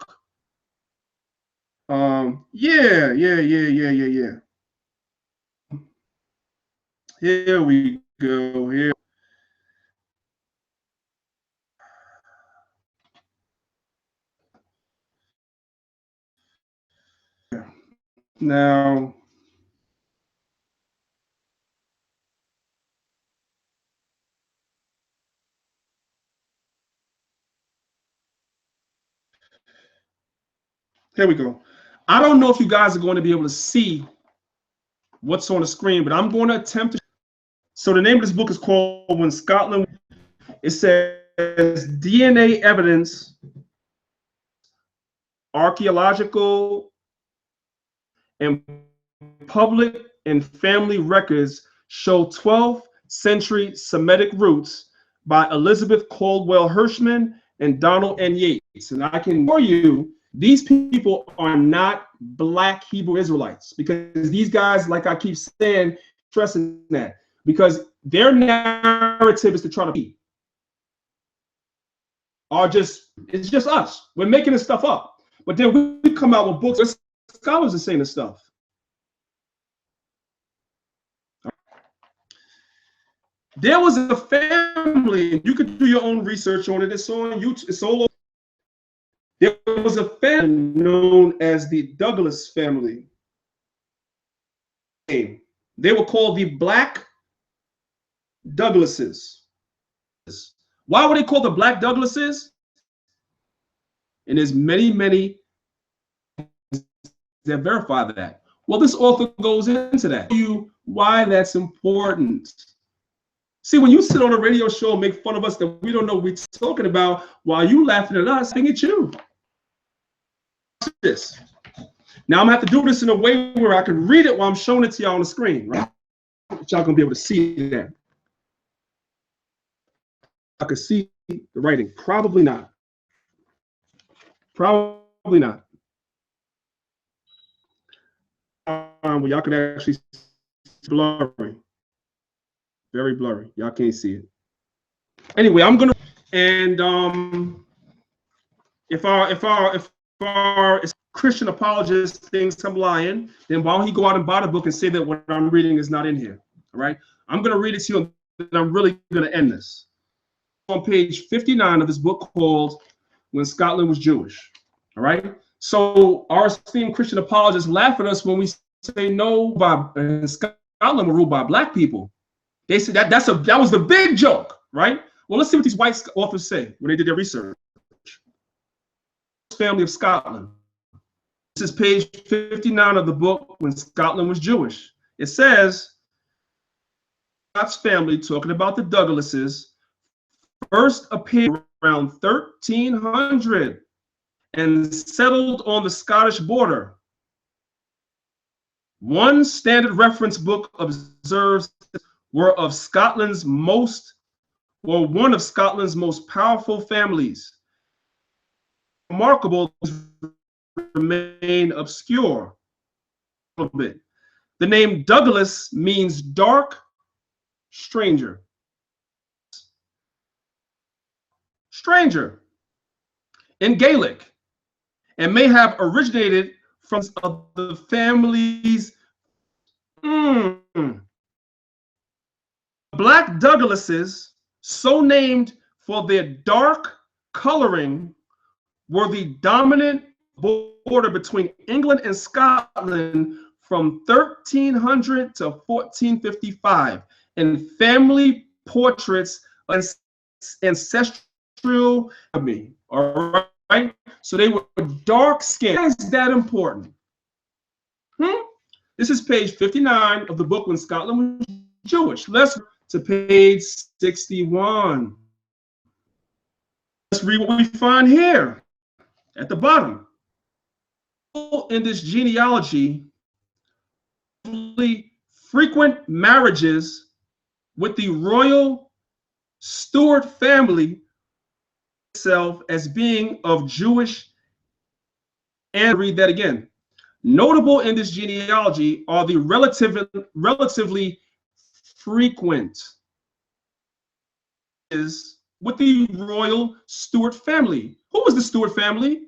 Yeah. Here we go. Here. Now. Here we go. I don't know if you guys are going to be able to see what's on the screen, but I'm going to attempt to. So the name of this book is called When Scotland. It says DNA evidence, archaeological, and public and family records show 12th century Semitic roots by Elizabeth Caldwell Hirschman and Donald N. Yates. And I can assure you, these people are not Black Hebrew Israelites, because these guys, like I keep saying, stressing that, because their narrative is to try to be. It's just us. We're making this stuff up. But then we come out with books, scholars are saying this stuff. There was a family, you could do your own research on it. It's on YouTube, it's all over. There was a family known as the Douglas family. They were called the Black Douglases. Why were they called the Black Douglases? And there's many that verify that. Well, this author goes into that. You why that's important. See, when you sit on a radio show and make fun of us that we don't know what we're talking about, while you laughing at us, laughing at you. Watch this. Now I'm gonna have to do this in a way where I can read it while I'm showing it to y'all on the screen, right? But y'all gonna be able to see that. I can see the writing. Probably not. Probably not. Well, y'all can actually see blurry. Very blurry. Y'all can't see it. Anyway, I'm gonna if our Christian apologist thinks I'm lying, then why don't he go out and buy the book and say that what I'm reading is not in here? All right. I'm gonna read it to you, and I'm really gonna end this. On page 59 of this book called When Scotland Was Jewish. All right. So our esteemed Christian apologists laugh at us when we say no, Scotland were ruled by black people. They said that that was the big joke, right? Well, let's see what these white authors say when they did their research. Family of Scotland. This is page 59 of the book When Scotland Was Jewish. It says, Scott's family, talking about the Douglases, first appeared around 1300 and settled on the Scottish border. One standard reference book observes were of Scotland's most, or one of Scotland's most powerful families. Remarkable remain obscure a little bit. The name Douglas means dark stranger. Stranger in Gaelic, and may have originated from the families. Black Douglases, so named for their dark coloring, were the dominant border between England and Scotland from 1300 to 1455, and family portraits ancestral of me. All right, so they were dark skinned. Why is that important? This is page 59 of the book When Scotland Was Jewish. Let's to page 61. Let's read what we find here at the bottom. In this genealogy, frequent marriages with the royal Stuart family itself as being of Jewish, and read that again. Notable in this genealogy are the relatively frequent is with the royal Stuart family. Who was the Stuart family?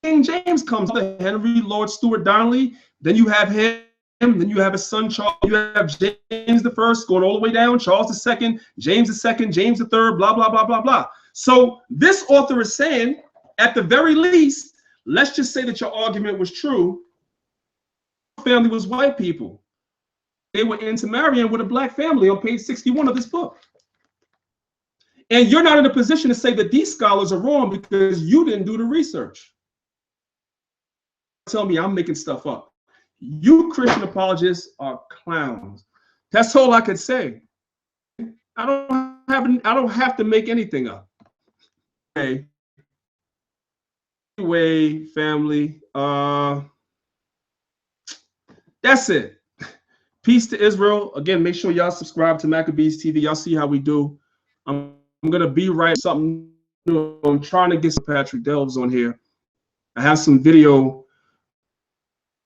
King James comes, Henry Lord Stuart Donnelly. Then you have him. Then you have his son Charles. You have James the First going all the way down. Charles the Second, James the Second, James the Third. Blah blah blah blah blah. So this author is saying, at the very least, let's just say that your argument was true. Family was white people. They were intermarrying with a black family on page 61 of this book. And you're not in a position to say that these scholars are wrong because you didn't do the research. Tell me I'm making stuff up. You Christian apologists are clowns. That's all I could say. I don't have to make anything up. Okay. Anyway, family, that's it. Peace to Israel. Again, make sure y'all subscribe to Maccabeestv. Y'all see how we do. I'm gonna be right something new. I'm trying to get some Patrick Delves on here. I have some video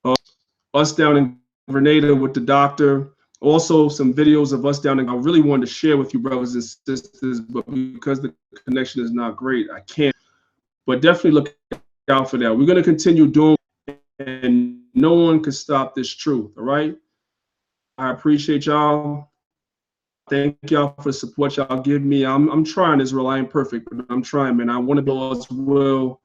of us down in Grenada with the doctor. Also, some videos of us down in. I really wanted to share with you, brothers and sisters, but because the connection is not great, I can't. But definitely look out for that. We're gonna continue doing, and no one can stop this truth. All right. I appreciate y'all. Thank y'all for the support y'all give me. I'm trying, Israel. I ain't perfect, but I'm trying, man. I want to be God's will.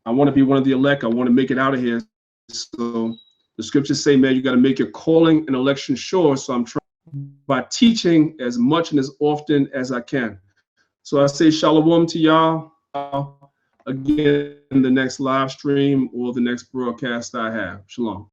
I want to be one of the elect. I want to make it out of here. So the scriptures say, man, you got to make your calling and election sure. So I'm trying by teaching as much and as often as I can. So I say shalom to y'all. again in the next live stream or the next broadcast I have. Shalom.